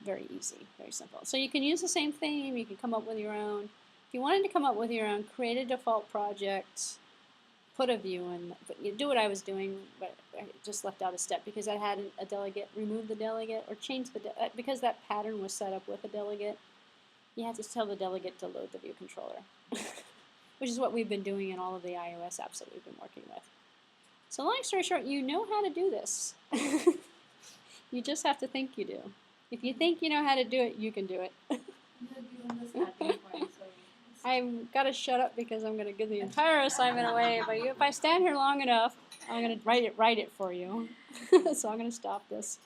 very easy, very simple. So you can use the same theme. You can come up with your own. If you wanted to come up with your own, create a default project, put a view in. But you do what I was doing, but I just left out a step because I had a delegate. Remove the delegate or change the because that pattern was set up with a delegate. You have to tell the delegate to load the view controller, which is what we've been doing in all of the iOS apps that we've been working with. So long story short, you know how to do this. You just have to think you do. If you think you know how to do it, you can do it. I've got to shut up because I'm going to give the entire assignment away. But if I stand here long enough, I'm going to write it for you. So I'm going to stop this.